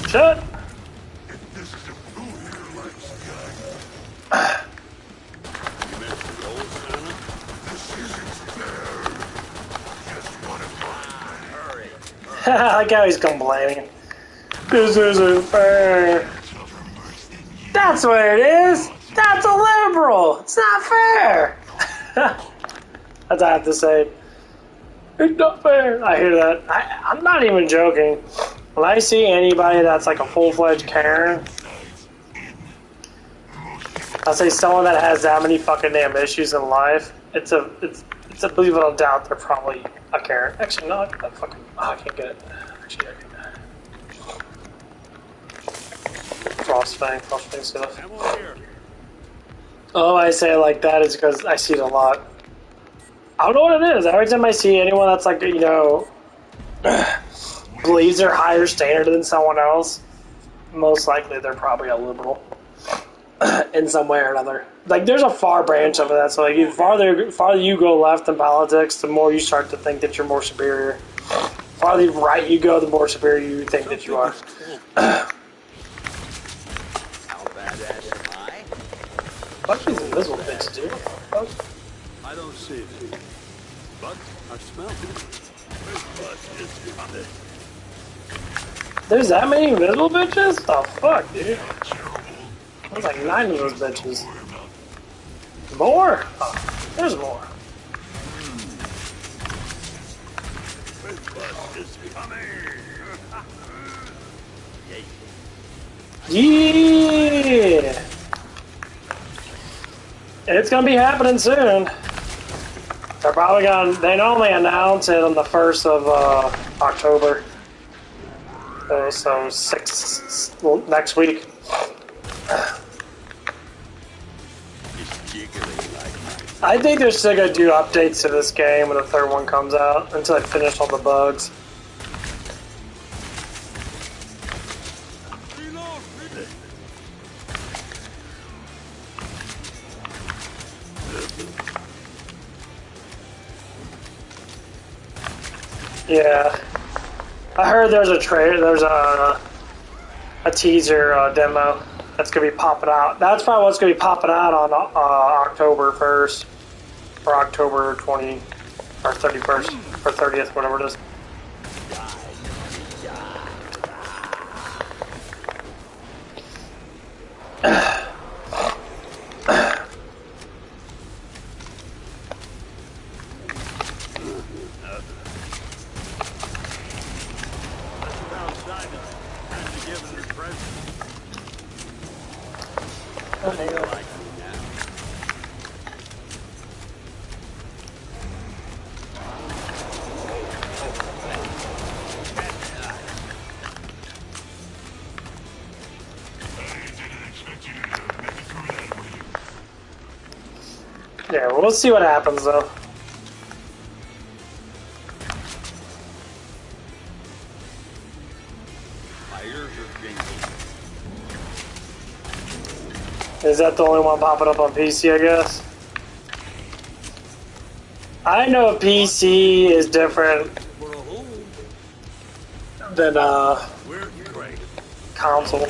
[SPEAKER 1] Shut. I like how he's complaining. This isn't fair. That's what it is. That's a liberal. It's not fair. That's what I have to say. It's not fair. I hear that. I'm not even joking. When I see anybody that's like a full-fledged Karen, I'll say someone that has that many fucking damn issues in life, it's a believe it or doubt they're probably a Karen. Actually, no, I can't get it. Actually, I can get it. Frostfang stuff. Oh, I say it like that is because I see it a lot. I don't know what it is. Every time I see anyone that's like, you know, believes they're higher standard than someone else, most likely they're probably a liberal in some way or another. Like, there's a far branch of it. So, like, the farther you go left in politics, the more you start to think that you're more superior. The farther right you go, the more superior you think that you are. What these invisible bits do?
[SPEAKER 9] I don't see it, but I smell it.
[SPEAKER 1] There's that many invisible bitches? The fuck, dude? There's like 9 of those bitches. More? Oh, there's more. Yeah! It's gonna be happening soon. They're probably they normally announce it on the 1st of October. So next week. I think they're still gonna do updates to this game when the 3rd one comes out until I finish all the bugs. Yeah, I heard there's a trailer. There's a teaser demo that's gonna be popping out. That's probably what's gonna be popping out on October 1st or October 20 or 31st or 30th, whatever it is. Yeah, well, we'll see what happens though. Is that the only one popping up on PC, I guess? I know PC is different than console.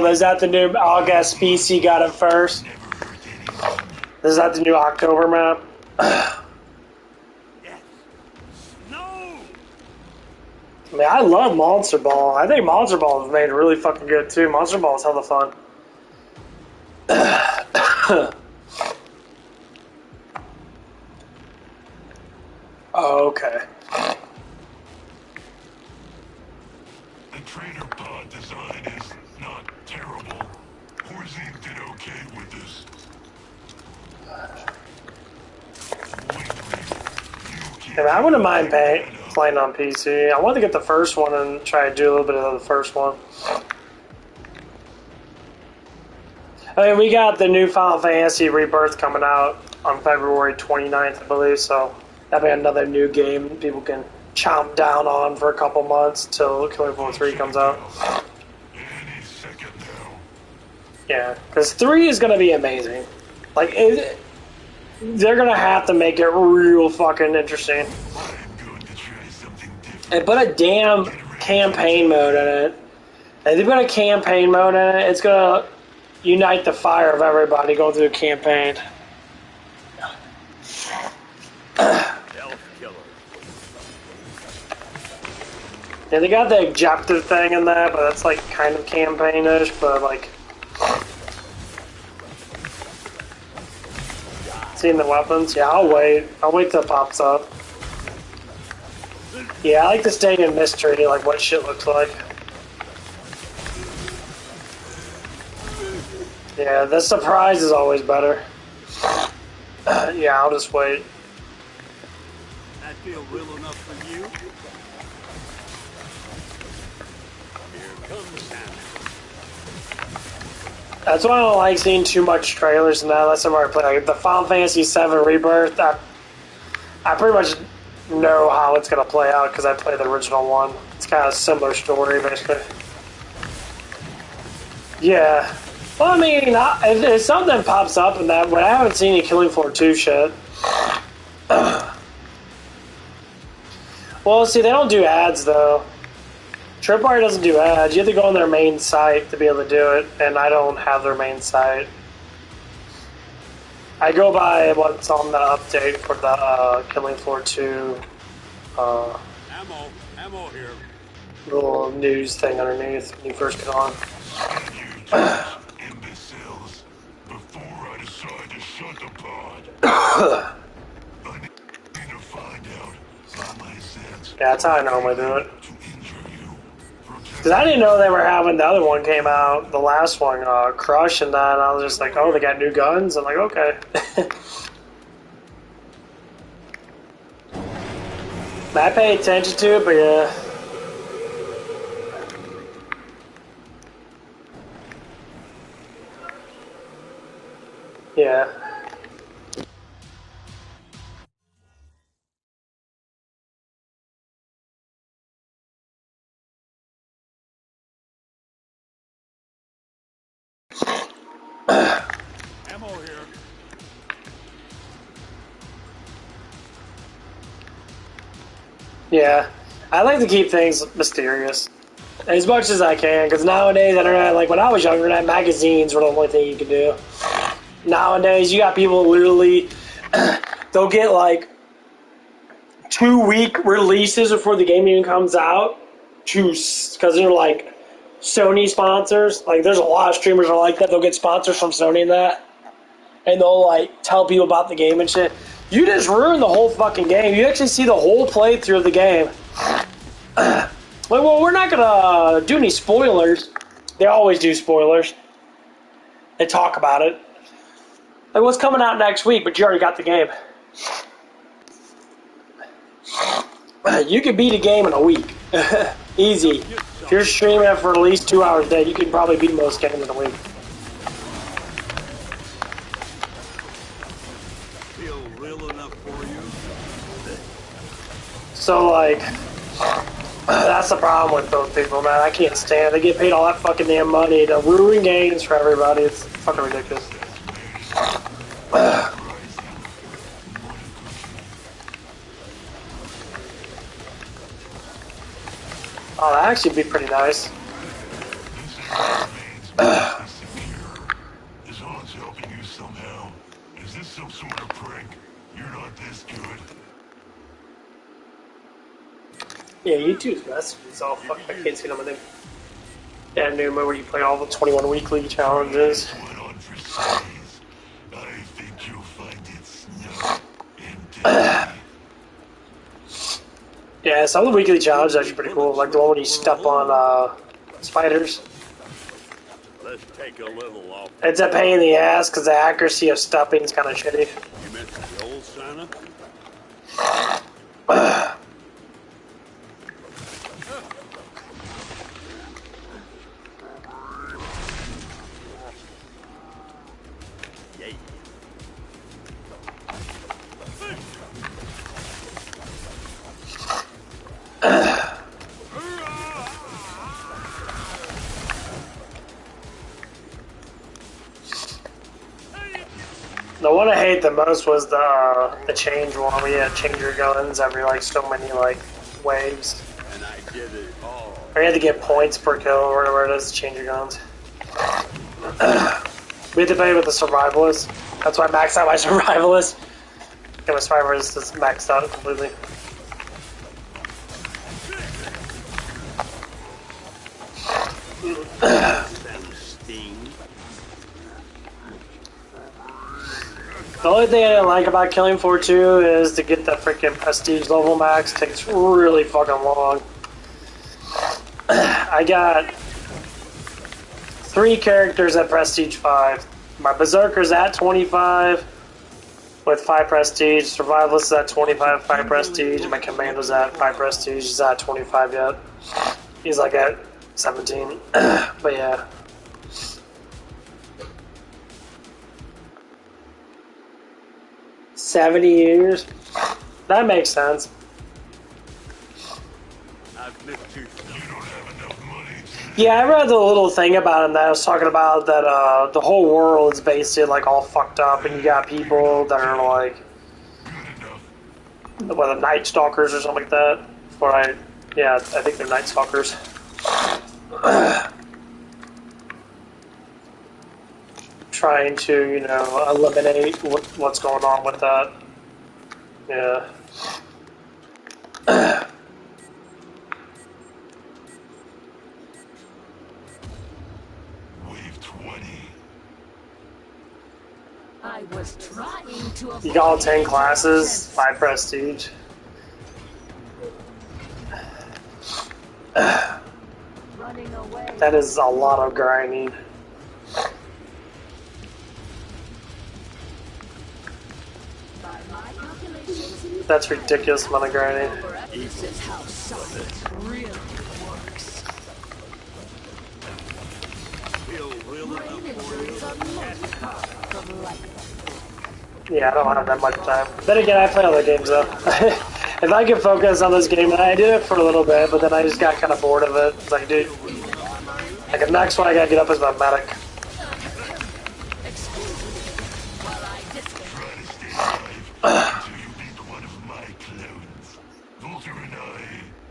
[SPEAKER 1] Is that the new August PC got it first? Is that the new October map?
[SPEAKER 9] Yes. No.
[SPEAKER 1] I mean, I love Monster Ball. I think Monster Ball was made really fucking good too. Monster Ball is hella fun. Oh, okay.
[SPEAKER 2] The trainer pod design is not terrible. Horzine did okay with this.
[SPEAKER 1] And I wouldn't mind playing on PC. I wanted to get the first one and try to do a little bit of the first one. I mean, we got the new Final Fantasy Rebirth coming out on February 29th, I believe, so that'll be another new game people can chomp down on for a couple months till Killing Floor 3 comes out.
[SPEAKER 8] Any second now.
[SPEAKER 1] Yeah, because 3 is going to be amazing. Like, they're going to have to make it real fucking interesting.
[SPEAKER 8] I'm going to try something different.
[SPEAKER 1] And put a damn campaign mode in it. If they put a campaign mode in it, it's going to unite the fire of everybody going through the campaign.
[SPEAKER 9] Elf killer.
[SPEAKER 1] Yeah, they got the objective thing in that, but that's like kind of campaign-ish, but like... Seeing the weapons? Yeah, I'll wait. I'll wait till it pops up. Yeah, I like to stay in mystery, like what shit looks like. Yeah, the surprise is always better. Yeah, I'll just wait.
[SPEAKER 9] That feel real enough for you? Here comes Santa.
[SPEAKER 1] That's why I don't like seeing too much trailers and that unless I'm already playing. Like the Final Fantasy VII Rebirth, I pretty much know how it's going to play out because I played the original one. It's kind of a similar story, basically. Yeah. Well, I mean, if something pops up in that, but I haven't seen any Killing Floor 2 shit. Well, see, they don't do ads, though. Tripwire doesn't do ads. You have to go on their main site to be able to do it, and I don't have their main site. I go by what's on the update for the Killing Floor 2
[SPEAKER 9] Ammo here.
[SPEAKER 1] little news thing underneath when you first get on.
[SPEAKER 8] Imbeciles. Before I decide to shut the pod, I need to find out how my sense
[SPEAKER 1] Yeah, that's how I normally do it.
[SPEAKER 8] to injure you.
[SPEAKER 1] Because I didn't know they were having, the other one came out, the last one, Crush, and that, and I was just like, oh, they got new guns? I'm like, okay. I pay attention to it, but yeah. Yeah.
[SPEAKER 9] Ammo here.
[SPEAKER 1] Yeah. I like to keep things mysterious. As much as I can, because nowadays, internet, like when I was younger, that magazines were the only thing you could do. Nowadays, you got people literally, they'll get like 2-week releases before the game even comes out, because they're like Sony sponsors. Like there's a lot of streamers that are like that. They'll get sponsors from Sony and that, and they'll like tell people about the game and shit. You just ruined the whole fucking game. You actually see the whole playthrough of the game. Like, well, we're not gonna do any spoilers. They always do spoilers. They talk about it. Like, what's coming out next week, but you already got the game. You can beat a game in a week. Easy. If you're streaming it for at least 2 hours a day, you can probably beat most games in a week.
[SPEAKER 9] Feel real enough for you?
[SPEAKER 1] So, like, that's the problem with those people, man. I can't stand it. They get paid all that fucking damn money to ruin games for everybody. It's fucking ridiculous. Oh, that'd actually be pretty nice.
[SPEAKER 8] This odds helping you somehow. Is this some sort of prank? You're not this good.
[SPEAKER 1] Yeah, YouTube's best. It's all fuck. I can't see them in that new mode where you play all the 21 weekly challenges.
[SPEAKER 8] Went on for days. I think you'll find it snug and deadly.
[SPEAKER 1] Yeah, some of the weekly challenges are actually pretty cool. Like the one when you step on spiders.
[SPEAKER 9] Let's take a little off.
[SPEAKER 1] It's a pain in the ass because the accuracy of stepping is kind of shitty.
[SPEAKER 9] You meant the old Santa? Yay.
[SPEAKER 1] The one I hate the most was the change one. We had to change your guns every like so many like waves.
[SPEAKER 9] And I did it all.
[SPEAKER 1] Or you had to get points per kill or whatever it is to change your guns. We had to play with the survivalist. That's why I maxed out my survivalist. Yeah, my survivalist is maxed out completely. The only thing I didn't like about Killing Floor 2 is to get the freaking prestige level max takes really fucking long. I got 3 characters at prestige 5. My Berserker's at 25 with 5 prestige. Survivalist is at 25, 5 prestige. And my Commando's at 5 prestige. He's not at 25 yet. He's like at 17. But yeah. $70. That makes sense. Yeah, I read the little thing about him that was talking about that the whole world is basically like all fucked up, and you got people that are like, what, the Night Stalkers or something like that. Or I think they're Night Stalkers. Trying to, you know, eliminate what's going on with that. Yeah.
[SPEAKER 8] Wave 20.
[SPEAKER 7] I was trying to
[SPEAKER 1] You got all 10 classes, 5 prestige.
[SPEAKER 7] running away.
[SPEAKER 1] That is a lot of grinding.
[SPEAKER 7] By my calculations,
[SPEAKER 1] That's ridiculous amount of grinding.
[SPEAKER 7] this is how science really works.
[SPEAKER 9] Feel real
[SPEAKER 7] Brain
[SPEAKER 9] enough for
[SPEAKER 7] injuries
[SPEAKER 9] you.
[SPEAKER 7] are most common from life.
[SPEAKER 1] Yeah, I don't have that much time. Then again, I play other games though. If I could focus on this game, and I did it for a little bit, but then I just got kind of bored of it. It's like, dude, like the next one I gotta get up is my medic.
[SPEAKER 7] Excuse me while I discuss.
[SPEAKER 8] Until you beat one of my clones. Volter and I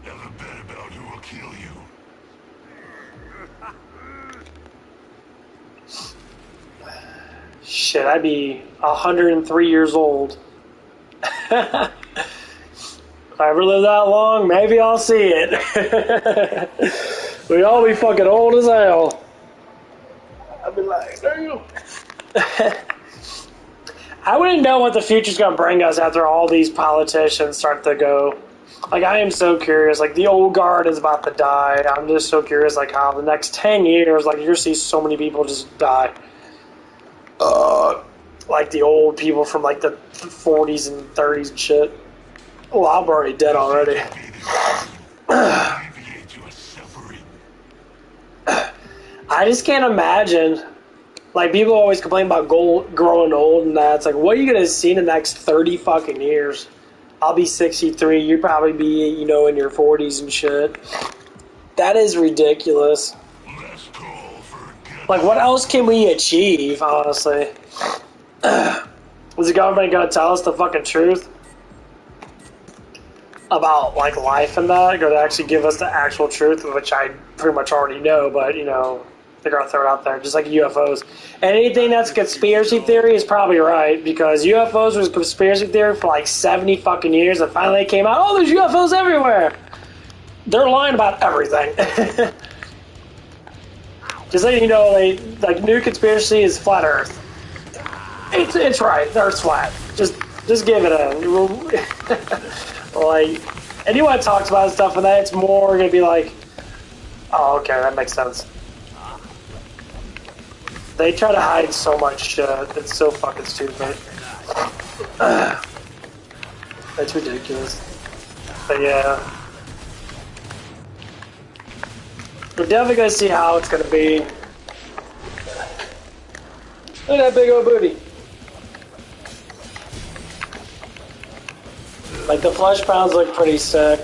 [SPEAKER 8] have a bet about who will kill you.
[SPEAKER 1] Shit, I'd be 103 years old. If I ever live that long, maybe I'll see it. We all be fucking old as hell. I'd be like, damn. I wouldn't know what the future's gonna bring us after all these politicians start to go. Like, I am so curious. Like, the old guard is about to die. I'm just so curious, like, how the next 10 years, like, you're gonna see so many people just die. Like the old people from, like, the 40s and 30s and shit. Well, I'm already dead already.
[SPEAKER 8] Alleviate your suffering.
[SPEAKER 1] I just can't imagine. Like, people always complain about growing old and that. It's like, what are you going to see in the next 30 fucking years? I'll be 63. You'll probably be, you know, in your 40s and shit. That is ridiculous.
[SPEAKER 8] Last call for
[SPEAKER 1] Like, what else can we achieve, honestly? Is the government going to tell us the fucking truth about, like, life and that? Going to actually give us the actual truth, which I pretty much already know, but, you know, they're going to throw it out there, just like UFOs. Anything that's conspiracy theory is probably right, because UFOs was conspiracy theory for, like, 70 fucking years, and finally it came out, oh, there's UFOs everywhere! They're lying about everything. Just so you know, like, new conspiracy is flat Earth. It's right. The Earth's flat. Just give it a like. Anyone talks about stuff and that, it's more gonna be like, oh, okay, that makes sense. They try to hide so much shit. It's so fucking stupid. It's ridiculous. But yeah, we're definitely gonna see how it's gonna be. Look at that big old booty. Like, the flesh pounds look pretty sick.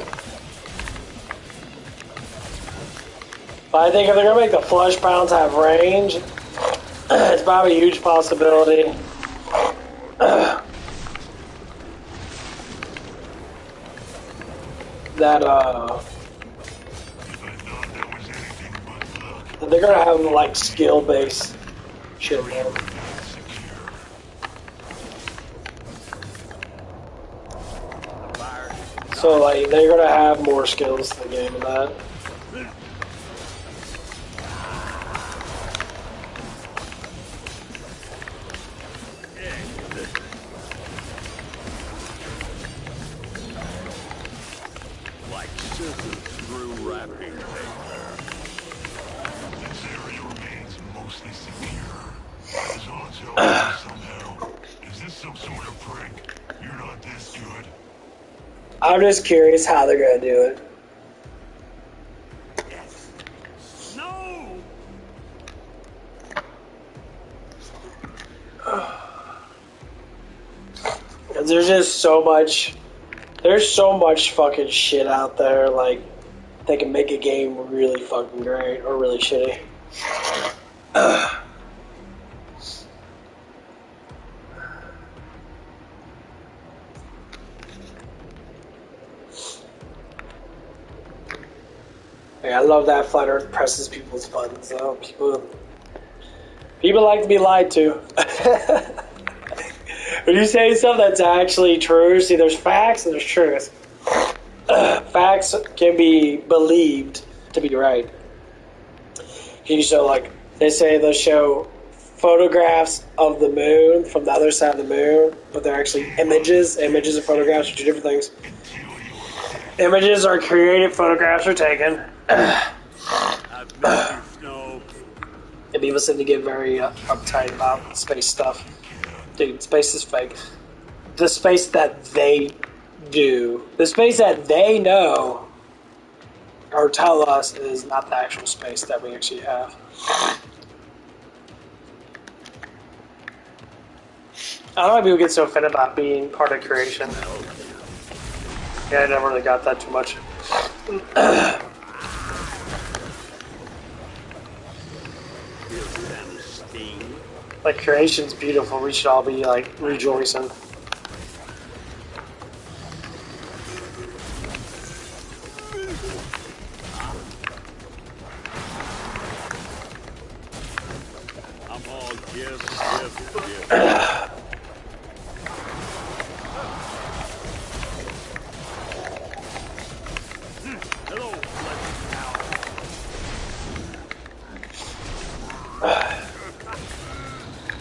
[SPEAKER 1] But I think if they're gonna make the flesh pounds have range, it's probably a huge possibility they're gonna have like skill-based shit, man. So like they're gonna have more skills in the game than that.
[SPEAKER 9] Like scissors through wrapping paper.
[SPEAKER 8] This area remains mostly secure. As all tell somehow. Is this some sort of prank? You're not this good.
[SPEAKER 1] I'm just curious how they're gonna do it.
[SPEAKER 9] No!
[SPEAKER 1] There's just so much. There's so much fucking shit out there. Like they can make a game really fucking great or really shitty. Yeah, I love that Flat Earth presses people's buttons though. People like to be lied to. When you say stuff that's actually true, see, there's facts and there's truth. Facts can be believed to be right. You show, like, they say they'll show photographs of the moon from the other side of the moon, but they're actually images. Images and photographs are two different things. Images are created, photographs are taken.
[SPEAKER 9] I've made you snow.
[SPEAKER 1] And people seem to get very uptight about space stuff. Dude, space is fake. The space that they do, the space that they know or tell us is not the actual space that we actually have. I don't know why people get so offended about being part of creation. Yeah, I never really got that too much. Like, creation's beautiful. We should all be, like, rejoicing.
[SPEAKER 9] I'm all give. Hello,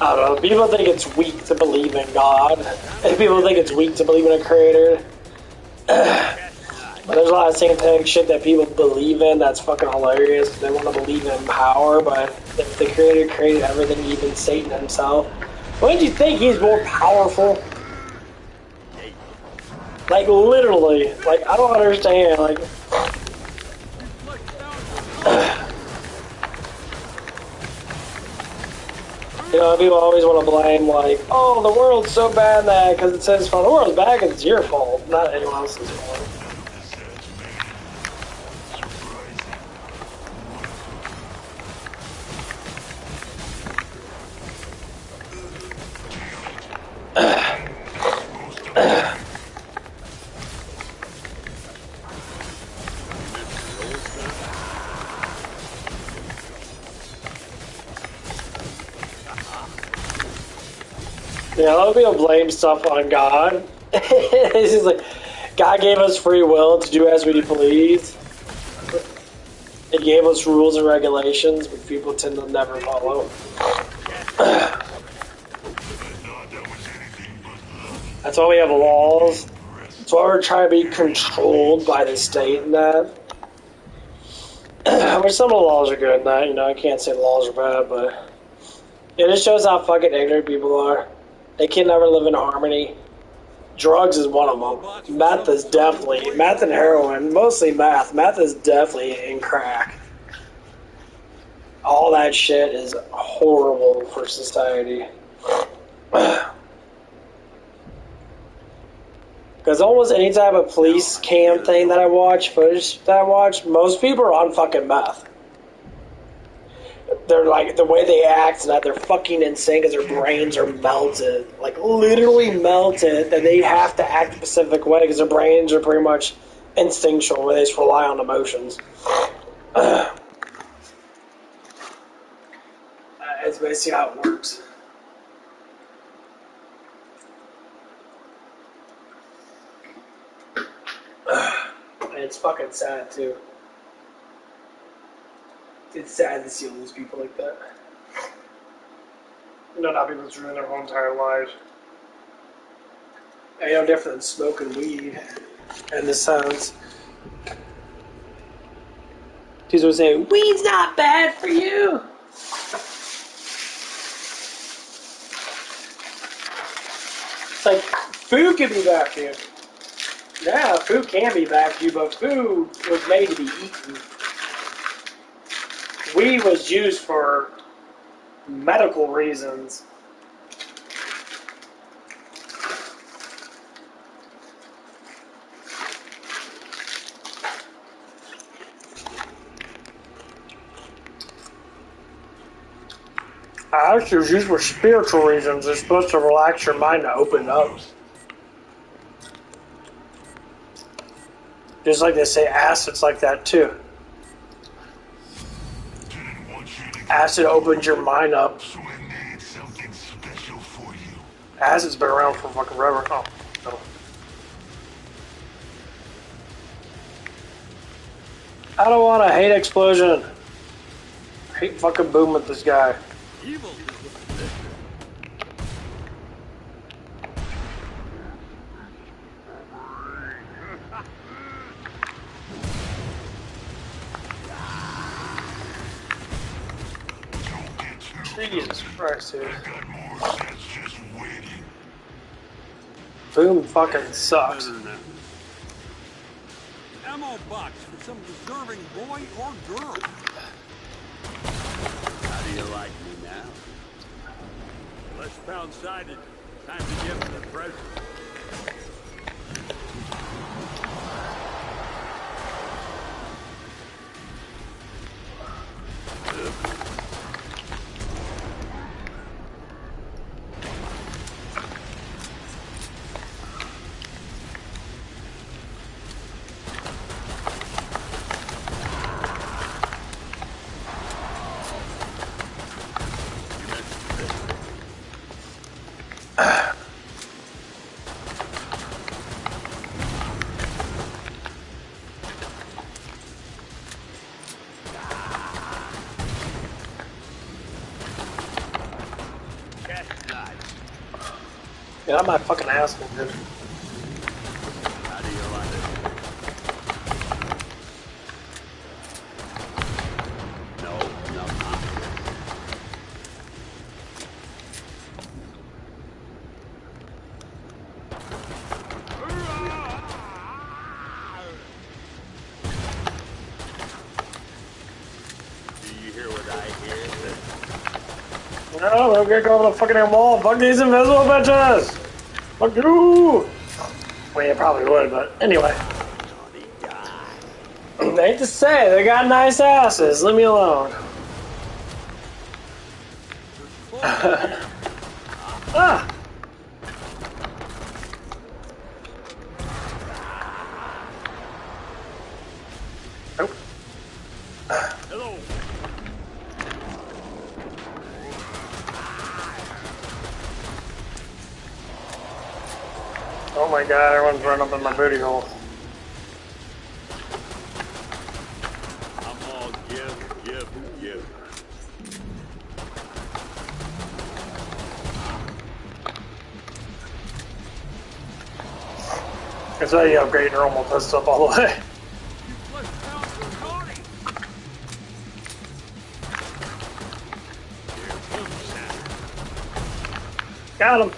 [SPEAKER 1] I don't know. People think it's weak to believe in God. And people think it's weak to believe in a creator. But there's a lot of scientific shit that people believe in that's fucking hilarious. They want to believe in power, but if the creator created everything, even Satan himself, wouldn't you think he's more powerful? Like, literally. Like, I don't understand. Like... You know, people always want to blame, like, oh, the world's so bad that, because it says, well, the world's bad because it's your fault, not anyone else's fault. Yeah, a lot of people blame stuff on God. It's just like, God gave us free will to do as we please. He gave us rules and regulations, but people tend to never follow. That's why we have laws. That's why we're trying to be controlled by the state and that. Which some of the laws are good and that, you know, I can't say the laws are bad, but it just shows how fucking ignorant people are. They can never live in harmony. Drugs is one of them. Meth is definitely, meth and heroin, mostly meth. Meth is definitely in crack. All that shit is horrible for society. Because almost any type of police cam thing that I watch, footage that I watch, most people are on fucking meth. They're like, the way they act and that they're fucking insane because their brains are melted. Like, literally melted, that they have to act a specific way because their brains are pretty much instinctual, where they just rely on emotions. It's basically how it works. And it's fucking sad too. It's sad to see all these people like that. You know, not people that's ruined their whole entire lives. Ain't no different than smoking weed in this sense. People are saying, weed's not bad for you. It's like, food can be bad for you. Yeah, food can be bad for you, but food was made to be eaten. Weed was used for medical reasons. Actually, it was used for spiritual reasons. It's supposed to relax your mind to open it up. Just like they say, acid's like that too. Acid opens your mind up. Acid's been around for fucking forever. Oh, no. I don't want a hate explosion. I hate fucking boom with this guy.
[SPEAKER 9] Evil is the position.
[SPEAKER 1] Jesus Christ, dude. Boom fucking sucks.
[SPEAKER 9] Ammo box for some deserving boy or girl. How do you like me now? Less pound-sided. Time to give them the present.
[SPEAKER 1] Yeah, I'm my fucking asshole, dude.
[SPEAKER 9] How do you like it? No. Do you hear what I hear?
[SPEAKER 1] No, we'll get go over the fucking wall. Fuck these invisible bitches! Fuck you! Well, you probably would, but anyway. I hate to say, they got nice asses. Leave me alone. Ah! Nope.
[SPEAKER 9] Hello.
[SPEAKER 1] Oh my god, everyone's running up in my booty hole.
[SPEAKER 9] I'm all give.
[SPEAKER 1] That's how you upgrade your normal pistol up all the way. Got him.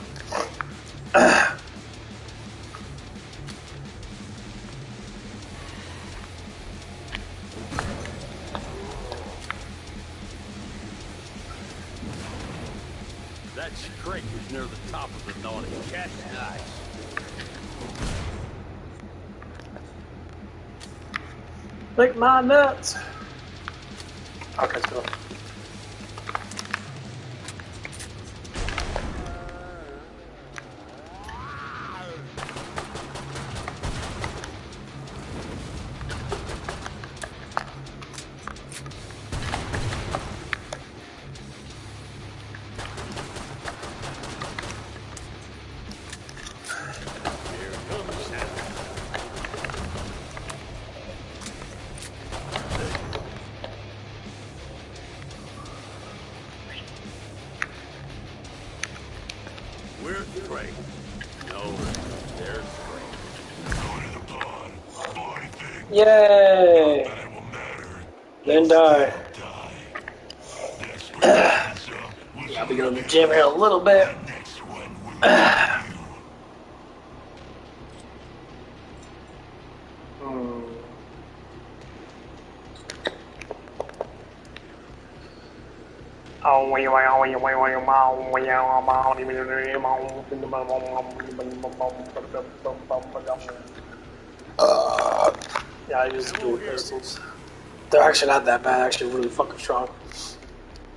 [SPEAKER 9] That crate is near the top of the naughty cat. Nice.
[SPEAKER 1] Lick my nuts. Okay, so.
[SPEAKER 9] Straight. No, they're straight.
[SPEAKER 1] Yay! Then die. I'll be going to the gym here in a little bit. Yeah, I use the dual pistols. They're actually not that bad, actually really fucking strong. Oh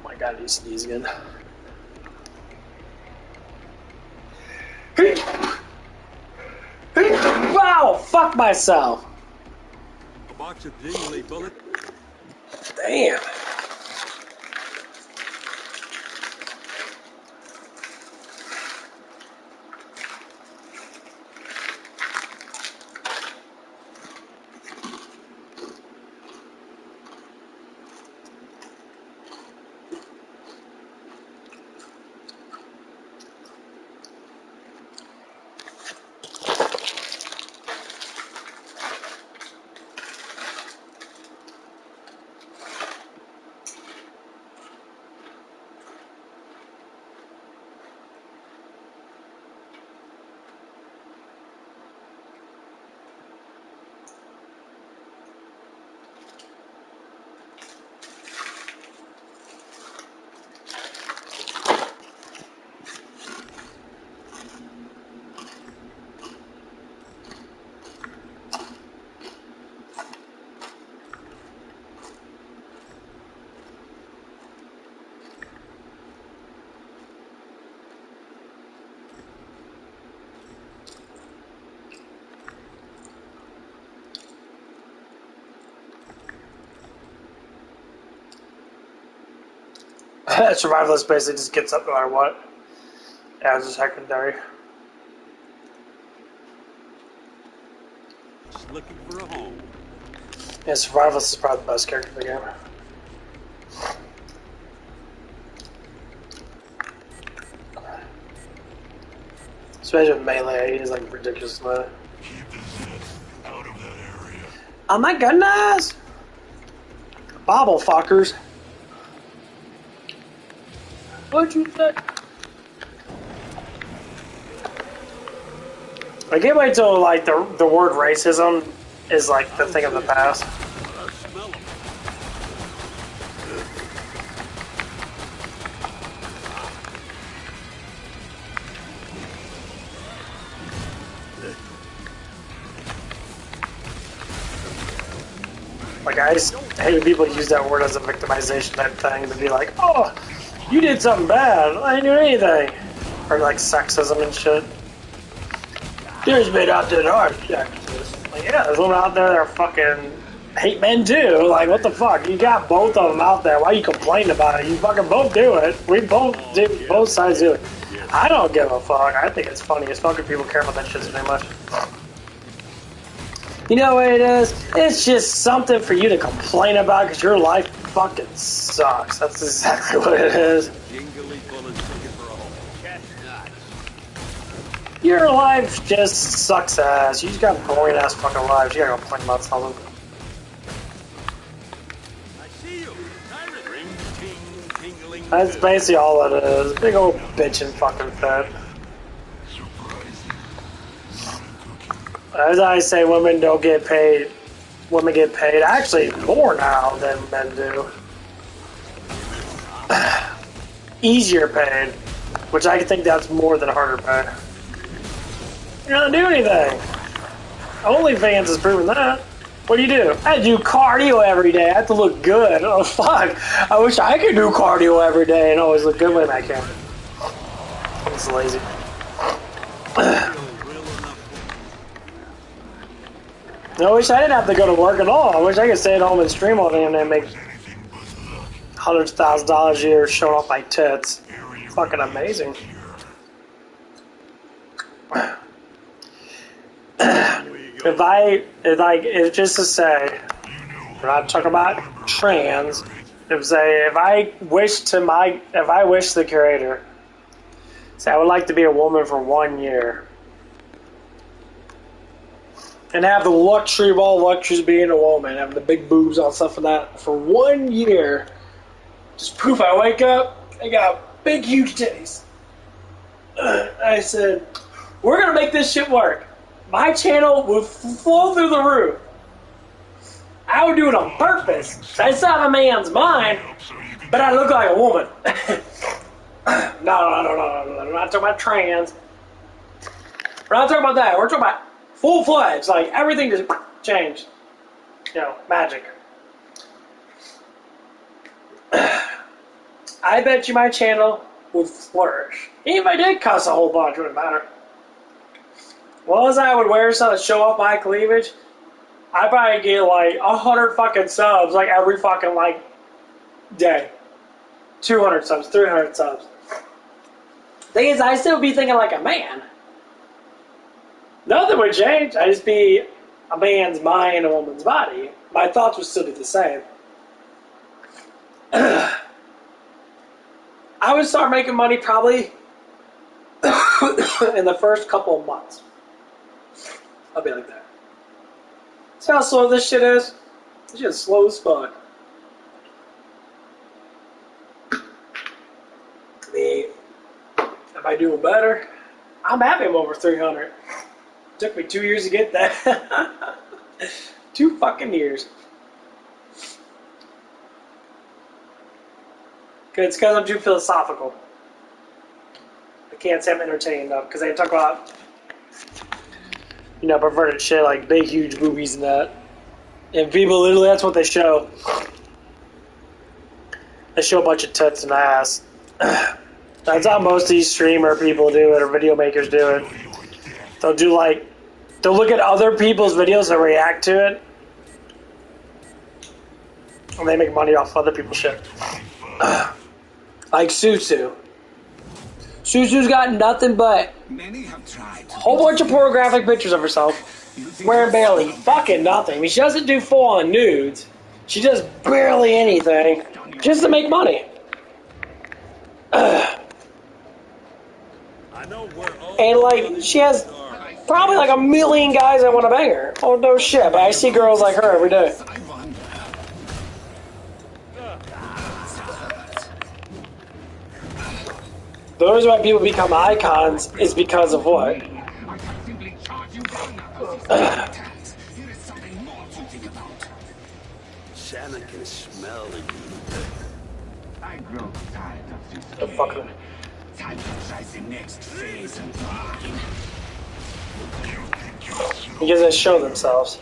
[SPEAKER 1] my god, he sneezed again. Wow, fuck myself!
[SPEAKER 9] A box of jingly bullets.
[SPEAKER 1] Damn. Survivalist basically just gets up no matter what. As a secondary.
[SPEAKER 9] Just looking for a home.
[SPEAKER 1] Yeah, Survivalist is probably the best character in the game. Especially with melee, he's like ridiculous melee. Oh my goodness! Bobble fuckers. What'd you say? I can't wait till like the word racism is like the thing of the past.
[SPEAKER 9] I smell them.
[SPEAKER 1] Like I just hate when people use that word as a victimization type thing to be like, oh, you did something bad. I didn't do anything. Or like sexism and shit. There's men out there that are sexist. Like, yeah, there's women out there that are fucking hate men too. Like, what the fuck? You got both of them out there. Why are you complaining about it? You fucking both do it. We both do. Both sides do it. I don't give a fuck. I think it's funny as fuck if people care about that shit so much. You know what it is? It's just something for you to complain about because your life fucking sucks. That's exactly what it is.
[SPEAKER 9] Jingly bullets looking for a home. Chestnuts.
[SPEAKER 1] Your life just sucks ass. You just got boring ass fucking lives. You gotta complain about something.
[SPEAKER 9] I see you. Siren. Ring, ting, tingling.
[SPEAKER 1] That's basically all it is. Big old bitchin' fucking fit. As I say, women don't get paid. Women get paid actually more now than men do. Easier paid, which I think that's more than harder paid. You don't do anything. OnlyFans has proven that. What do? I do cardio every day. I have to look good. Oh fuck! I wish I could do cardio every day and always look good when I can. I'm just lazy. I wish I didn't have to go to work at all. I wish I could stay at home and stream all day and then make hundreds of thousands of dollars a year showing off my tits. Fucking amazing. If just to say, we're not talking about trans. If I wish the creator So I would like to be a woman for 1 year. And have the luxury of all luxuries of being a woman. Having the big boobs and stuff like that for 1 year. Just poof, I wake up, I got big, huge titties. I said, we're going to make this shit work. My channel would flow through the roof. I would do it on purpose. I still have a man's mind, but I look like a woman. No. We're not talking about trans. We're not talking about that. We're talking about full-fledged. Like, everything just changed. You know, magic. I bet you my channel would flourish. Even if I did cuss a whole bunch, it wouldn't matter. Well, as I would wear something to show off my cleavage, I'd probably get like 100 fucking subs like every fucking like day. 200 subs, 300 subs. Thing is, I still be thinking like a man. Nothing would change. I'd just be a man's mind in a woman's body. My thoughts would still be the same. I would start making money probably in the first couple of months. I'll be like that. See how slow this shit is? This shit is slow as fuck. Am I doing better? I'm happy I'm over 300. Took me 2 years to get that. 2 fucking years. It's because I'm too philosophical. I can't say I'm entertaining enough because I talk about, you know, perverted shit like big, huge boobies and that. And people literally, that's what they show. They show a bunch of tits and ass. That's how most of these streamer people do it, or video makers do it. They'll look at other people's videos and react to it. And they make money off other people's shit. Like Susu. Susu's got nothing but a whole bunch of pornographic pictures of herself, wearing barely fucking nothing. I mean, she doesn't do full-on nudes. She does barely anything, just to make money. And like, she has probably like 1 million guys that want to bang her. Oh no shit, but I see girls like her every day. The reason why people become icons is because of what?
[SPEAKER 9] Santa can smell it.
[SPEAKER 8] I grow tired of this.
[SPEAKER 1] The fucker.
[SPEAKER 8] Time to try the next phase of mine.
[SPEAKER 1] Because they show themselves.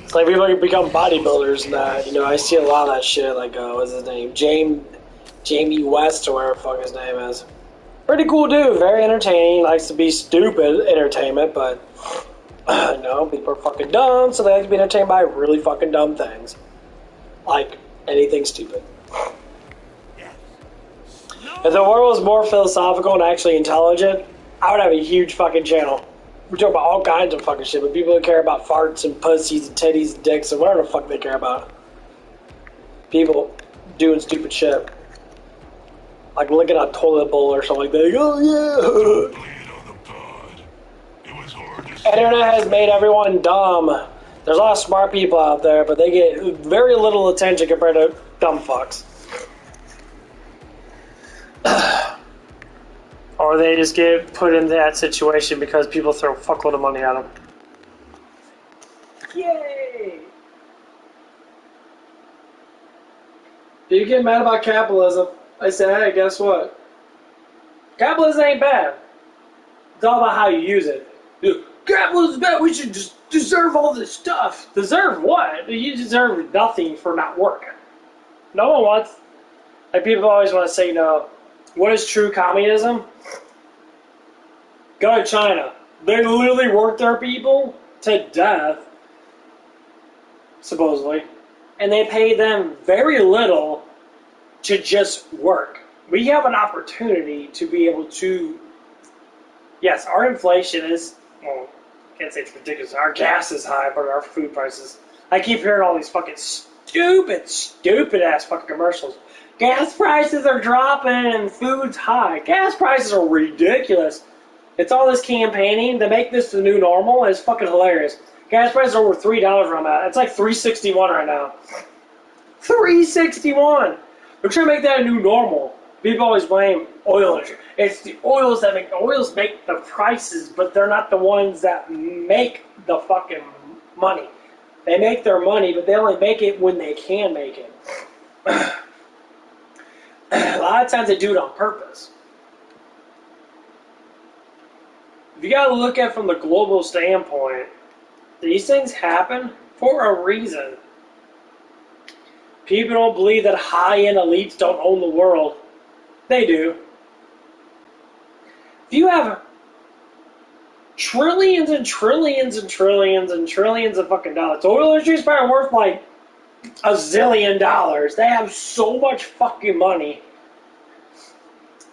[SPEAKER 1] It's like people become bodybuilders and that. You know, I see a lot of that shit. Like, what's his name? Jamie West or whatever the fuck his name is. Pretty cool dude. Very entertaining. Likes to be stupid entertainment, but you know, people are fucking dumb, so they like to be entertained by really fucking dumb things. Like anything stupid. If the world was more philosophical and actually intelligent, I would have a huge fucking channel. We talk about all kinds of fucking shit, but people that care about farts and pussies and titties and dicks and whatever the fuck they care about. People doing stupid shit. Like licking a toilet bowl or something like that. Oh yeah! Internet has made everyone dumb. There's a lot of smart people out there, but they get very little attention compared to dumb fucks. Or they just get put in that situation because people throw a fuckload of money at them. Yay! You get mad about capitalism. I say, hey, guess what? Capitalism ain't bad. It's all about how you use it. Capitalism is bad. We should just deserve all this stuff. Deserve what? You deserve nothing for not working. No one wants... Like, people always want to say, you know, what is true communism? Go to China. They literally work their people to death, supposedly, and they pay them very little to just work. We have an opportunity to be able to... Yes, our inflation is... Well, I can't say it's ridiculous. Our gas is high, but our food prices... I keep hearing all these fucking stupid ass fucking commercials. Gas prices are dropping and food's high. Gas prices are ridiculous. It's all this campaigning to make this the new normal. It's fucking hilarious. Gas prices are over $3 where I'm at. It's like $3.61 right now. $3.61. They're trying to make that a new normal. People always blame oil industry. It's the oils that make the prices, but they're not the ones that make the fucking money. They make their money, but they only make it when they can make it. A lot of times they do it on purpose. If you gotta look at it from the global standpoint, these things happen for a reason. People don't believe that high-end elites don't own the world. They do. If you have trillions and trillions and trillions and trillions of fucking dollars, the oil industry is probably worth like $1 zillion. They have so much fucking money.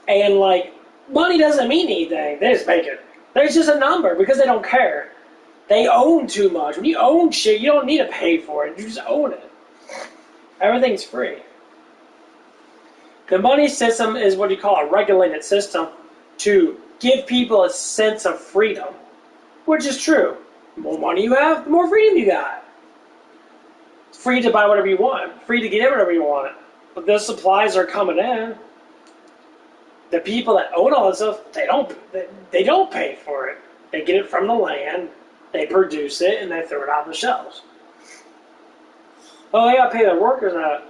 [SPEAKER 1] And like, money doesn't mean anything. They just make it. There's just a number because they don't care. They own too much. When you own shit, you don't need to pay for it. You just own it. Everything's free. The money system is what you call a regulated system to give people a sense of freedom, which is true. The more money you have, the more freedom you got. It's free to buy whatever you want, free to get whatever you want. But the supplies are coming in. The people that own all this stuff, they don't pay for it. They get it from the land, they produce it, and they throw it out on the shelves. Oh, they gotta pay their workers now.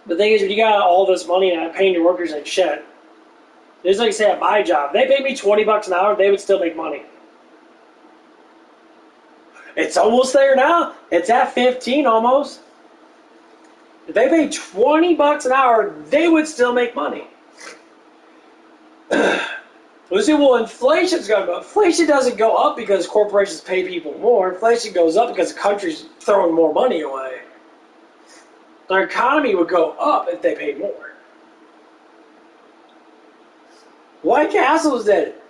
[SPEAKER 1] The thing is, if you got all this money and paying your workers like shit, just like say at my job, they paid me $20 an hour, they would still make money. It's almost there now. It's at 15 almost. If they paid $20 an hour, they would still make money. We say, well, inflation's going to go. Inflation doesn't go up because corporations pay people more. Inflation goes up because the country's throwing more money away. Their economy would go up if they paid more. White Castle's did it.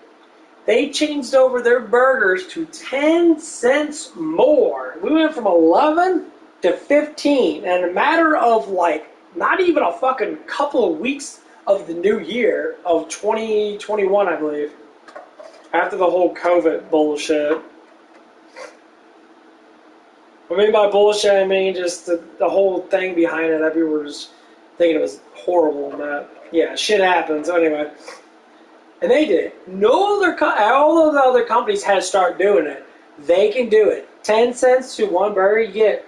[SPEAKER 1] They changed over their burgers to 10 cents more. We went from 11 to 15 in a matter of like not even a fucking couple of weeks of the new year of 2021, I believe. After the whole COVID bullshit. I mean by bullshit, I mean just the whole thing behind it that people were just thinking it was horrible and that, yeah, shit happens. So anyway. And they did it. No other, all those other companies had to start doing it. They can do it. 10 cents to one burger, you get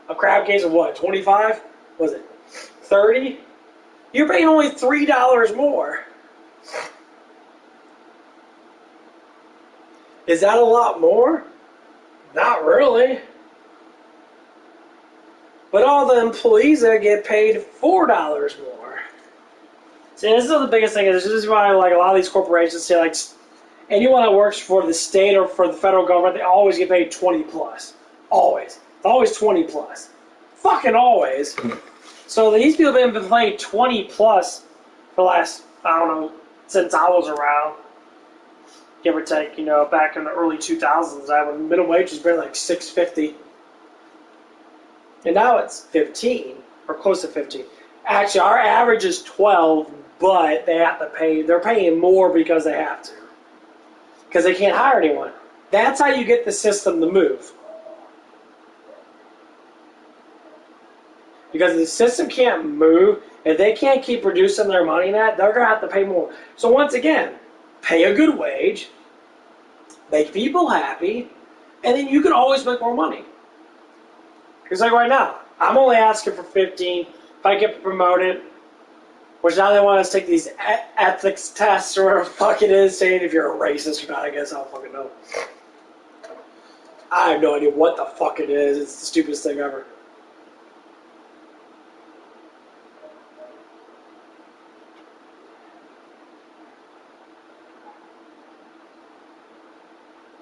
[SPEAKER 1] a crab case of what, 25? Was it 30? You're paying only $3 more. Is that a lot more? Not really. But all the employees that get paid $4 more. See, this is the biggest thing. This is why like a lot of these corporations say like anyone that works for the state or for the federal government, they always get paid 20 plus. Always. It's always 20 plus. Fucking always. So these people have been paid 20 plus for the last, I don't know, since I was around. Give or take, you know, back in the early 2000s, when minimum wage was barely like $6.50. And now it's 15, or close to 15. Actually, our average is 12, but they have to pay, they're paying more because they have to. Because they can't hire anyone. That's how you get the system to move. Because the system can't move, if they can't keep producing their money in that, they're going to have to pay more. So once again, pay a good wage, make people happy, and then you can always make more money. Because like right now, I'm only asking for 15. If I get promoted, which now they want us to take these ethics tests or whatever the fuck it is, saying if you're a racist or not, I guess I don't fucking know. I have no idea what the fuck it is. It's the stupidest thing ever.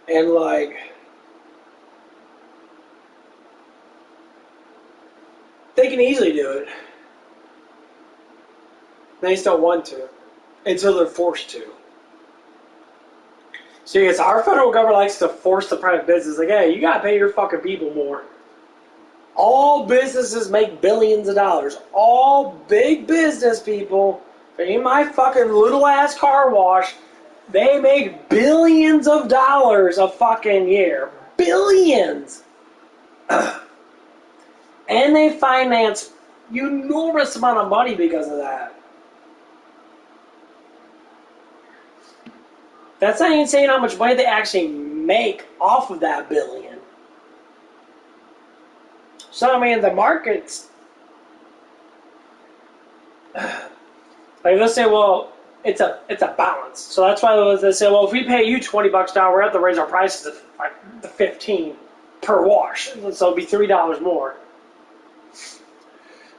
[SPEAKER 1] And like, they can easily do it. They just don't want to until they're forced to. See, it's our federal government likes to force the private business. Like, hey, you gotta pay your fucking people more. All businesses make billions of dollars. All big business people, in my fucking little ass car wash, they make billions of dollars a fucking year. Billions! And they finance enormous amount of money because of that. That's not even saying how much money they actually make off of that billion. So, I mean, the markets... Like, let's say, well, it's a balance. So that's why they say, well, if we pay you $20 an hour, we have to raise our prices to $15 per wash. So it'll be $3 more.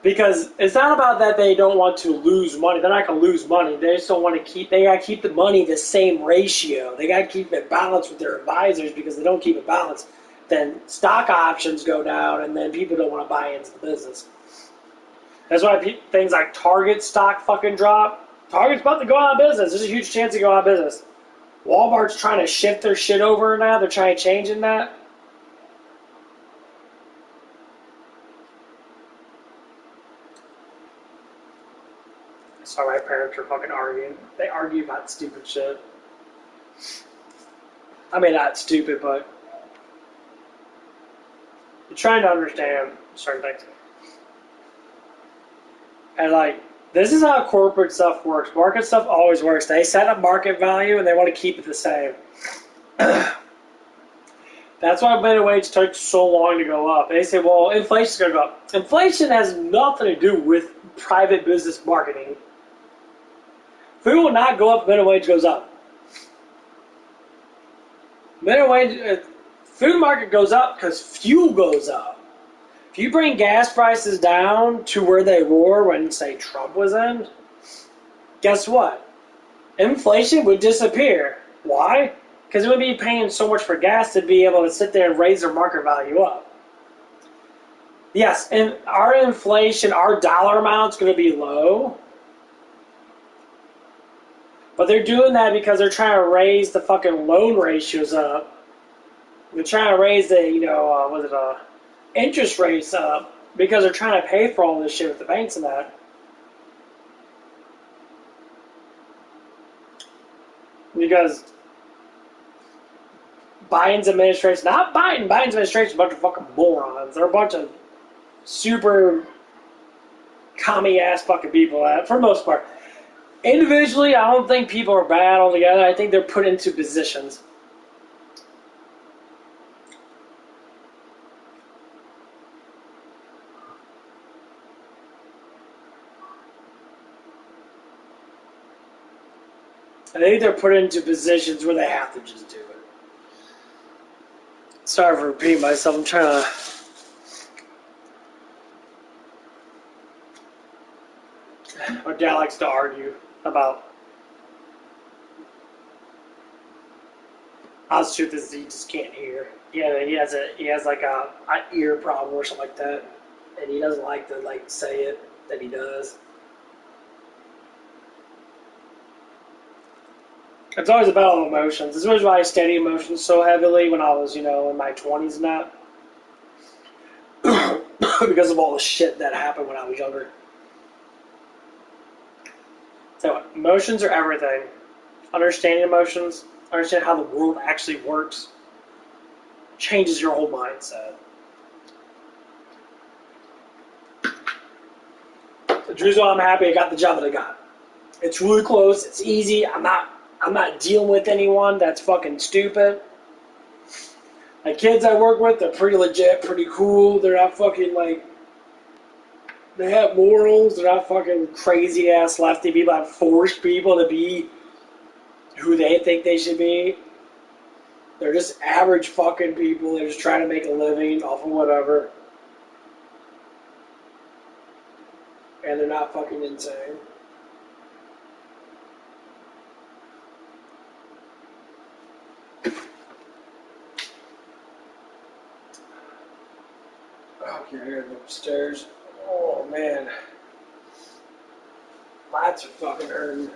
[SPEAKER 1] Because it's not about that they don't want to lose money. They're not going to lose money. They just don't want to keep... They got to keep the money the same ratio. They got to keep it balanced with their advisors, because they don't keep it balanced, then stock options go down, and then people don't want to buy into the business. That's why things like Target stock fucking drop. Target's about to go out of business. There's a huge chance to go out of business. Walmart's trying to shift their shit over now. They're trying to change in that. So my parents are fucking arguing. They argue about stupid shit. I mean, not stupid, but you're trying to understand certain things. And like, this is how corporate stuff works. Market stuff always works. They set up market value and they want to keep it the same. That's why minimum wage took so long to go up. They say, well, inflation's going to go up. Inflation has nothing to do with private business marketing. Food will not go up if minimum wage goes up. Minimum wage, food market goes up because fuel goes up. If you bring gas prices down to where they were when, say, Trump was in, guess what? Inflation would disappear. Why? Because it would be paying so much for gas to be able to sit there and raise their market value up. Yes, and our inflation, our dollar amount's going to be low. But they're doing that because they're trying to raise the fucking loan ratios up. They're trying to raise the, interest rates up because they're trying to pay for all this shit with the banks and that. Because Biden's administration, not Biden, Biden's administration is a bunch of fucking morons. They're a bunch of super commie-ass fucking people, for the most part. Individually, I don't think people are bad altogether. I think they're put into positions. I think they're put into positions where they have to just do it. Sorry for repeating myself. I'm trying to... My dad likes to argue about... Honest truth is he just can't hear. Yeah, he has like an ear problem or something like that, and he doesn't like to say it that he does. It's always about all emotions. This is why I study emotions so heavily when I was, in my 20s and that. Because of all the shit that happened when I was younger. So, emotions are everything. Understanding emotions, understanding how the world actually works, changes your whole mindset. So, Druzo, I'm happy I got the job that I got. It's really close. It's easy. I'm not dealing with anyone that's fucking stupid. The kids I work with, they're pretty legit, pretty cool. They're not fucking they have morals. They're not fucking crazy ass lefty people that force people to be who they think they should be. They're just average fucking people. They're just trying to make a living off of whatever. And they're not fucking insane. Okay, here upstairs. Oh man, lats are fucking hurting.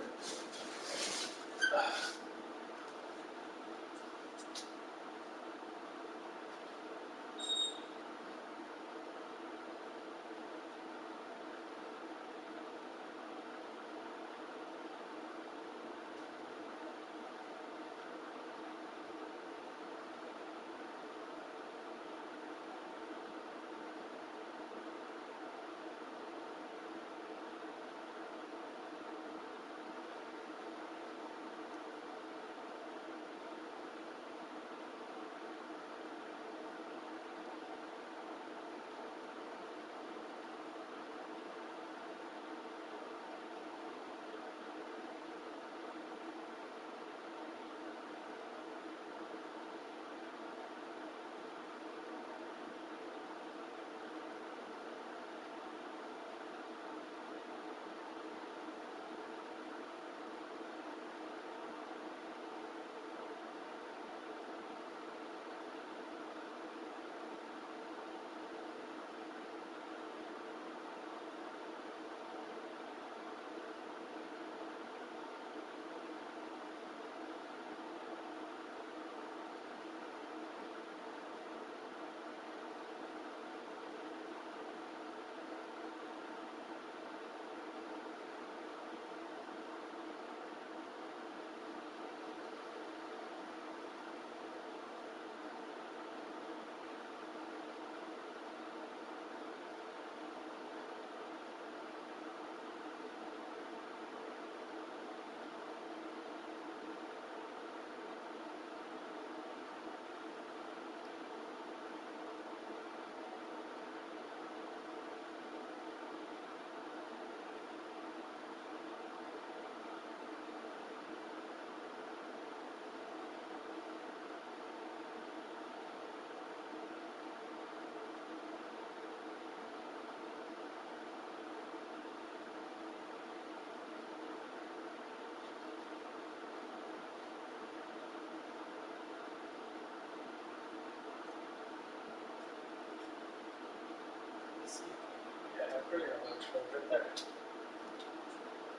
[SPEAKER 1] Pretty much over there.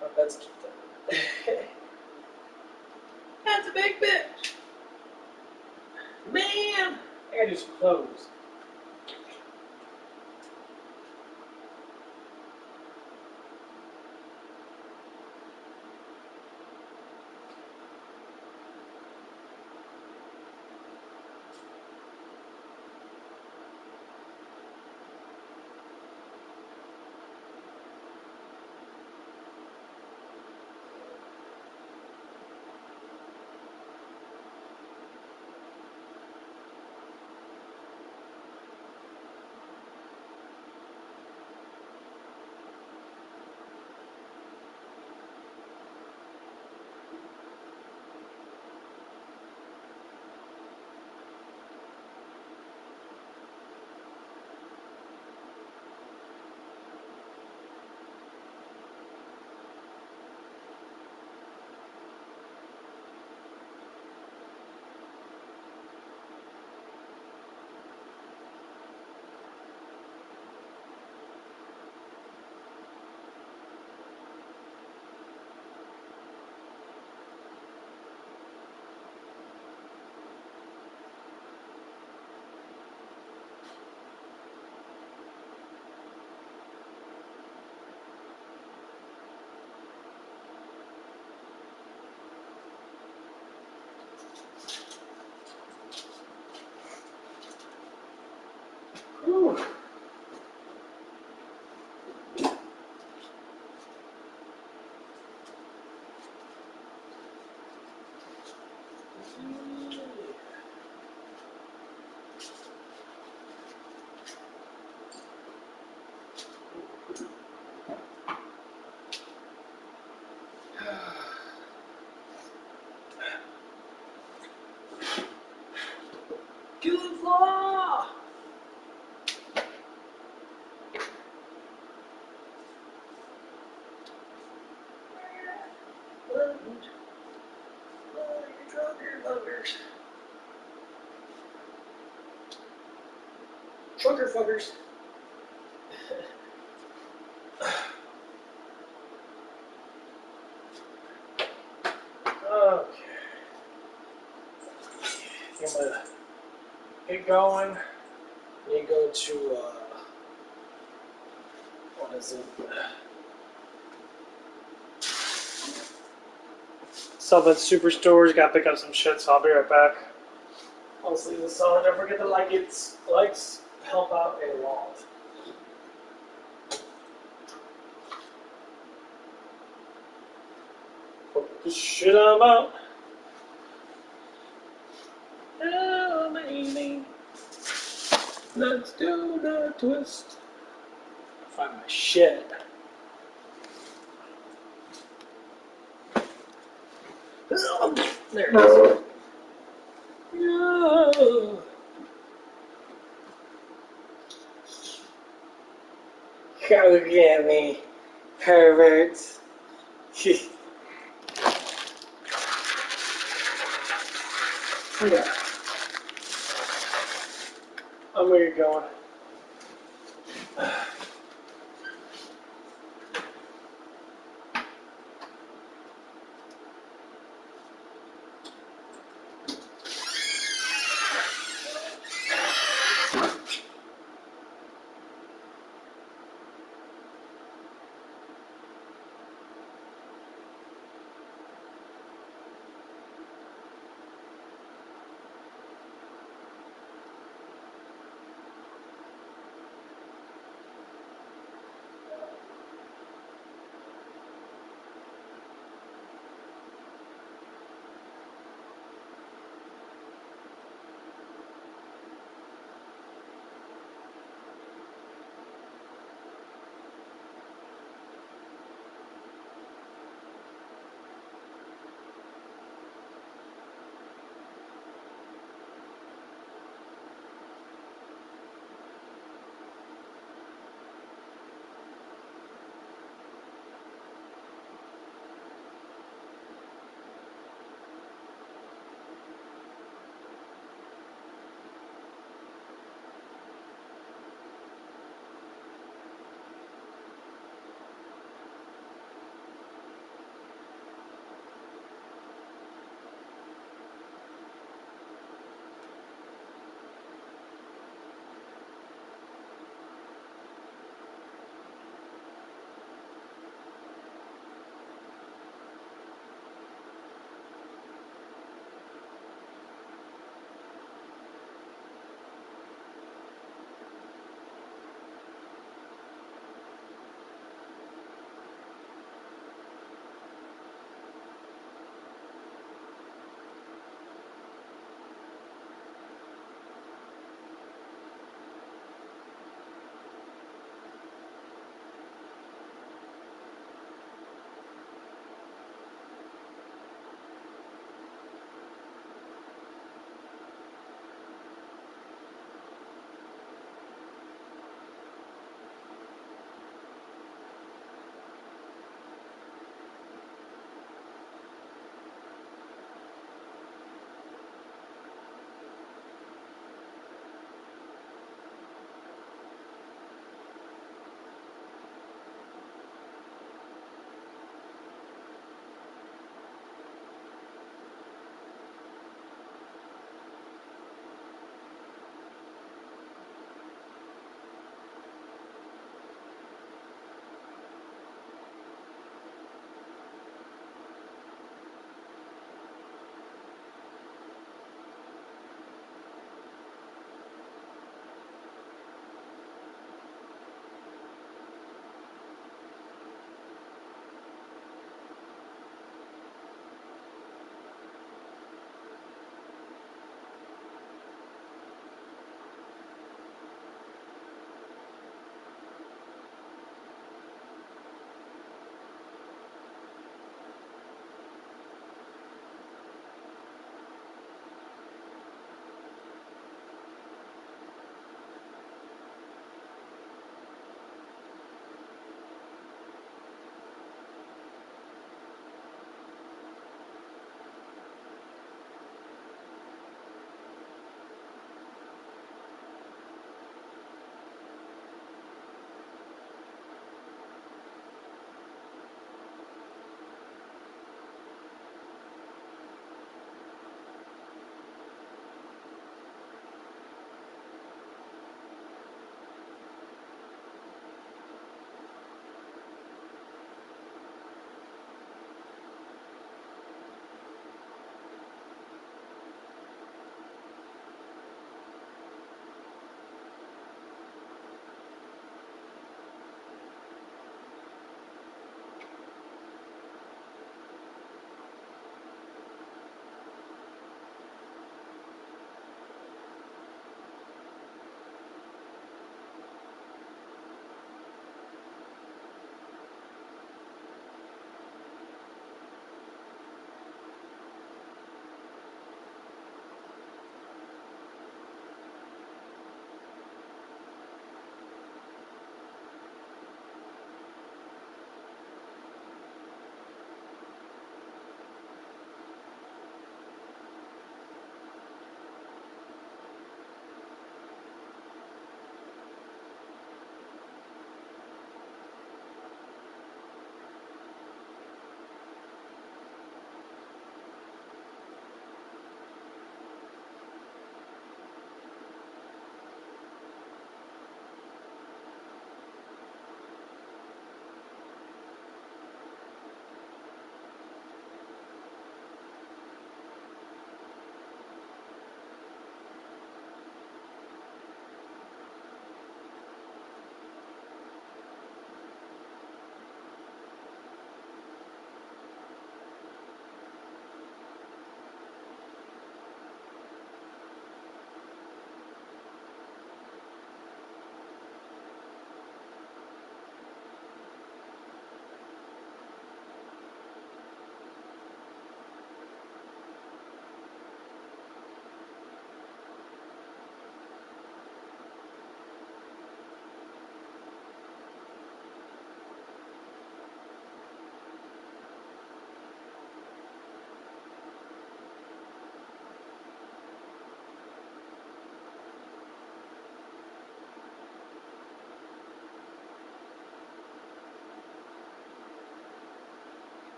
[SPEAKER 1] My bed's keep that.
[SPEAKER 10] That's a big bitch.
[SPEAKER 1] Man! I gotta do some clothes. Whew. Good law! Trucker fuckers. Okay. I'm gonna get going. You go to, what is it? Summit Superstores. Gotta pick up some shit, so I'll be right back. I'll just leave this on. Don't forget to likes help out a lot. Put the shit I'm out. Oh, baby. Let's do the twist. Find my shit. There it is. No. Go get me, perverts. Yeah. I'm gonna get going.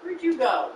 [SPEAKER 10] Where'd you go?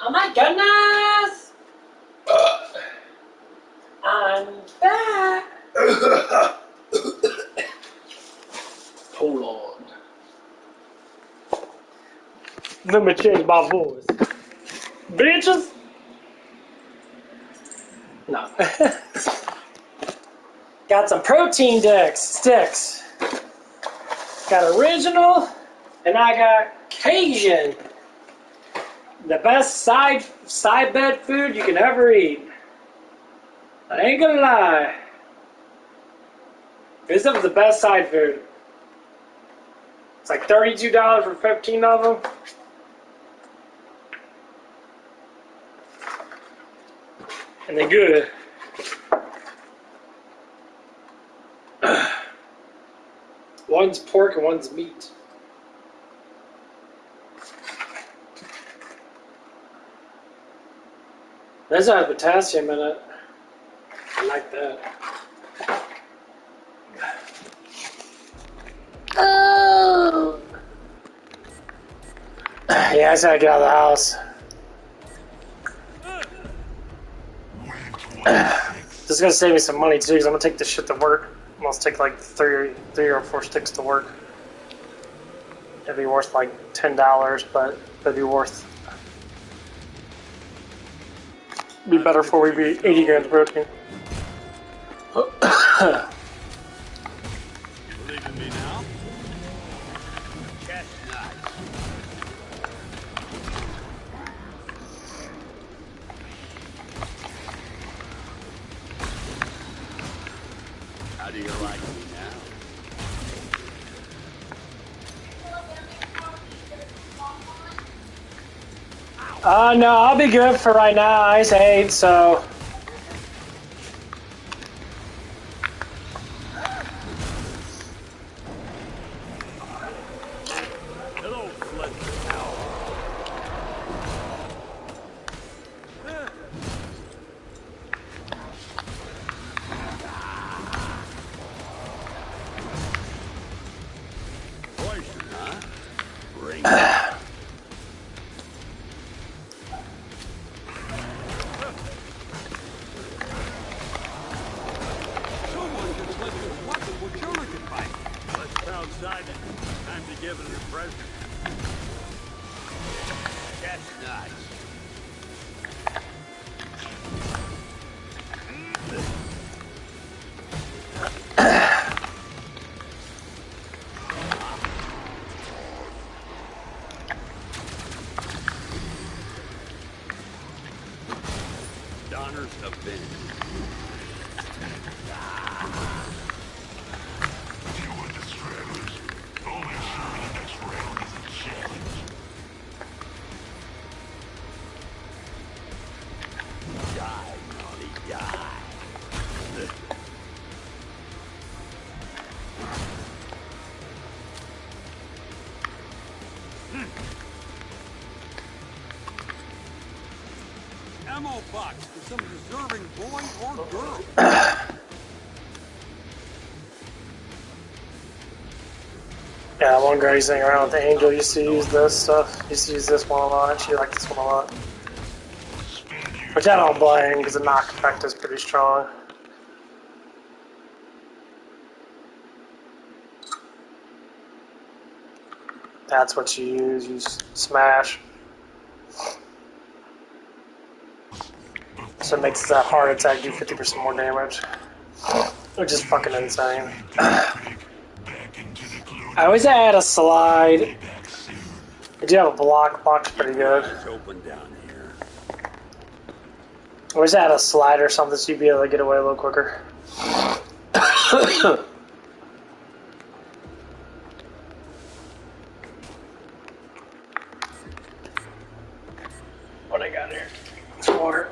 [SPEAKER 1] Oh my goodness! I'm back! Hold on. Let me change my voice. Bitches! No. Got some protein sticks. Got original, and I got Cajun. The best side bed food you can ever eat. I ain't gonna lie. This is the best side food. It's like $32 for 15 of them. And they're good. One's pork and one's meat. There's not potassium in it. I like that. Oh. Yeah, I just gotta get out of the house. This is gonna save me some money too, because I'm gonna take this shit to work. I'm gonna take like three or four sticks to work. It'd be worth like $10, but it'd be worth. Be better for we be 80 grams of protein.
[SPEAKER 9] Believing me now?
[SPEAKER 3] Chestnut.
[SPEAKER 9] How do you like me now?
[SPEAKER 1] No, I'll be good for right now. I just ate, so.
[SPEAKER 9] Hello, Fletcher. Poison, huh? Bring it. Someone can flip this weapon where children can fight. Let's go outside it. Time to give it a present.
[SPEAKER 3] Chestnuts.
[SPEAKER 9] Donner's avenged. Die, Molly, die. Ammo box for some deserving boy or girl.
[SPEAKER 1] Yeah, one girl using around with the Angel used to use this stuff. Used to use this one a lot. She liked this one a lot. Which I don't blame, because the knock effect is pretty strong. That's what you use. You smash. So it makes that heart attack do 50% more damage. Which is fucking insane. I always add a slide. I do have a block. Block's pretty good.
[SPEAKER 9] It's open down here.
[SPEAKER 1] I always add a slide or something so you'd be able to get away a little quicker. What I got here? It's water.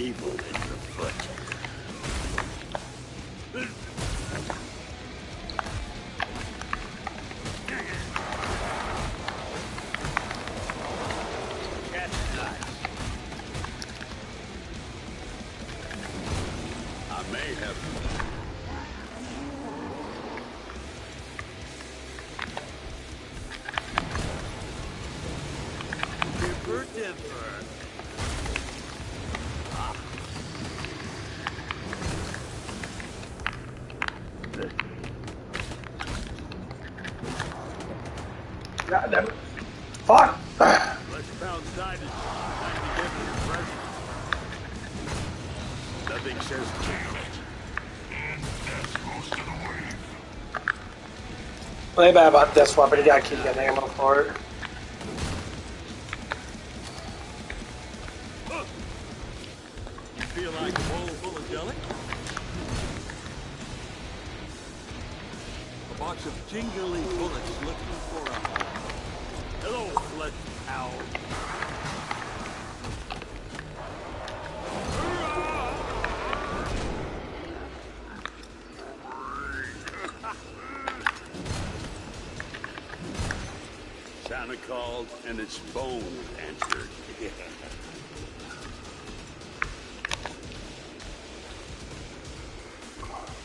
[SPEAKER 9] evil is afoot. I may have. Temper, temper.
[SPEAKER 1] God damn it. Fuck!
[SPEAKER 9] Let's pound side and back together in present. Nothing says kill it.
[SPEAKER 8] And that's most of the wave.
[SPEAKER 1] Play bad about this one, but you gotta keep getting ammo for it.
[SPEAKER 9] You feel like a bowl full of jelly? A box of jingly bullets looking for a home. Hello, flesh hound. Santa called and its phone answered.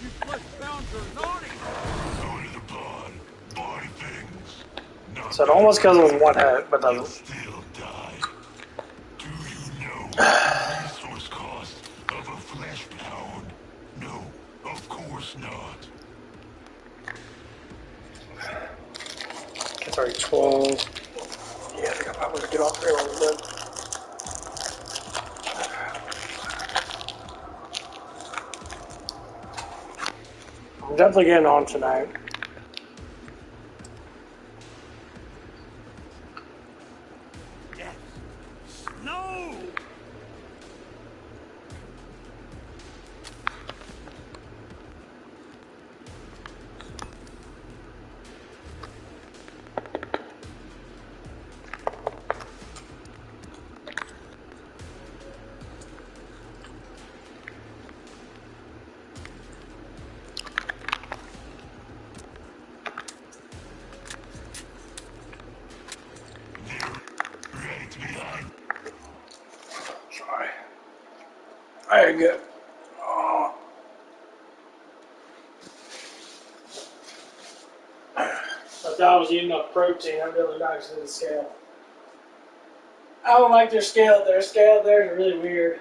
[SPEAKER 9] You flesh-bounds are naughty!
[SPEAKER 8] Go to the pod. Buy things. Not
[SPEAKER 1] So it almost kills with one hit, but
[SPEAKER 8] you'll
[SPEAKER 1] doesn't.
[SPEAKER 8] still die. Do you know the resource cost of a flesh pound? No, of course not.
[SPEAKER 1] It's already 12. Yeah, I think I'm probably gonna get off here a little bit. I'm definitely getting on tonight.
[SPEAKER 9] Yes! Snow!
[SPEAKER 8] Right behind.
[SPEAKER 1] Sorry. I ain't good. Oh. I thought I was eating enough protein. I really nice to the scale. I don't like their scale. Their scale there is really weird.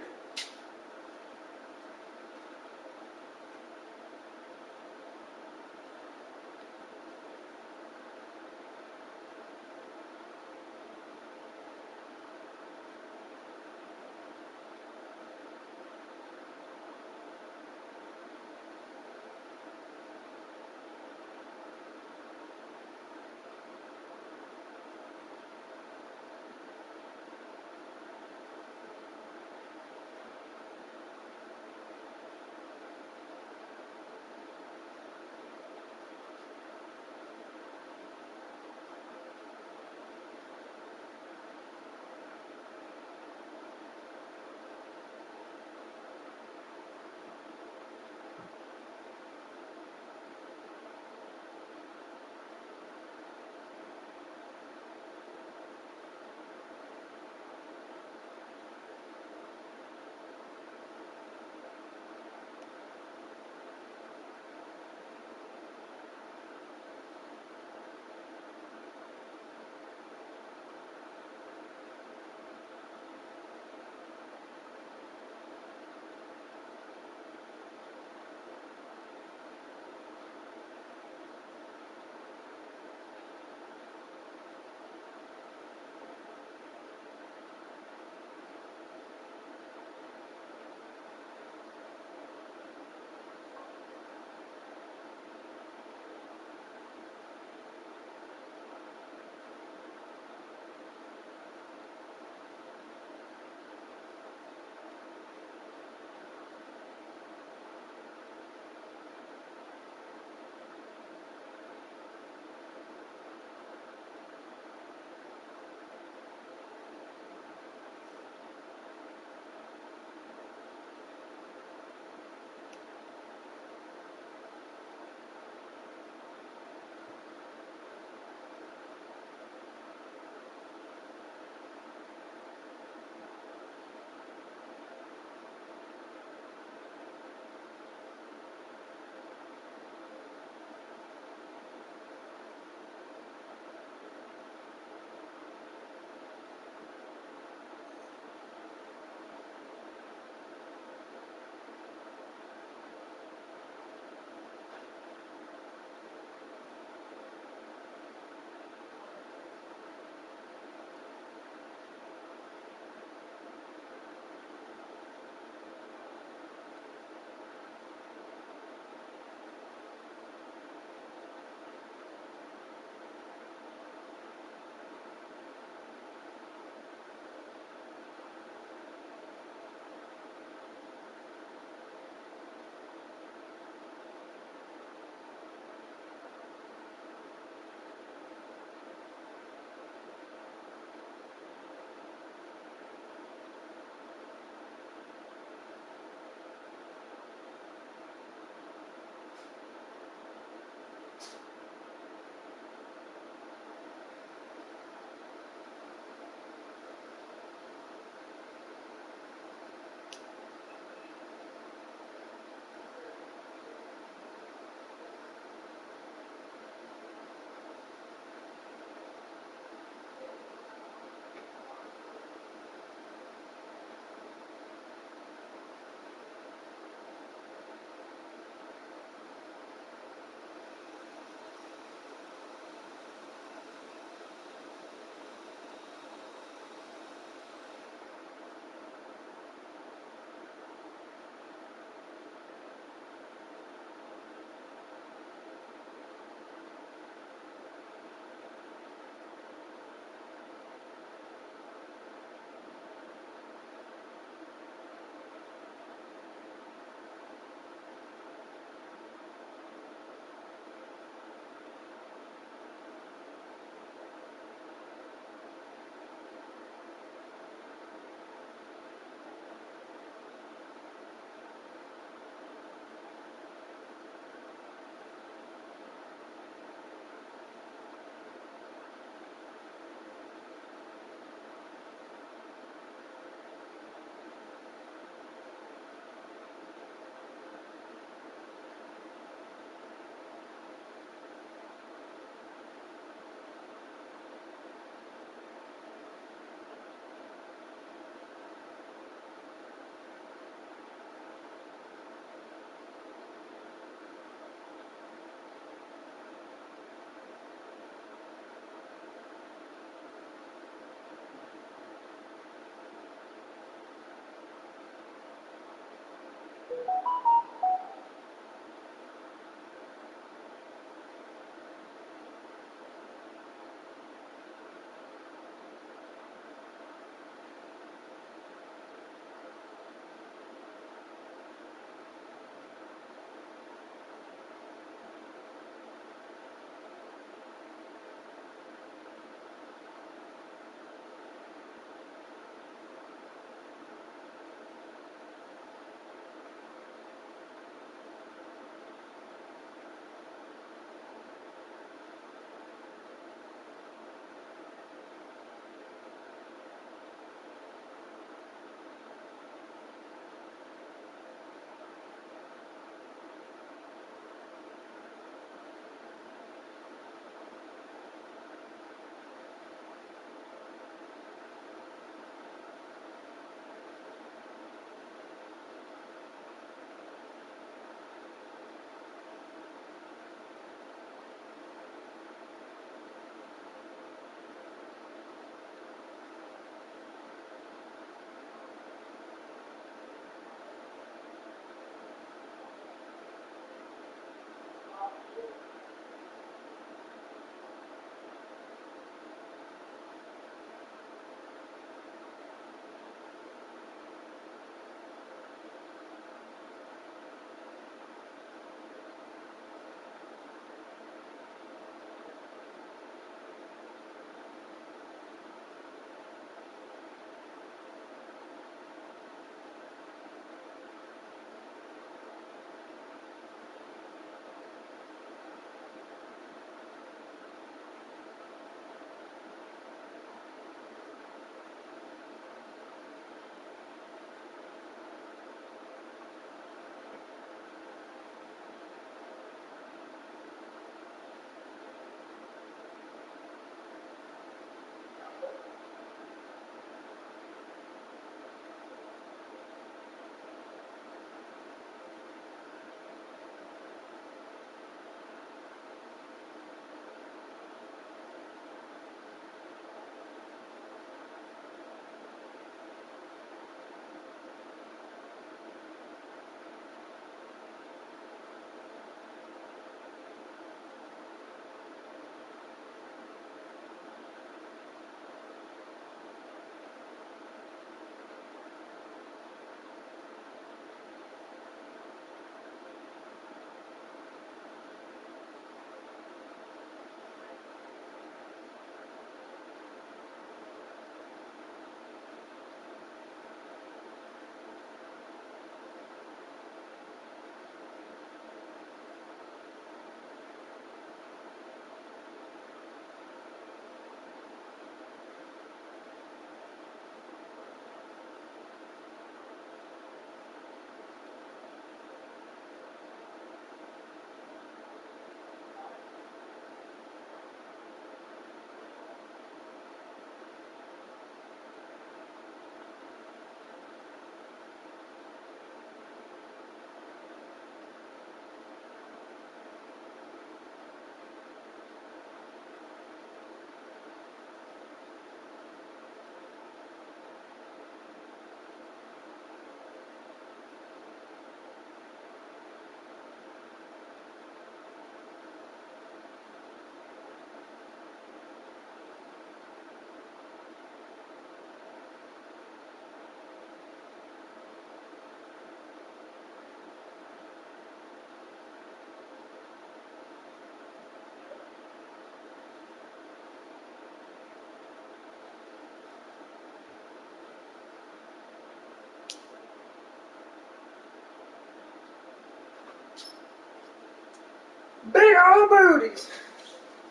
[SPEAKER 1] Big old booties.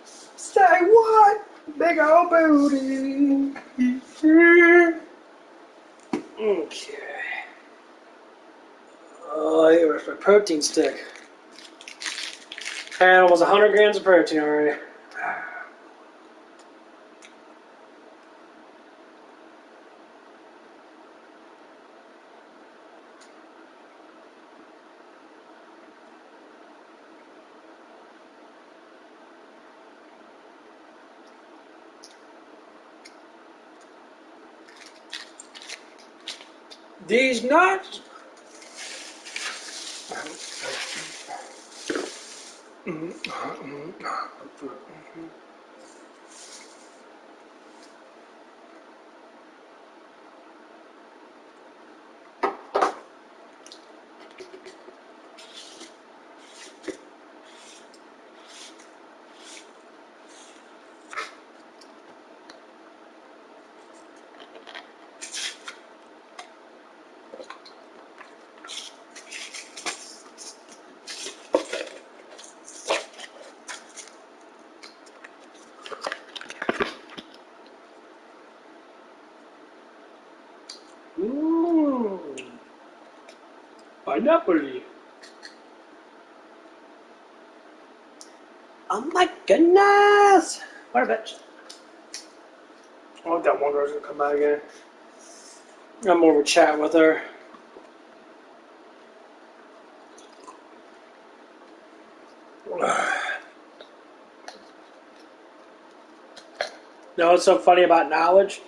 [SPEAKER 1] Say what? Big old booty. Okay. Oh, here's my protein stick. And almost 100 grams of protein already. These nuts. Pineapple. Oh my goodness! What a bitch. I want that one girl's gonna come back again. I'm more of a chat with her. You know what's so funny about knowledge?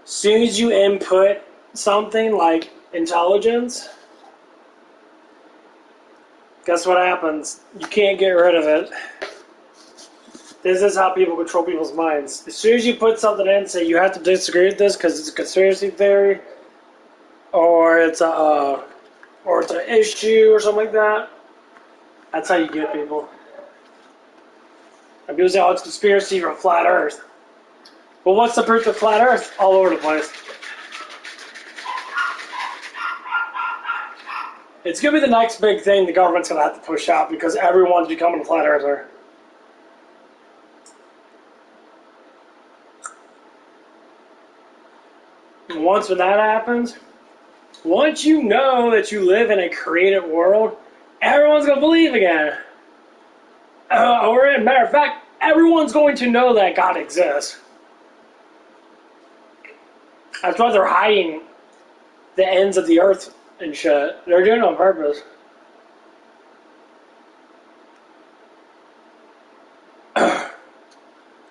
[SPEAKER 1] As soon as you input something like intelligence, guess what happens? You can't get rid of it. This is how people control people's minds. As soon as you put something in, say you have to disagree with this because it's a conspiracy theory, or it's an issue or something like that. That's how you get people. And people say, "Oh, it's conspiracy or a flat Earth." Well, what's the proof of flat Earth? All over the place. It's gonna be the next big thing the government's gonna have to push out because everyone's becoming a flat earther. And once when that happens, once you know that you live in a created world, everyone's gonna believe again. Or, as a matter of fact, everyone's going to know that God exists. That's why they're hiding the ends of the earth and shit. They're doing it on purpose.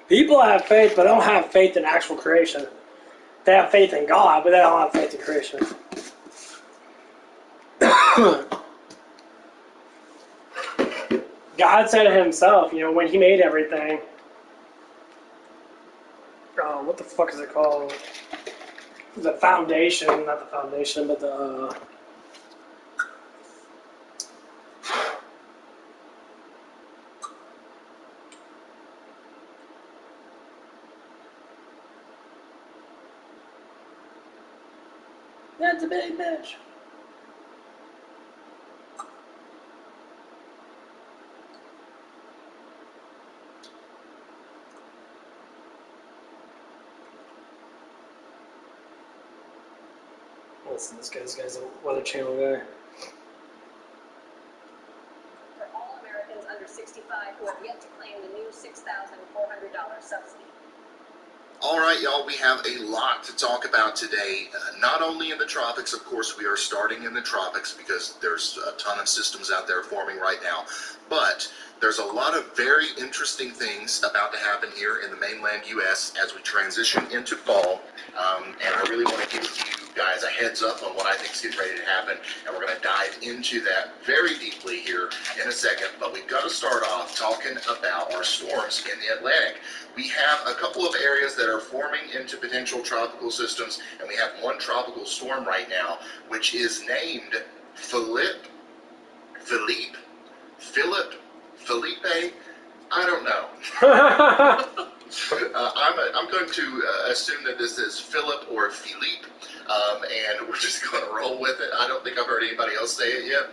[SPEAKER 1] People have faith, but they don't have faith in actual creation. They have faith in God, but they don't have faith in creation. God said it himself, when he made everything. What the fuck is it called? The foundation, not the foundation, but the... That's a big bitch. Listen, this guy's a Weather Channel guy.
[SPEAKER 11] For all Americans under 65 who have yet to claim the new $6,400 subsidy.
[SPEAKER 2] All right, y'all, we have a lot to talk about today. Not only in the tropics, of course, we are starting in the tropics because there's a ton of systems out there forming right now, but there's a lot of very interesting things about to happen here in the mainland U.S. as we transition into fall, and I really want to give you guys a heads up on what I think is getting ready to happen, and we're going to dive into that very deeply here in a second, but we've got to start off talking about our storms in the Atlantic. We have a couple of areas that are forming into potential tropical systems, and we have one tropical storm right now, which is named Felipe, I don't know.
[SPEAKER 12] I'm going to assume that this is Philip or Philippe, and we're just going to roll with it. I don't think I've heard anybody else say it yet,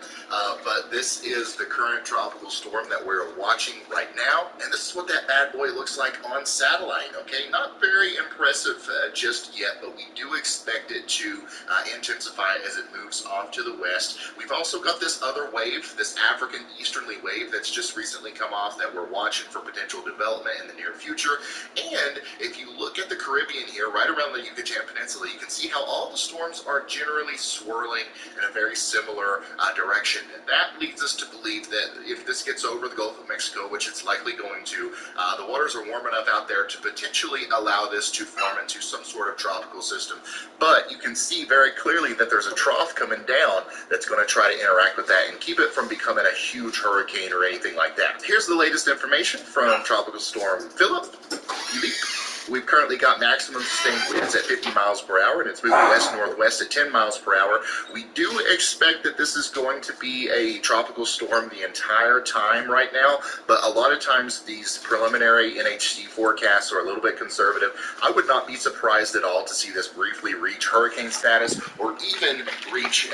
[SPEAKER 12] but this is the current tropical storm that we're watching right now, and this is what that bad boy looks like on satellite, okay? Not very impressive just yet, but we do expect it to intensify as it moves off to the west. We've also got this other wave, this African easterly wave that's just recently come off that we're watching for potential development in the near future. And if you look at the Caribbean here, right around the Yucatan Peninsula, you can see how all the storms are generally swirling in a very similar direction. And that leads us to believe that if this gets over the Gulf of Mexico, which it's likely going to, the waters are warm enough out there to potentially allow this to form into some sort of tropical system. But you can see very clearly that there's a trough coming down that's going to try to interact with that and keep it from becoming a huge hurricane or anything like that. Here's the latest information from Tropical Storm Philip. We've currently got maximum sustained winds at 50 miles per hour, and it's moving west-northwest at 10 miles per hour. We do expect that this is going to be a tropical storm the entire time right now, but a lot of times these preliminary NHC forecasts are a little bit conservative. I would not be surprised at all to see this briefly reach hurricane status, or even reach,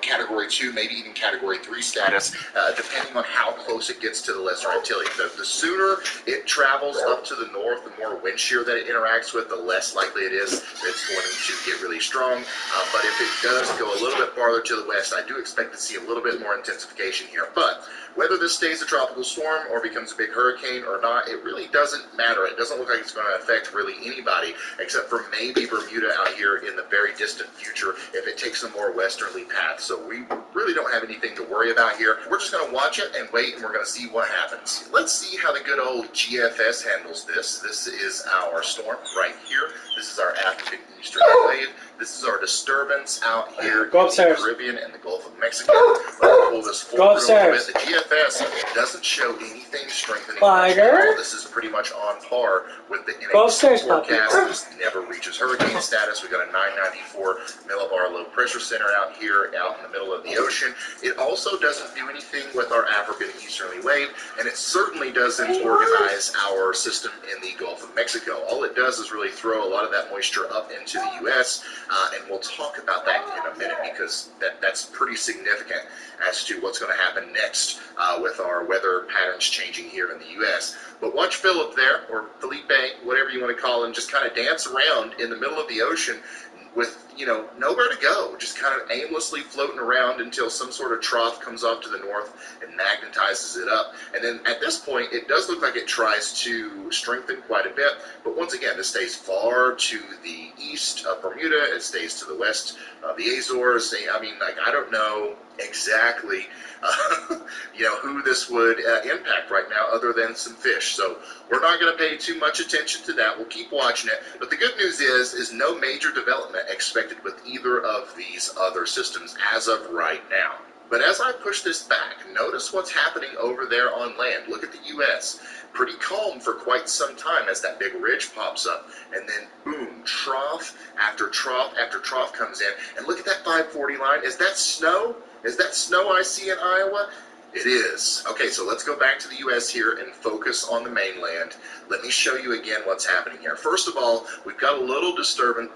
[SPEAKER 12] Category 2, maybe even Category 3 status, depending on how close it gets to the Lesser Antilles. The sooner it travels up to the north, the more wind shear that it interacts with, the less likely it is that it's going to get really strong. But if it does go a little bit farther to the west, I do expect to see a little bit more intensification here. But whether this stays a tropical storm or becomes a big hurricane or not, it really doesn't matter. It doesn't look like it's going to affect really anybody, except for maybe Bermuda out here in the very distant future if it takes a more westerly path. So we really don't have anything to worry about here. We're just going to watch it and wait, and we're going to see what happens. Let's see how the good old GFS handles this. This is our storm right here. This is our African easterly wave. This is our disturbance out here in the Caribbean and the Gulf of Mexico. Let's pull this forward a little bit. The GFS doesn't show anything strengthening. This is pretty much on par with the NHC forecast. This never reaches hurricane status. We've got a 994 millibar low pressure center out here, out in the middle of the ocean. It also doesn't do anything with our African easterly wave, and it certainly doesn't organize our system in the Gulf of Mexico. All it does is really throw a lot of that moisture up into the U.S., and we'll talk about that in a minute because that's pretty significant as to what's going to happen next with our weather patterns changing here in the U.S. But watch Philip there, or Felipe, whatever you want to call him, just kind of dance around in the middle of the ocean with, nowhere to go, just kind of aimlessly floating around until some sort of trough comes off to the north and magnetizes it up. And then at this point, it does look like it tries to strengthen quite a bit, but once again, this stays far to the east of Bermuda, it stays to the west of the Azores. I don't know exactly, who this would impact right now other than some fish. So we're not going to pay too much attention to that. We'll keep watching it. But the good news is no major development expected with either of these other systems as of right now. But as I push this back, notice what's happening over there on land. Look at the U.S. Pretty calm for quite some time as that big ridge pops up. And then, boom, trough after trough after trough comes in. And look at that 540 line. Is that snow? Is that snow I see in Iowa? It is. Okay, so let's go back to the U.S. here and focus on the mainland. Let me show you again what's happening here. First of all, we've got a little disturbance.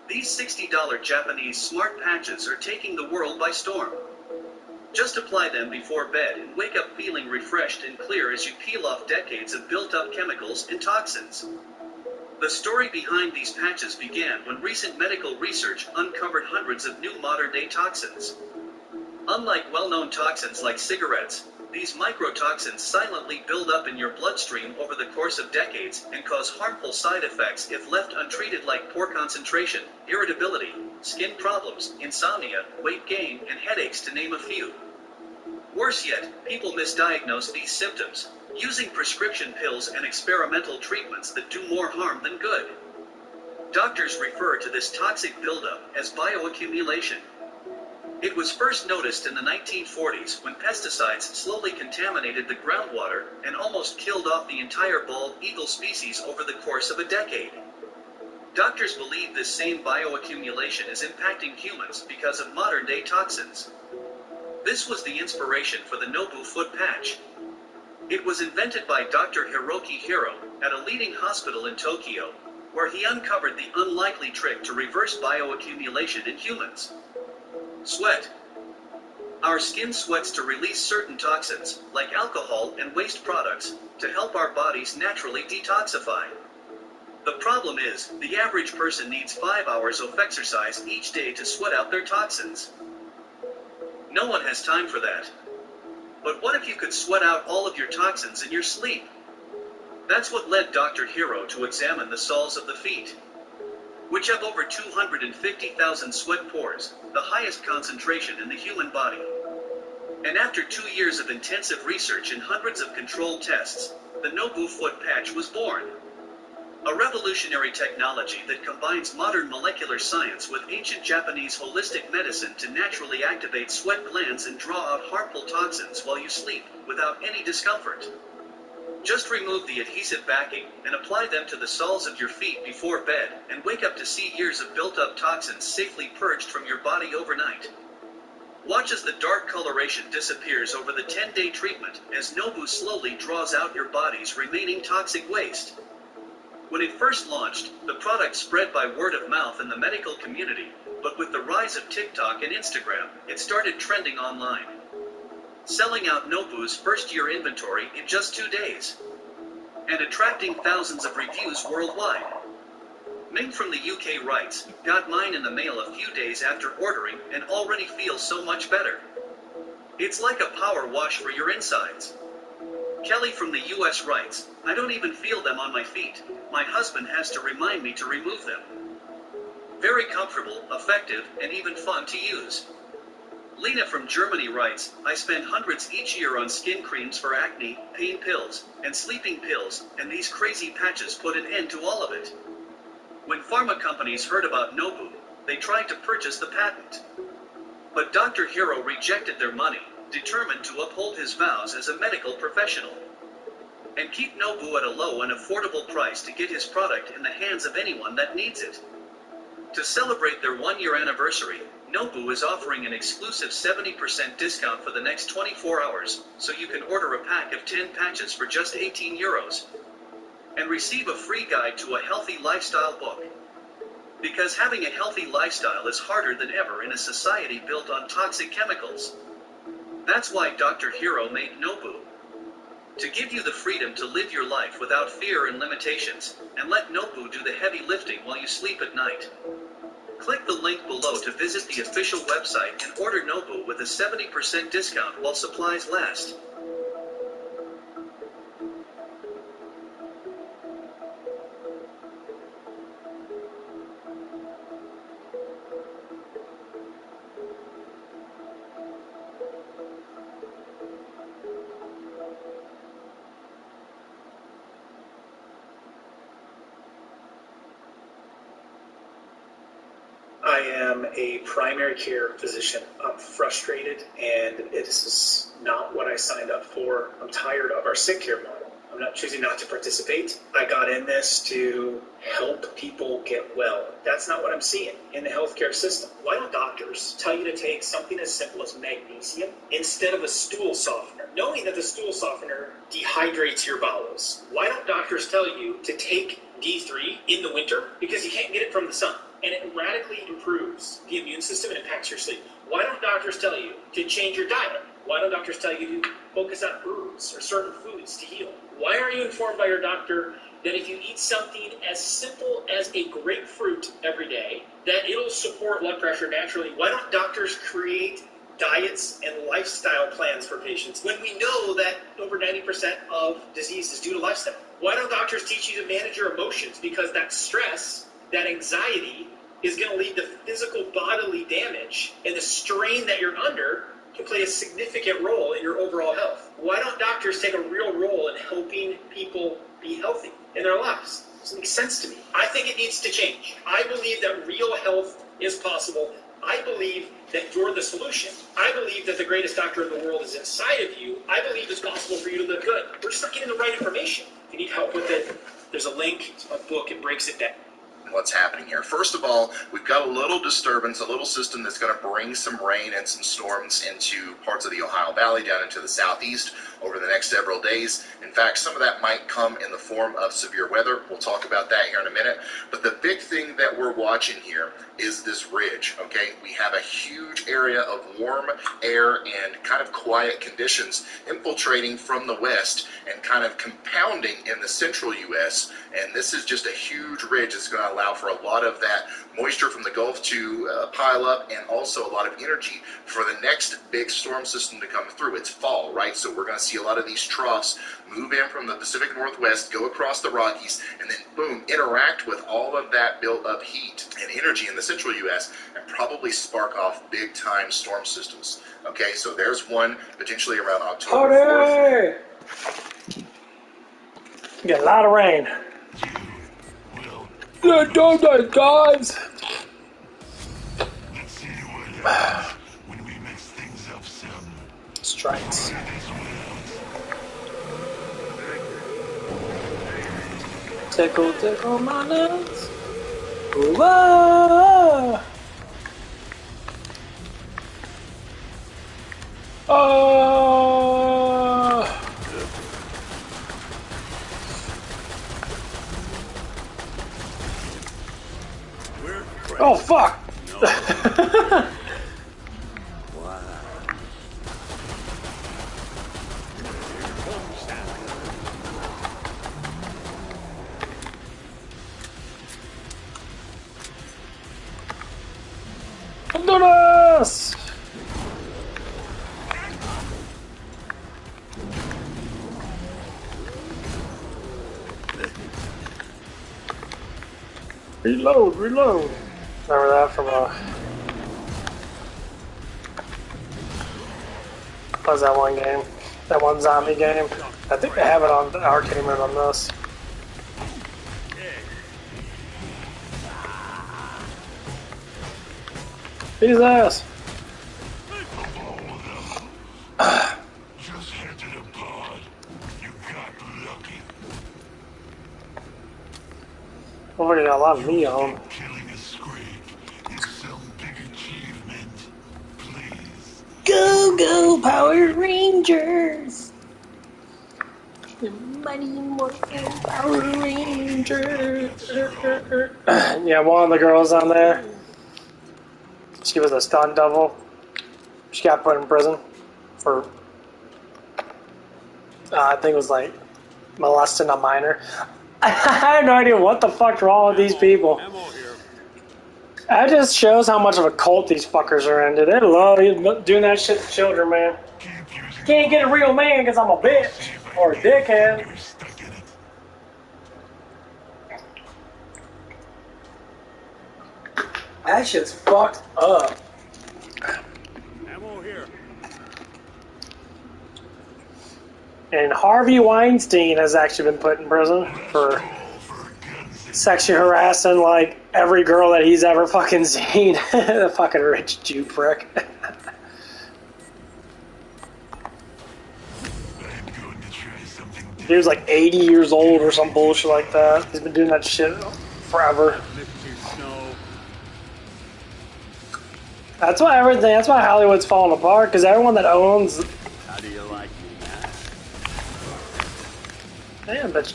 [SPEAKER 13] These $60 Japanese smart patches are taking the world by storm. Just apply them before bed and wake up feeling refreshed and clear as you peel off decades of built-up chemicals and toxins. The story behind these patches began when recent medical research uncovered hundreds of new modern-day toxins. Unlike well-known toxins like cigarettes, these microtoxins silently build up in your bloodstream over the course of decades and cause harmful side effects if left untreated, like poor concentration, irritability, skin problems, insomnia, weight gain, and headaches, to name a few. Worse yet, people misdiagnose these symptoms, using prescription pills and experimental treatments that do more harm than good. Doctors refer to this toxic buildup as bioaccumulation. It was first noticed in the 1940s when pesticides slowly contaminated the groundwater and almost killed off the entire bald eagle species over the course of a decade. Doctors believe this same bioaccumulation is impacting humans because of modern-day toxins. This was the inspiration for the Nobu foot patch. It was invented by Dr. Hiroki Hiro at a leading hospital in Tokyo, where he uncovered the unlikely trick to reverse bioaccumulation in humans. Sweat. Our skin sweats to release certain toxins, like alcohol and waste products, to help our bodies naturally detoxify. The problem is, the average person needs 5 hours of exercise each day to sweat out their toxins. No one has time for that. But what if you could sweat out all of your toxins in your sleep? That's what led Dr. Hiro to examine the soles of the feet, which have over 250,000 sweat pores, the highest concentration in the human body. And after 2 years of intensive research and hundreds of controlled tests, the Nobu foot patch was born. A revolutionary technology that combines modern molecular science with ancient Japanese holistic medicine to naturally activate sweat glands and draw out harmful toxins while you sleep, without any discomfort. Just remove the adhesive backing and apply them to the soles of your feet before bed, and wake up to see years of built-up toxins safely purged from your body overnight. Watch as the dark coloration disappears over the 10-day treatment as Nobu slowly draws out your body's remaining toxic waste. When it first launched, the product spread by word of mouth in the medical community, but with the rise of TikTok and Instagram, it started trending online, selling out Nobu's first-year inventory in just 2 days, and attracting thousands of reviews worldwide. Ming from the UK writes, "Got mine in the mail a few days after ordering and already feel so much better. It's like a power wash for your insides." Kelly from the US writes, "I don't even feel them on my feet. My husband has to remind me to remove them. Very comfortable, effective, and even fun to use." Lena from Germany writes, "I spend hundreds each year on skin creams for acne, pain pills, and sleeping pills, and these crazy patches put an end to all of it." When pharma companies heard about Nobu, they tried to purchase the patent. But Dr. Hiro rejected their money, determined to uphold his vows as a medical professional, and keep Nobu at a low and affordable price to get his product in the hands of anyone that needs it. To celebrate their 1-year anniversary, Nobu is offering an exclusive 70% discount for the next 24 hours, so you can order a pack of 10 patches for just €18, and receive a free guide to a healthy lifestyle book. Because having a healthy lifestyle is harder than ever in a society built on toxic chemicals. That's why Dr. Hiro made Nobu. To give you the freedom to live your life without fear and limitations, and let Nobu do the heavy lifting while you sleep at night. Click the link below to visit the official website and order Nobu with a 70% discount while supplies last.
[SPEAKER 14] I am a primary care physician. I'm frustrated, and this is not what I signed up for. I'm tired of our sick care model. I'm not choosing not to participate. I got in this to help people get well. That's not what I'm seeing in the healthcare system. Why don't doctors tell you to take something as simple as magnesium instead of a stool softener, knowing that the stool softener dehydrates your bowels? Why don't doctors tell you to take D3 in the winter because you can't get it from the sun? And it radically improves the immune system and impacts your sleep. Why don't doctors tell you to change your diet? Why don't doctors tell you to focus on herbs or certain foods to heal? Why are you informed by your doctor that if you eat something as simple as a grapefruit every day, that it'll support blood pressure naturally? Why don't doctors create diets and lifestyle plans for patients when we know that over 90% of disease is due to lifestyle? Why don't doctors teach you to manage your emotions? Because that stress, that anxiety is going to lead to physical bodily damage, and the strain that you're under can play a significant role in your overall health. Why don't doctors take a real role in helping people be healthy in their lives? It doesn't make sense to me. I think it needs to change. I believe that real health is possible. I believe that you're the solution. I believe that the greatest doctor in the world is inside of you. I believe it's possible for you to live good. We're just not getting the right information. If you need help with it, there's a link, a book, it breaks it down.
[SPEAKER 12] what's happening here. First of all, we've got a little disturbance, a little system that's going to bring some rain and some storms into parts of the Ohio Valley down into the southeast over the next several days. In fact, some of that might come in the form of severe weather. We'll talk about that here in a minute. But the big thing that we're watching here is this ridge, okay? We have a huge area of warm air and kind of quiet conditions infiltrating from the west and kind of compounding in the central U.S. And this is just a huge ridge that's going to allow for a lot of that moisture from the Gulf to pile up, and also a lot of energy for the next big storm system to come through. It's fall, right? So we're going to see a lot of these troughs move in from the Pacific Northwest, go across the Rockies, and then boom, interact with all of that built up heat and energy in the central U.S. and probably spark off big time storm systems. Okay, so there's one potentially around October 4th.
[SPEAKER 1] Get a lot of rain. Good day, guys.
[SPEAKER 8] When we mess things up some.
[SPEAKER 1] Strikes. Tickle, tickle my nuts. Whoa. Oh. Oh fuck! Honduras! Reload, reload. Remember that from what was that one game? That one zombie game? I think they have it on the arcade mode on this. Beat his ass.
[SPEAKER 8] Just head to the pod. You got lucky.
[SPEAKER 1] Oh, we got a lot of meat on.
[SPEAKER 8] Killing a scrape is some big achievement. Please.
[SPEAKER 1] Go, go, Power Rangers! The Mighty Morphin Power Rangers! Yeah, one of the girls on there, she was a stunt double. She got put in prison for, I think it was like molesting a minor. I have no idea what the fuck's wrong with these people. That just shows how much of a cult these fuckers are into. They love doing that shit to children, man. Can't get a real man because I'm a bitch or a dickhead. That shit's fucked up.
[SPEAKER 9] Ammo here.
[SPEAKER 1] And Harvey Weinstein has actually been put in prison for sexually harassing like every girl that he's ever fucking seen. The fucking rich Jew prick. He was like 80 years old or some bullshit like that. He's been doing that shit forever. That's why that's why Hollywood's falling apart, because everyone that owns...
[SPEAKER 9] How do you like me, man?
[SPEAKER 1] Yeah, but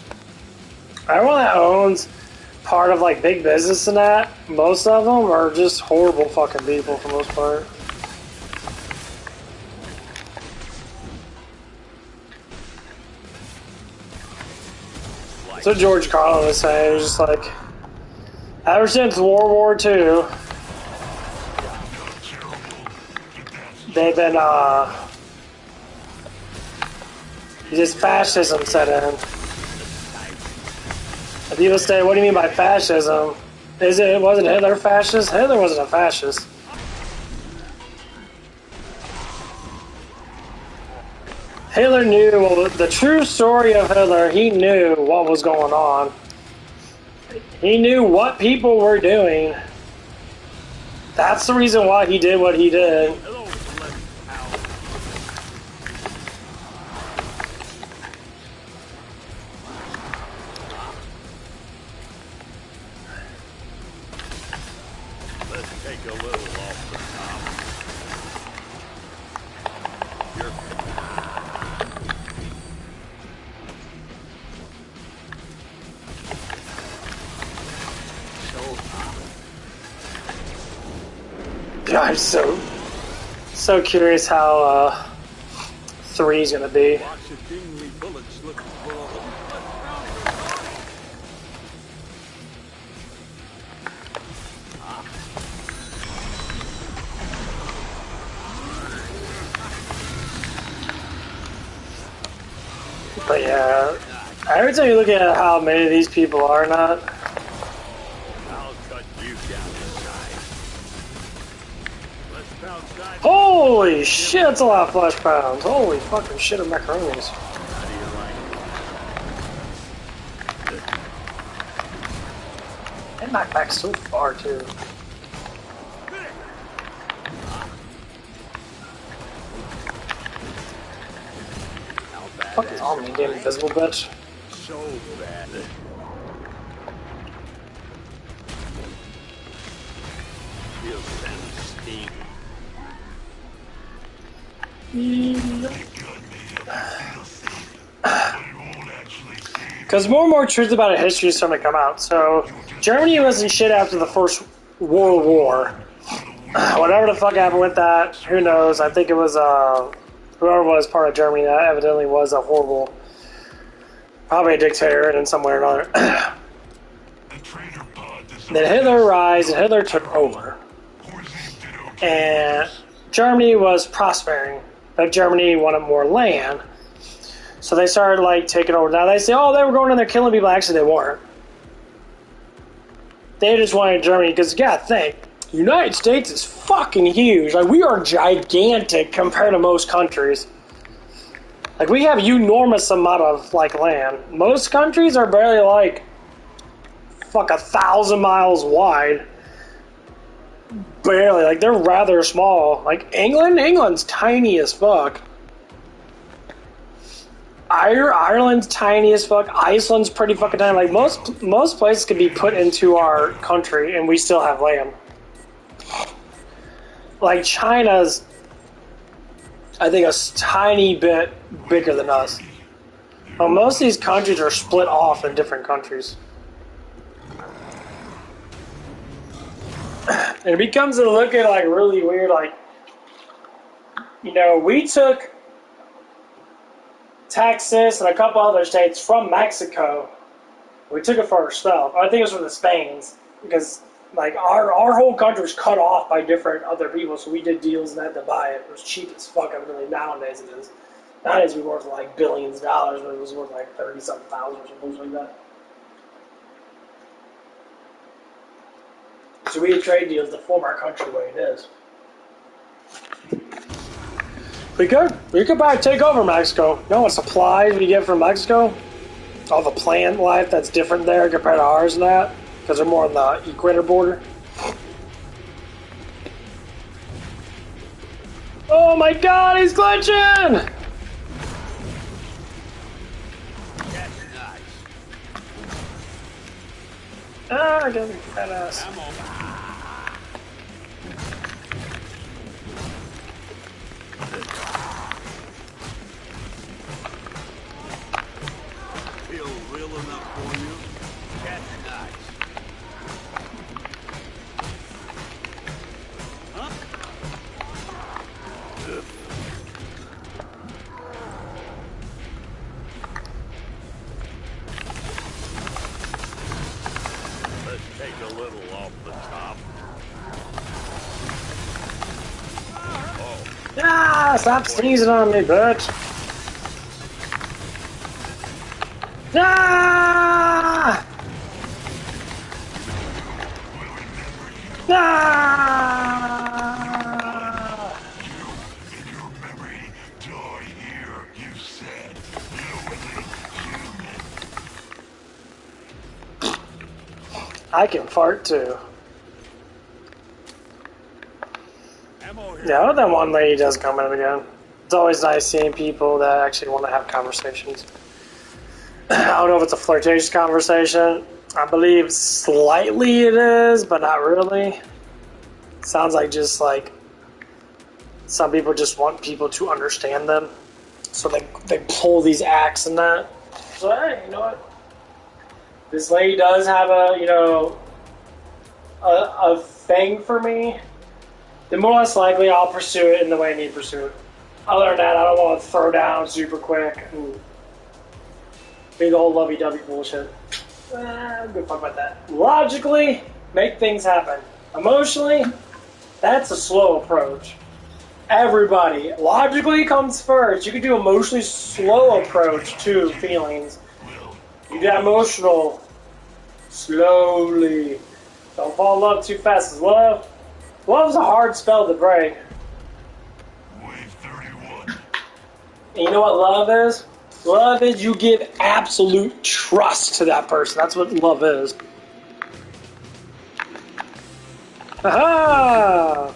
[SPEAKER 1] everyone that owns part of like big business and that, most of them are just horrible fucking people for the most part. That's what George Carlin was saying. It was just like, ever since World War II, they've been, just fascism set in. And people say, what do you mean by fascism? Wasn't Hitler fascist? Hitler wasn't a fascist. Hitler knew, well, the true story of Hitler, he knew what was going on. He knew what people were doing. That's the reason why he did what he did.
[SPEAKER 9] take a little off the top. You're
[SPEAKER 1] God, I'm so curious how 3 is gonna be.
[SPEAKER 9] watch the kingly bullet slip above.
[SPEAKER 1] But yeah, every time you look at how many of these people are not.
[SPEAKER 9] I'll cut you down to size. Let's pound side.
[SPEAKER 1] Holy shit, that's a lot of flesh pounds. Holy fucking shit of macaronis.
[SPEAKER 9] How do you like it?
[SPEAKER 1] And knocked back so far too. Fuck is all me getting invisible, bitch?
[SPEAKER 9] So bad. Feels kind of stinky.
[SPEAKER 1] Because more and more truth about a history is starting to come out. So, Germany wasn't shit after the First World War. Whatever the fuck happened with that, who knows? I think it was, whoever was part of Germany, that evidently was a horrible, probably a dictator in some way or another. Then Hitler rise and Hitler took over. And Germany was prospering, but Germany wanted more land. So they started like taking over. Now they say, oh, they were going in there killing people. Actually, they weren't. They just wanted Germany because you gotta think, the United States is fucking huge. Like, we are gigantic compared to most countries. Like, we have enormous amount of like land. Most countries are barely like 1,000 miles wide. Barely. Like, they're rather small. Like, England's tiny as fuck. Ireland's tiny as fuck. Iceland's pretty fucking tiny. Like, most places could be put into our country and we still have land. Like, China's, I think, a tiny bit bigger than us. Well, most of these countries are split off in different countries. And it becomes a looking like really weird, like, you know, we took Texas and a couple other states from Mexico. We took it for ourselves. I think it was from the Spains, because like our whole country was cut off by different other people, so we did deals and had to buy it. It was cheap as fuck. Evidently nowadays it is. Nowadays we're worth like billions of dollars, but it was worth like 30-something thousand or something like that. So we had trade deals to form our country the way it is. We could probably take over Mexico. You know what supplies we get from Mexico? All the plant life that's different there compared to ours and that, because they're more on the equator border. Oh my god, he's glitching! Ah, I got a fat ass.
[SPEAKER 9] Feel real enough for you? Catch nice. Huh? Let's take a little off the top. Oh.
[SPEAKER 1] Ah, stop sneezing on me, bitch. Ah! Ah! I can fart too. Yeah, I hope that one lady does come in again. It's always nice seeing people that actually want to have conversations. I don't know if it's a flirtatious conversation. I believe slightly it is, but not really. Sounds like just like some people just want people to understand them, so they pull these acts and that. So hey, you know what? This lady does have a a thing for me. Then more or less likely I'll pursue it in the way I need to pursue it. Other than that, I don't want to throw down super quick and be the whole lovey-dovey bullshit. I'm good fuck about that. Logically, make things happen. Emotionally, that's a slow approach. Everybody, logically comes first. You can do emotionally slow approach to feelings. You do emotional slowly. Don't fall in love too fast. 'Cause love's a hard spell to break. And you know what love is? Love is you give absolute trust to that person. That's what love is. Aha!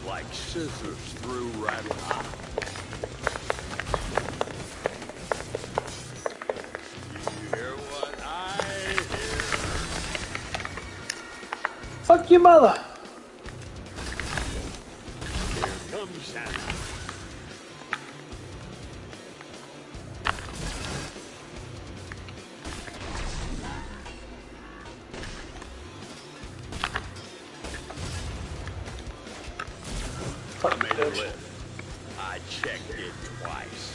[SPEAKER 9] Like scissors through rabbit. You hear what I hear?
[SPEAKER 1] Fuck your mother.
[SPEAKER 9] Here comes Santa. I made a list. I checked it twice.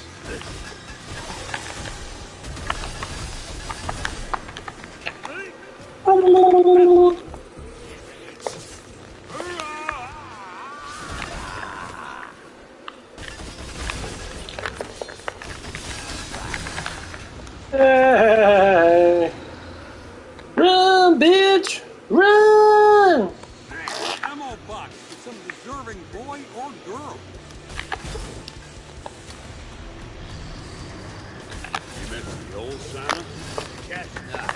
[SPEAKER 1] Hey. Run, bitch! Run!
[SPEAKER 9] Ammo box for some deserving boy or girl. You meant the old Santa? Chestnut.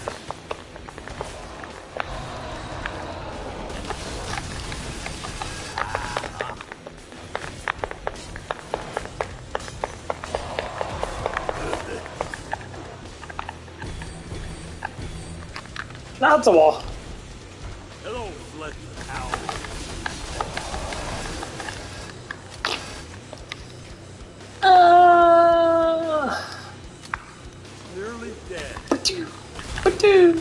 [SPEAKER 1] Now it's a wall.
[SPEAKER 9] Hello, blessed owl. Nearly dead.
[SPEAKER 1] Ba-doo.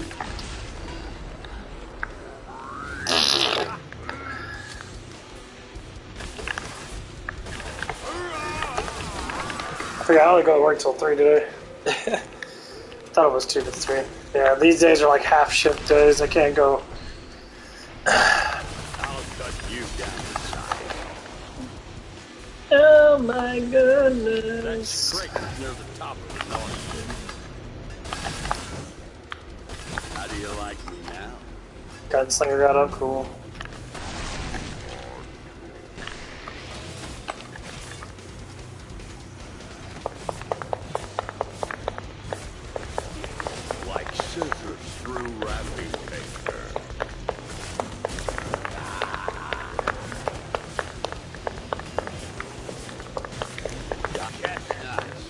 [SPEAKER 1] I forgot I only go to work till 3 today. Thought it was 2 to 3. Yeah, these days are like half shift days. I can't go.
[SPEAKER 9] I'll cut you down inside.
[SPEAKER 1] Oh my goodness.
[SPEAKER 9] That creek is near the top of the north. How do you like me now?
[SPEAKER 1] Gunslinger got up, cool.
[SPEAKER 9] Like scissors through wrapping paper. Chestnuts.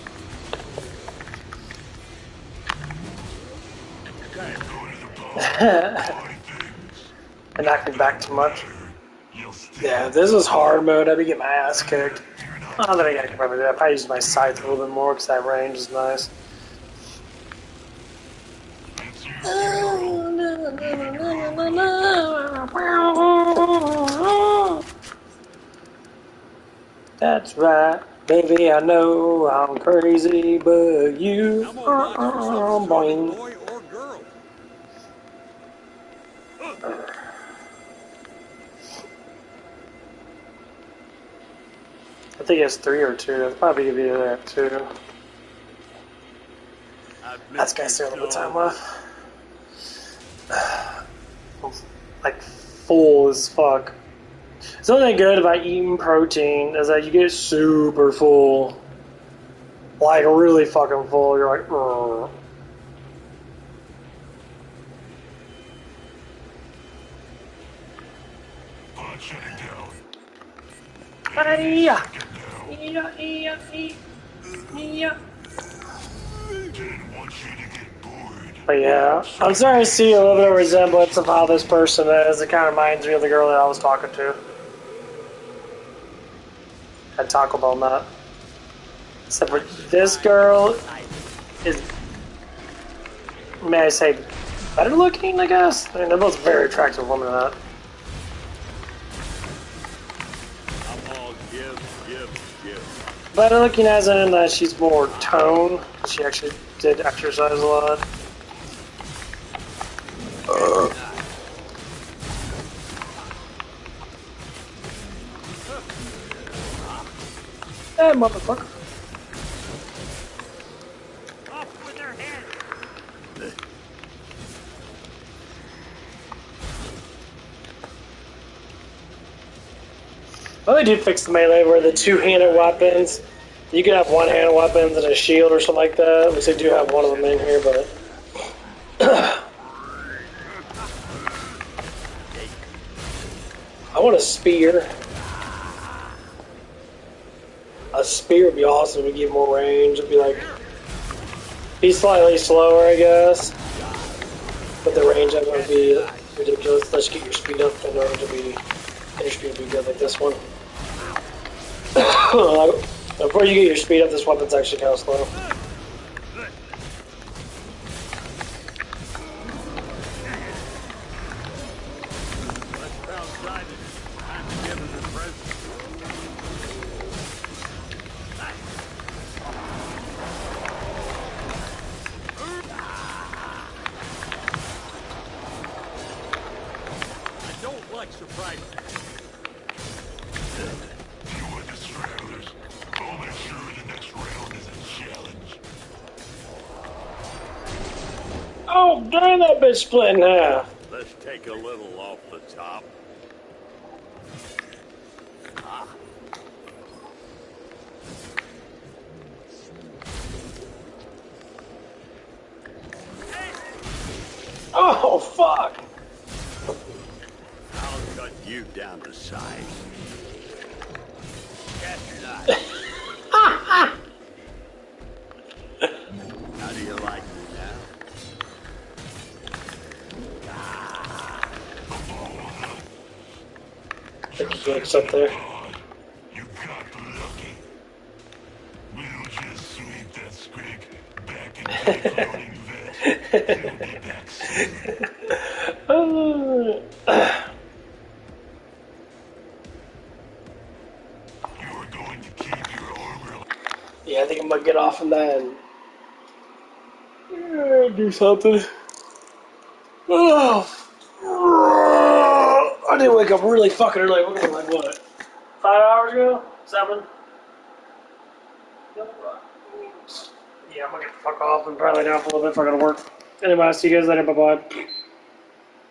[SPEAKER 1] It knocked me back too much. Yeah, if this was hard mode, I'd be getting my ass kicked. Oh, then I can probably do that. I probably use my scythe a little bit more because that range is nice. That's right, baby. I know I'm crazy, but you are boing.
[SPEAKER 9] Boy or girl.
[SPEAKER 1] I think it's 3 or 2. I'd probably give you that 2. That's gonna stay a little bit of time left. Like full as fuck. Something good about eating protein is that you get super full. Like really fucking full. You're like, ugh. Hey! But yeah, I'm starting to see a little bit of resemblance of how this person is. It kind of reminds me of the girl that I was talking to at Taco Bell Nut. Except for this girl is, may I say, better looking, I guess? I mean, they're both very attractive women.
[SPEAKER 9] I'm all give.
[SPEAKER 1] Better looking as in that she's more toned. She actually did exercise a lot. Hey, motherfucker.
[SPEAKER 9] Up with their head.
[SPEAKER 1] Well, they did fix the melee where the two-handed weapons, you can have one-handed weapons and a shield or something like that. At least they do have one of them in here, but I want a spear. A spear would be awesome. It'd give more range. It'd be like, be slightly slower, I guess. But the range of it would be ridiculous. Let's get your speed up in order to be, your speed would be good like this one. Before you get your speed up, this weapon's actually kind of slow. Oh, darn, that bitch split in half.
[SPEAKER 9] Let's take a little off the top.
[SPEAKER 1] Oh, fuck.
[SPEAKER 9] I'll cut you down to size. Cast your knife. How do you like me now?
[SPEAKER 1] The geeks up there.
[SPEAKER 8] You got lucky. We'll just sweep that squig back into the cloning vet. You'll be back soon. You're going to keep your armor.
[SPEAKER 1] Yeah, I think I'm gonna get off of that and do something. Oh. I did wake up really fucking early. What was it, like what? 5 hours ago? 7? Yeah, I'm gonna get the fuck off and probably down for a little bit if I gotta work. Anyway, I'll see you guys later. Bye bye.